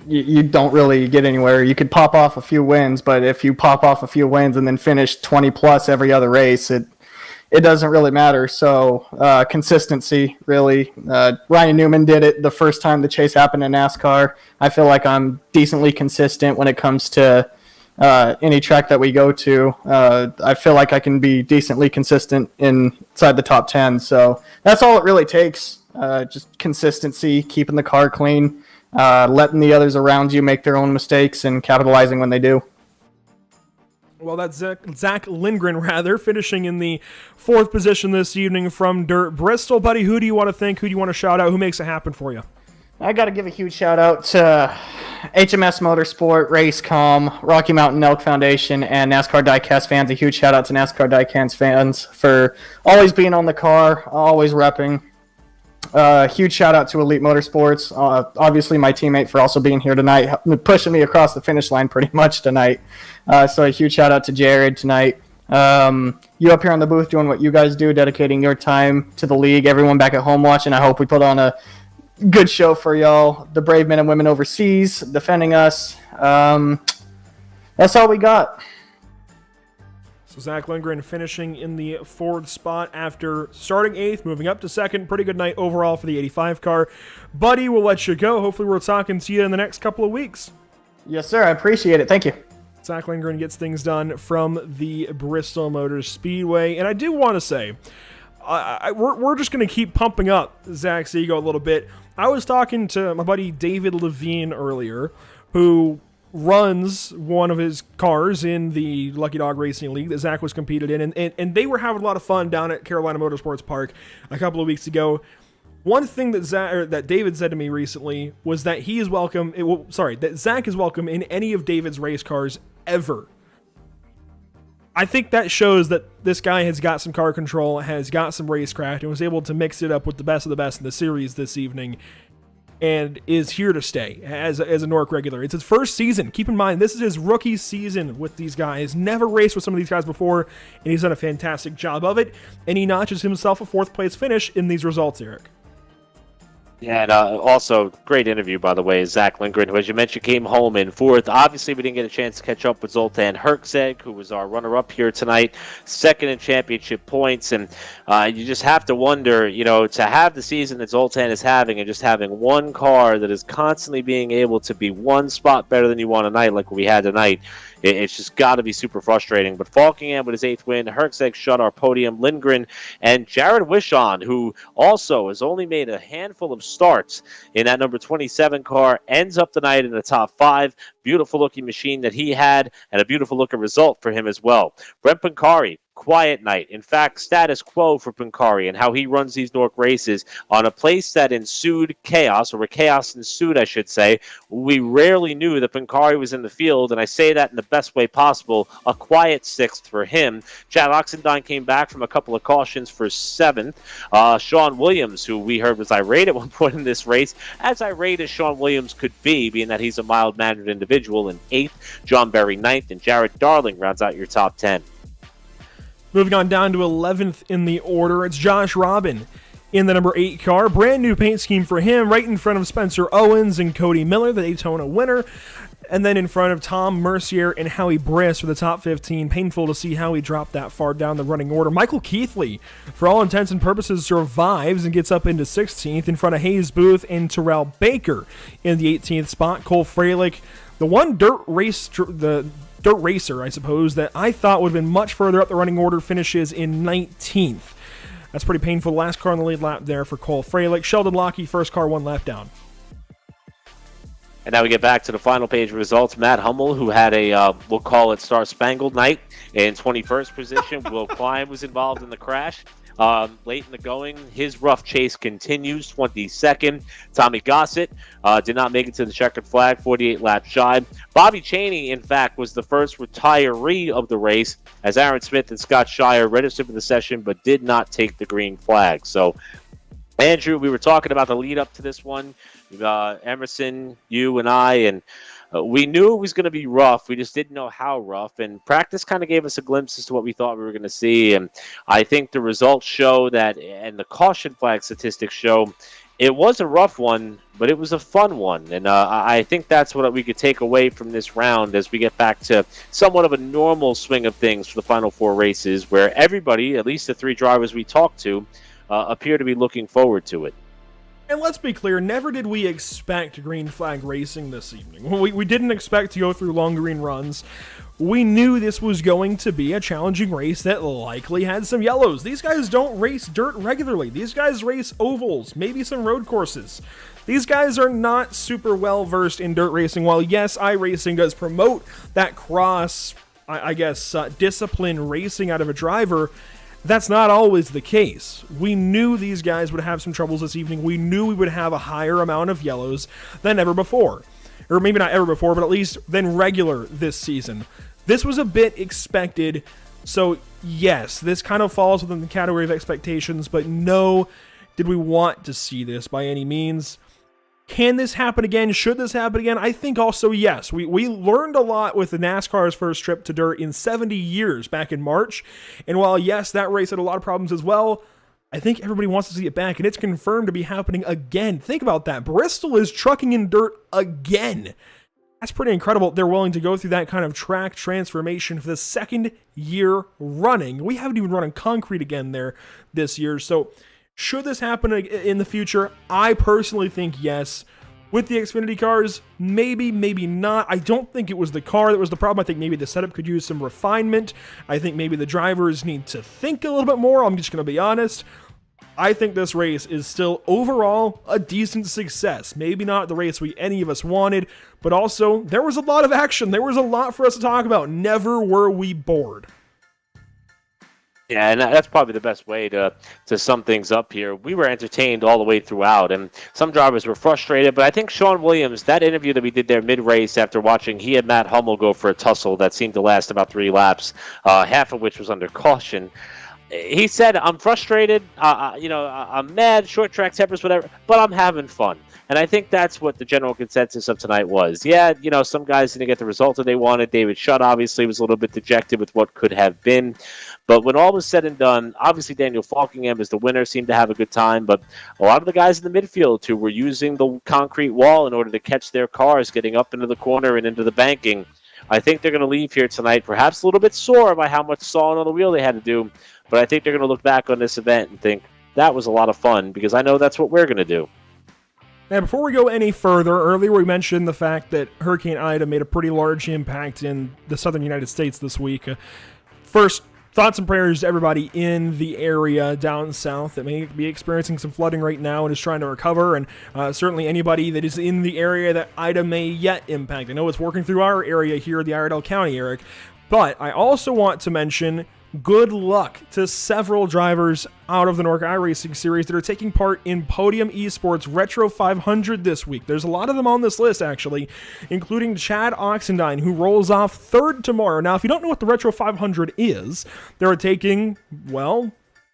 you don't really get anywhere. You could pop off a few wins, but if you pop off a few wins and then finish 20 plus every other race, it doesn't really matter. So consistency, really. Ryan Newman did it the first time the chase happened in NASCAR. I feel like I'm decently consistent when it comes to any track that we go to. I feel like I can be decently consistent inside the top 10. So that's all it really takes. Just consistency, keeping the car clean. letting the others around you make their own mistakes and capitalizing when they do. Well, that's Zach Lindgren, finishing in the 4th position this evening from Dirt Bristol. Buddy, who do you want to thank? Who do you want to shout out? Who makes it happen for you? I got to give a huge shout out to HMS Motorsport, Racecom, Rocky Mountain Elk Foundation, and NASCAR Diecast fans. A huge shout out to NASCAR Diecast fans for always being on the car, always repping. Huge shout out to Elite Motorsports. Obviously, my teammate for also being here tonight, pushing me across the finish line pretty much tonight. So a huge shout out to Jared tonight. You up here on the booth doing what you guys do, dedicating your time to the league. Everyone back at home watching. I hope we put on a good show for y'all. The brave men and women overseas defending us. That's all we got. So Zach Lindgren finishing in the 4th spot after starting 8th, moving up to 2nd. Pretty good night overall for the 85 car. Buddy, we'll let you go. Hopefully we're talking to you in the next couple of weeks. Yes, sir. I appreciate it. Thank you. Zach Lindgren gets things done from the Bristol Motor Speedway. And I do want to say, we're just going to keep pumping up Zach's ego a little bit. I was talking to my buddy David Levine earlier, who runs one of his cars in the Lucky Dog Racing League that Zach was competed in, and they were having a lot of fun down at Carolina Motorsports Park a couple of weeks ago. One thing that David said to me recently was that he is welcome. That Zach is welcome in any of David's race cars ever. I think that shows that this guy has got some car control, has got some racecraft, and was able to mix it up with the best of the best in the series this evening, and is here to stay as a NORC regular. It's his first season. Keep in mind, this is his rookie season with these guys. Never raced with some of these guys before, and he's done a fantastic job of it, and he notches himself a 4th place finish in these results, Eric. Yeah, and also, great interview, by the way, Zach Lindgren, who, as you mentioned, came home in 4th. Obviously, we didn't get a chance to catch up with Zoltan Herczeg, who was our runner-up here tonight, 2nd in championship points. And you just have to wonder, to have the season that Zoltan is having and just having one car that is constantly being able to be one spot better than you want tonight, like we had tonight, it's just got to be super frustrating. But Falkingham with his 8th win, Herczeg shut our podium, Lindgren, and Jared Wishon, who also has only made a handful of starts in that number 27 car, ends up the night in the top 5. Beautiful looking machine that he had, and a beautiful looking result for him as well. Brent Pancari, quiet night. In fact, status quo for Pancari and how he runs these NORC races on a place that ensued chaos, or where chaos ensued, I should say. We rarely knew that Pancari was in the field, and I say that in the best way possible. A quiet 6th for him. Chad Oxendine came back from a couple of cautions for 7th. Sean Williams, who we heard was irate at one point in this race, as irate as Sean Williams could be, being that he's a mild-mannered individual, in 8th. John Berry 9th, and Jared Darling rounds out your top 10. Moving on down to 11th in the order, it's Josh Robin in the number 8 car. Brand new paint scheme for him, right in front of Spencer Owens and Cody Miller, the Daytona winner. And then in front of Tom Mercier and Howie Briss for the top 15. Painful to see Howie drop that far down the running order. Michael Keithley, for all intents and purposes, survives and gets up into 16th in front of Hayes Booth and Terrell Baker in the 18th spot. Cole Freilich, the one dirt racer, I suppose, that I thought would have been much further up the running order, finishes in 19th. That's pretty painful. Last car on the lead lap there for Cole Freilich. Sheldon Lockie, first car, 1 lap down. And now we get back to the final page results. Matt Hummel, who had a, we'll call it Star Spangled night, in 21st position. Will Klein was involved in the crash. Late in the going, his rough chase continues, 22nd. Tommy Gossett did not make it to the checkered flag, 48 laps shy. Bobby Chaney, in fact, was the first retiree of the race, as Aaron Smith and Scott Shire registered for the session but did not take the green flag. So, Andrew, we were talking about the lead up to this one. Emerson, you and I, and we knew it was going to be rough. We just didn't know how rough, and practice kind of gave us a glimpse as to what we thought we were going to see. And I think the results show that, and the caution flag statistics show, it was a rough one, but it was a fun one. And I think that's what we could take away from this round as we get back to somewhat of a normal swing of things for the final 4 races, where everybody, at least the 3 drivers we talked to, appear to be looking forward to it. And let's be clear, never did we expect green flag racing this evening. We didn't expect to go through long green runs. We knew this was going to be a challenging race that likely had some yellows. These guys don't race dirt regularly. These guys race ovals, maybe some road courses. These guys are not super well versed in dirt racing. While yes, iRacing does promote that cross, discipline racing out of a driver, that's not always the case. We knew these guys would have some troubles this evening. We knew we would have a higher amount of yellows than ever before. Or maybe not ever before, but at least than regular this season. This was a bit expected, so yes, this kind of falls within the category of expectations, but no, did we want to see this by any means. Can this happen again? Should this happen again? I think also yes. We learned a lot with the NASCAR's first trip to dirt in 70 years back in March, and while yes, that race had a lot of problems as well, I think everybody wants to see it back, and it's confirmed to be happening again. Think about that. Bristol is trucking in dirt again. That's pretty incredible. They're willing to go through that kind of track transformation for the second year running. We haven't even run on concrete again there this year. So should this happen in the future? I personally think yes. With the Xfinity cars, maybe, maybe not. I don't think it was the car that was the problem. I think maybe the setup could use some refinement. I think maybe the drivers need to think a little bit more. I'm just going to be honest. I think this race is still overall a decent success. Maybe not the race any of us wanted, but also there was a lot of action. There was a lot for us to talk about. Never were we bored. Yeah, and that's probably the best way to sum things up here. We were entertained all the way throughout, and some drivers were frustrated, but I think Sean Williams, that interview that we did there mid-race after watching he and Matt Hummel go for a tussle that seemed to last about 3 laps, half of which was under caution, he said, I'm frustrated, I'm mad, short track tempers, whatever, but I'm having fun. And I think that's what the general consensus of tonight was. Yeah, some guys didn't get the result that they wanted. David Shutt obviously was a little bit dejected with what could have been. But when all was said and done, obviously Daniel Falkingham as the winner seemed to have a good time. But a lot of the guys in the midfield who were using the concrete wall in order to catch their cars getting up into the corner and into the banking, I think they're going to leave here tonight perhaps a little bit sore by how much sawing on the wheel they had to do. But I think they're going to look back on this event and think, that was a lot of fun, because I know that's what we're going to do. Now, before we go any further, earlier we mentioned the fact that Hurricane Ida made a pretty large impact in the southern United States this week. First, thoughts and prayers to everybody in the area down south that may be experiencing some flooding right now and is trying to recover, and certainly anybody that is in the area that Ida may yet impact. I know it's working through our area here, the Iredell County, Eric, but I also want to mention good luck to several drivers out of the NORC iRacing series that are taking part in Podium Esports Retro 500 this week. There's a lot of them on this list, actually, including Chad Oxendine, who rolls off third tomorrow. Now, if you don't know what the Retro 500 is, they're taking, well,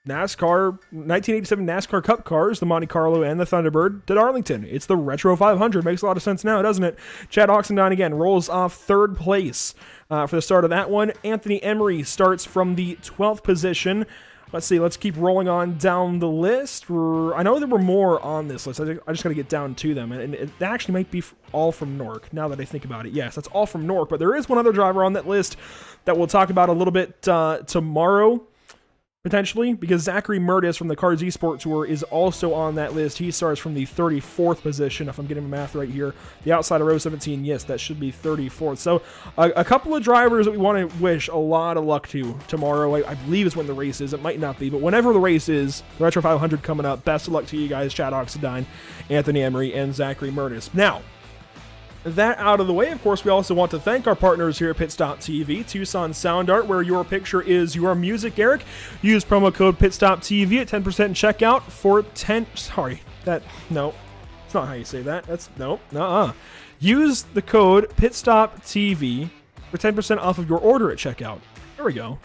NASCAR, 1987 NASCAR Cup cars, the Monte Carlo and the Thunderbird, to Darlington. It's the Retro 500. Makes a lot of sense now, doesn't it? Chad Oxendine, again, rolls off third place for the start of that one. Anthony Emery starts from the 12th position. Let's see, let's keep rolling on down the list. I know there were more on this list. I just got to get down to them. And it actually might be all from NORC, now that I think about it. Yes, that's all from NORC, but there is one other driver on that list that we'll talk about a little bit tomorrow, potentially, because Zachary Murtis from the Cars Esports Tour is also on that list. He starts from the 34th position, if I'm getting my math right here. The outside of row 17, yes, that should be 34th. So a couple of drivers that we want to wish a lot of luck to tomorrow. I believe is when the race is. It might not be, but whenever the race is, the Retro 500 coming up. Best of luck to you guys, Chad Oxendine, Anthony Emery, and Zachary Murtis. Now, that out of the way, of course, we also want to thank our partners here at Pit Stop TV, Tucson Sound Art, where your picture is your music, Eric. Use promo code PitStopTV at 10% checkout for 10... Sorry, no, it's not how you say that. That's... No, nuh-uh. Use the code PitStopTV for 10% off of your order at checkout. There we go.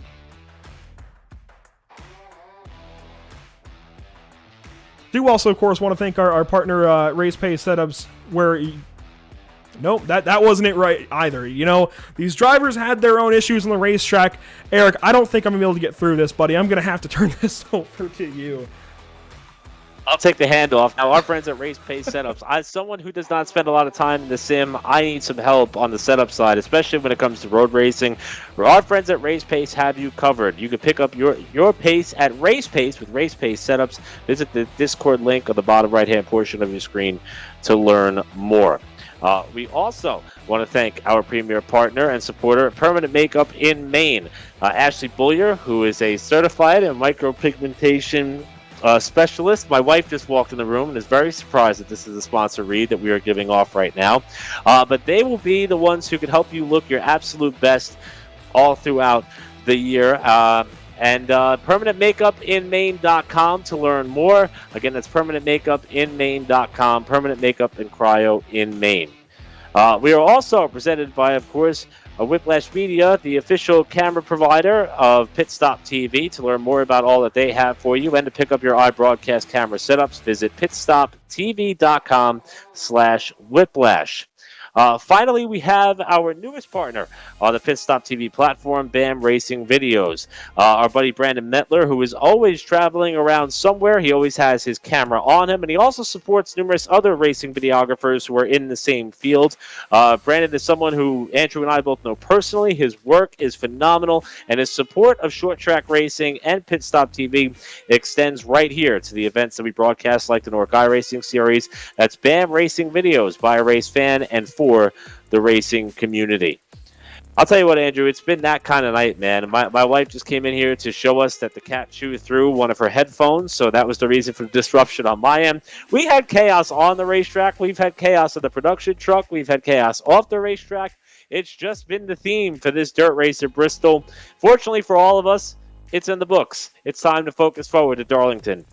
Do also, of course, want to thank our partner, Race Pay Setups, where... Nope, that wasn't it right either. These drivers had their own issues on the racetrack. Eric, I don't think I'm going to be able to get through this, buddy. I'm going to have to turn this over to you. I'll take the handoff. Now, our friends at Race Pay Setups, as someone who does not spend a lot of time in the sim, I need some help on the setup side, especially when it comes to road racing. Our friends at Race Pace have you covered. You can pick up your pace at Race Pace with Race Pace Setups. Visit the Discord link on the bottom right-hand portion of your screen to learn more. We also want to thank our premier partner and supporter, Permanent Makeup in Maine. Ashley Bullier, who is a certified micropigmentation specialist. My wife just walked in the room and is very surprised that this is a sponsor read that we are giving off right now. But they will be the ones who can help you look your absolute best all throughout the year. And permanentmakeupinmaine.com to learn more. Again, that's permanentmakeupinmaine.com. Permanent Makeup and Cryo in Maine. We are also presented by, of course, Whiplash Media, the official camera provider of Pit Stop TV. To learn more about all that they have for you and to pick up your iBroadcast camera setups, visit pitstoptv.com/whiplash. Finally, we have our newest partner on the Pit Stop TV platform, BAM Racing Videos. Our buddy Brandon Metler, who is always traveling around somewhere. He always has his camera on him, and he also supports numerous other racing videographers who are in the same field. Brandon is someone who Andrew and I both know personally. His work is phenomenal, and his support of short track racing and Pit Stop TV extends right here to the events that we broadcast, like the NORC iRacing Series. That's BAM Racing Videos, by a race fan and for the racing community. I'll tell you what, Andrew, it's been that kind of night, man. My wife just came in here to show us that the cat chewed through one of her headphones, so that was the reason for the disruption on my end. We had chaos on the racetrack. We've had chaos in the production truck. We've had chaos off the racetrack. It's just been the theme for this dirt race at Bristol. Fortunately for all of us, it's in the books. It's time to focus forward to Darlington.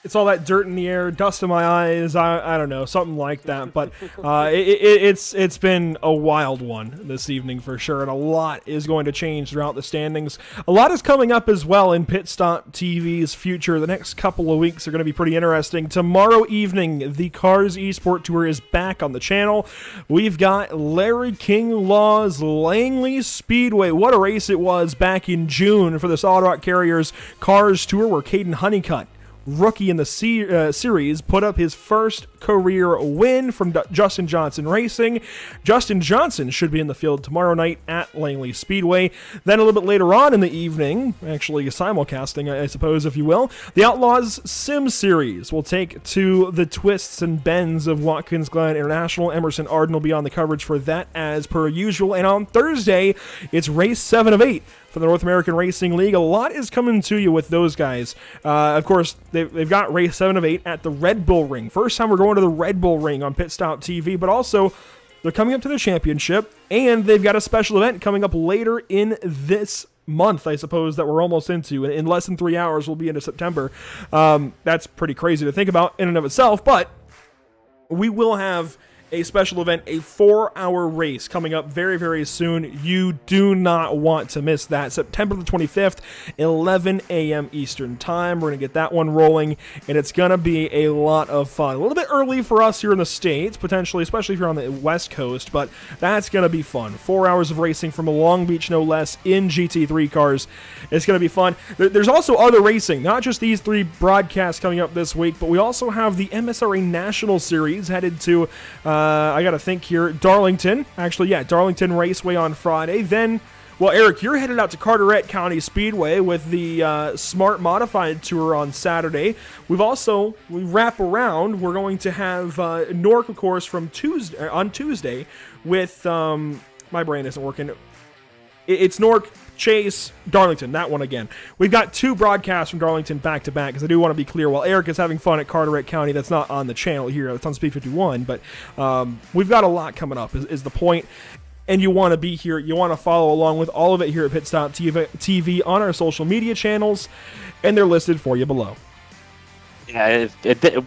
It's all that dirt in the air, dust in my eyes. I don't know, something like that. But it's been a wild one this evening for sure, and a lot is going to change throughout the standings. A lot is coming up as well in Pit Stop TV's future. The next couple of weeks are going to be pretty interesting. Tomorrow evening, the Cars Esport Tour is back on the channel. We've got Larry King Law's Langley Speedway. What a race it was back in June for the Solid Rock Carriers Cars Tour, where Caden Honeycutt, rookie in the series, put up his first career win from Justin Johnson Racing. Justin Johnson should be in the field tomorrow night at Langley Speedway. Then a little bit later on in the evening, actually simulcasting, I suppose, if you will, the Outlaws Sim Series will take to the twists and bends of Watkins Glen International. Emerson Arden will be on the coverage for that as per usual. And on Thursday, it's race 7 of 8 for the North American Racing League. A lot is coming to you with those guys. Of course, they've got race 7 of 8 at the Red Bull Ring. First time we're going to the Red Bull Ring on Pit Stop TV, but also they're coming up to the championship, and they've got a special event coming up later in this month, I suppose, that we're almost into. In less than 3 hours, we'll be into September. That's pretty crazy to think about in and of itself, but we will have a special event, a 4-hour race coming up very, very soon. You do not want to miss that. September the 25th, 11 a.m. Eastern Time. We're going to get that one rolling, and it's going to be a lot of fun. A little bit early for us here in the States, potentially, especially if you're on the West Coast, but that's going to be fun. 4 hours of racing from Long Beach, no less, in GT3 cars. It's going to be fun. There's also other racing, not just these 3 broadcasts coming up this week, but we also have the MSRA National Series headed to I got to think here. Darlington. Actually, yeah, Darlington Raceway on Friday. Then, well, Eric, you're headed out to Carteret County Speedway with the Smart Modified Tour on Saturday. We wrap around. We're going to have NORC, of course, on Tuesday with, my brain isn't working. It's NORC Chase, Darlington, that one again. We've got 2 broadcasts from Darlington back-to-back, because I do want to be clear, while Eric is having fun at Carteret County, that's not on the channel here, that's on Speed 51, but we've got a lot coming up, is the point, and you want to be here, you want to follow along with all of it here at Pit Stop TV on our social media channels, and they're listed for you below. Yeah,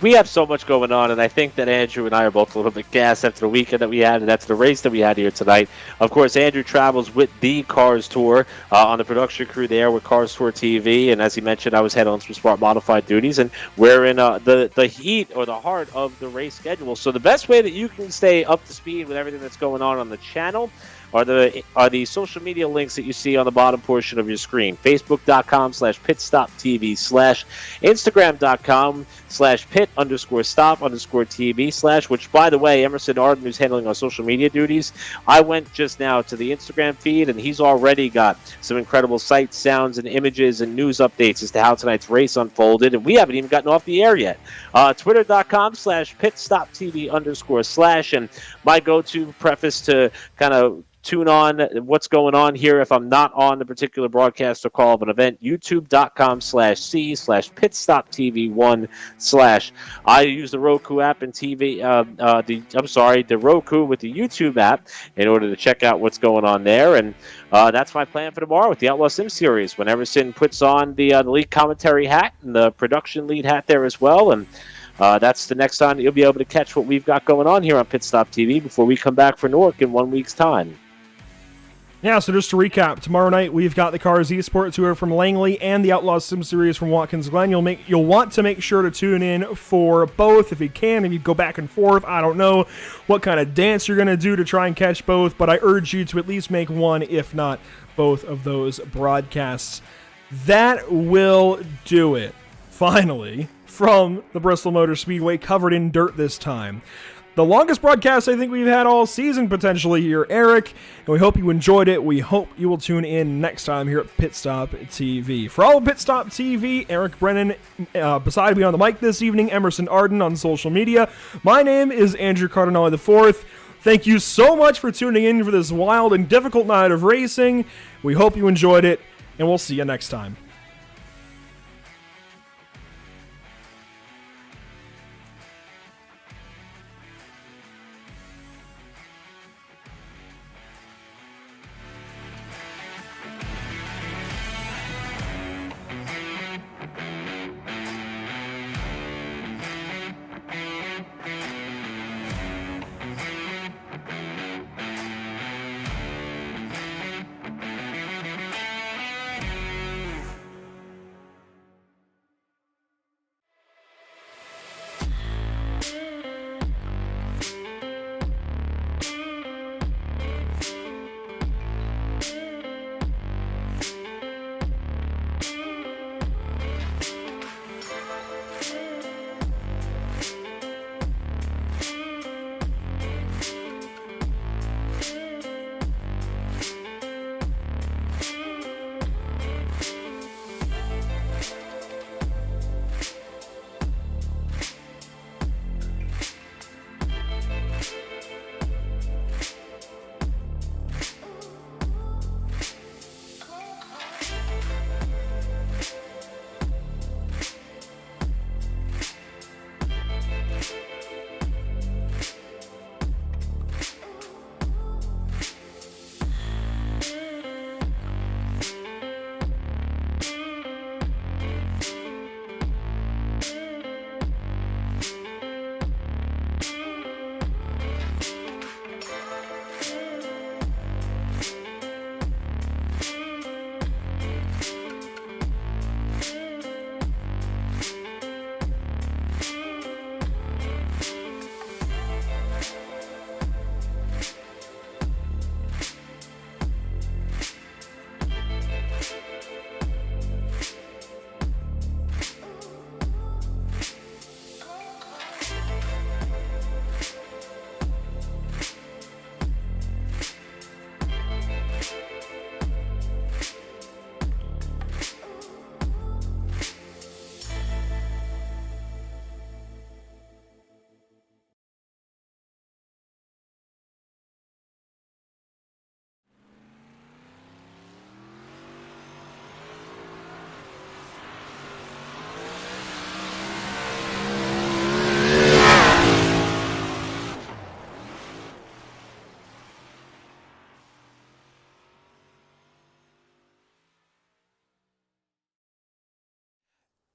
we have so much going on, and I think that Andrew and I are both a little bit gassed after the weekend that we had, and after the race that we had here tonight. Of course, Andrew travels with the Cars Tour on the production crew there with Cars Tour TV, and as he mentioned, I was head on some Smart Modified duties, and we're in the heat or the heart of the race schedule. So the best way that you can stay up to speed with everything that's going on the channel are the social media links that you see on the bottom portion of your screen. Facebook.com/pitstoptv/ Instagram.com/pit_stop_TV/ which, by the way, Emerson Arden, who's handling our social media duties, I went just now to the Instagram feed, and he's already got some incredible sights, sounds, and images and news updates as to how tonight's race unfolded, and we haven't even gotten off the air yet. Twitter.com/pitstoptv_/ and my go-to preface to kind of tune on what's going on here if I'm not on the particular broadcast or call of an event. YouTube.com/C/PitStopTV1/ I use the Roku app and TV. The Roku with the YouTube app in order to check out what's going on there. And that's my plan for tomorrow with the Outlaw Sim Series. When Emerson puts on the lead commentary hat and the production lead hat there as well, and that's the next time that you'll be able to catch what we've got going on here on Pit Stop TV before we come back for NORC in 1 week's time. Yeah, so just to recap, tomorrow night we've got the Cars Esports who are from Langley and the Outlaw Sim Series from Watkins Glen. You'll want to make sure to tune in for both if you can. If you go back and forth, I don't know what kind of dance you're going to do to try and catch both, but I urge you to at least make one, if not both of those broadcasts. That will do it, finally, from the Bristol Motor Speedway, covered in dirt this time. The longest broadcast I think we've had all season potentially here, Eric, and we hope you enjoyed it. We hope you will tune in next time here at Pit Stop TV. For all of Pit Stop TV, Eric Brennan beside me on the mic this evening, Emerson Arden on social media. My name is Andrew Cardinale IV. Thank you so much for tuning in for this wild and difficult night of racing. We hope you enjoyed it, and we'll see you next time.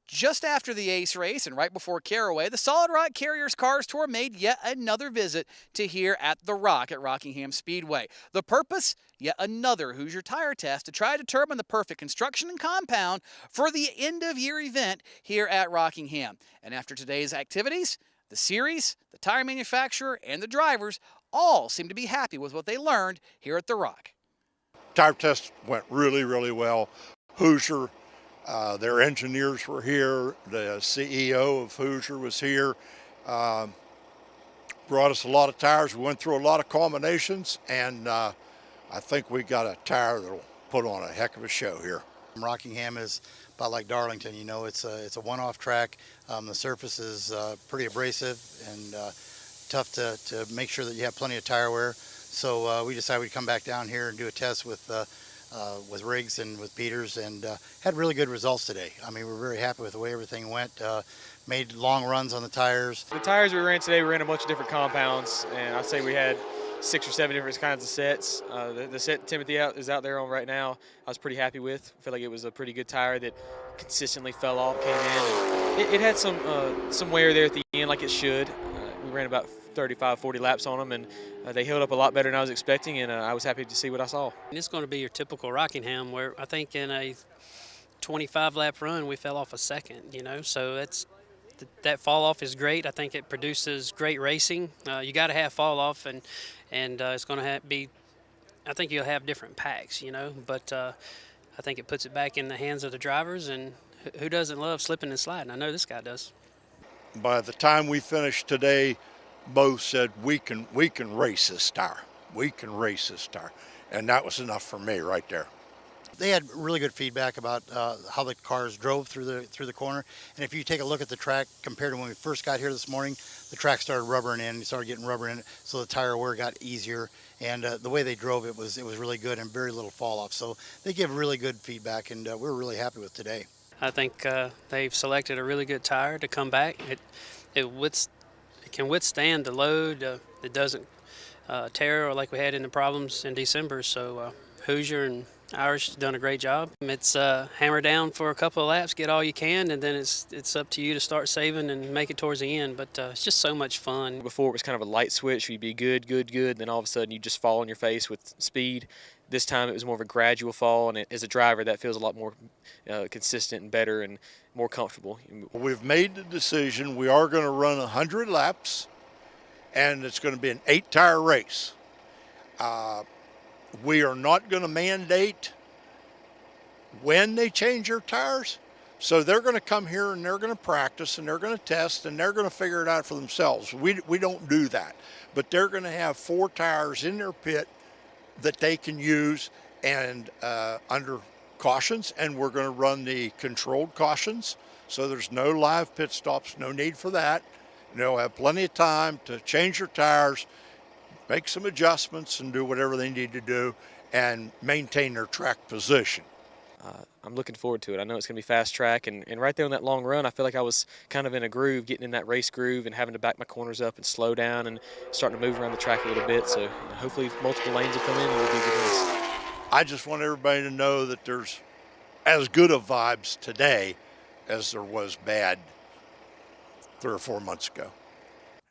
Just after the Ace race and right before Caraway, the Solid Rock Carriers Cars Tour made yet another visit to here at The Rock at Rockingham Speedway. The purpose? Yet another Hoosier tire test to try to determine the perfect construction and compound for the end-of-year event here at Rockingham. And after today's activities, the series, the tire manufacturer, and the drivers all seem to be happy with what they learned here at The Rock. Tire test went really, really well. Hoosier, their engineers were here. The CEO of Hoosier was here. Brought us a lot of tires. We went through a lot of combinations, and I think we got a tire that'll put on a heck of a show here. Rockingham is about like Darlington, you know, it's a one-off track. The surface is pretty abrasive and tough to make sure that you have plenty of tire wear. So we decided we'd come back down here and do a test with Riggs and with Peters, and had really good results today. I mean, we're very happy with the way everything went. Made long runs on the tires. The tires we ran today, we ran a bunch of different compounds, and I'd say we had 6 or 7 different kinds of sets. The set Timothy is out there on right now, I was pretty happy with. I feel like it was a pretty good tire that consistently fell off, came in. And it had some wear there at the end, like it should. We ran about 35, 40 laps on them, and they held up a lot better than I was expecting, and I was happy to see what I saw. And it's going to be your typical Rockingham, where I think in a 25-lap run we fell off a second, you know, so that fall off is great. I think it produces great racing. You got to have fall off, and it's going to be, I think you'll have different packs, you know, but I think it puts it back in the hands of the drivers, and who doesn't love slipping and sliding? I know this guy does. By the time we finished today, both said we can race this tire. We can race this tire, and that was enough for me right there. They had really good feedback about how the cars drove through the corner. And if you take a look at the track compared to when we first got here this morning, the track started rubbering in. You started getting rubber in it, so the tire wear got easier. And the way they drove it was really good and very little fall off. So they give really good feedback, and we're really happy with today. I think they've selected a really good tire to come back. It can withstand the load. It doesn't tear or like we had in the problems in December. So Hoosier and Irish done a great job. It's hammer down for a couple of laps, get all you can, and then it's up to you to start saving and make it towards the end. But it's just so much fun. Before it was kind of a light switch, you'd be good, and then all of a sudden you just fall on your face with speed. This time it was more of a gradual fall, and as a driver that feels a lot more consistent and better and more comfortable. We've made the decision we are going to run 100 laps, and it's going to be an 8-tire race. We are not going to mandate when they change their tires. So they're going to come here and they're going to practice and they're going to test and they're going to figure it out for themselves. We don't do that. But they're going to have 4 tires in their pit that they can use and under cautions, and we're going to run the controlled cautions. So there's no live pit stops, no need for that. They'll have plenty of time to change their tires, make some adjustments, and do whatever they need to do and maintain their track position. I'm looking forward to it. I know it's going to be fast track, and right there on that long run, I feel like I was kind of in a groove, getting in that race groove and having to back my corners up and slow down and starting to move around the track a little bit. So hopefully multiple lanes will come in and it'll be a good race. I just want everybody to know that there's as good of vibes today as there was bad 3 or 4 months ago.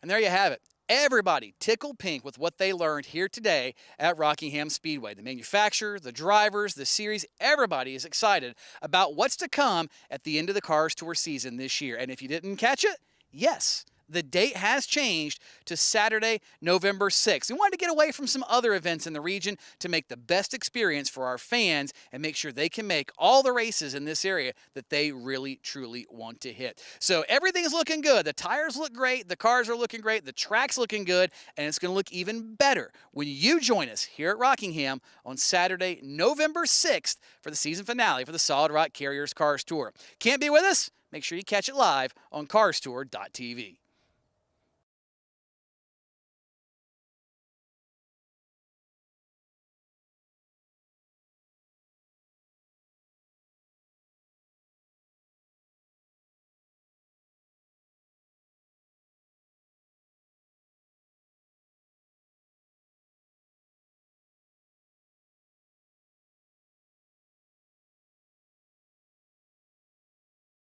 And there you have it. Everybody tickled pink with what they learned here today at Rockingham Speedway. The manufacturer, the drivers, the series, everybody is excited about what's to come at the end of the Cars Tour season this year. And if you didn't catch it, yes, the date has changed to Saturday, November 6th. We wanted to get away from some other events in the region to make the best experience for our fans and make sure they can make all the races in this area that they really, truly want to hit. So everything's looking good. The tires look great. The cars are looking great. The track's looking good. And it's going to look even better when you join us here at Rockingham on Saturday, November 6th for the season finale for the Solid Rock Carriers Cars Tour. Can't be with us? Make sure you catch it live on carstour.tv.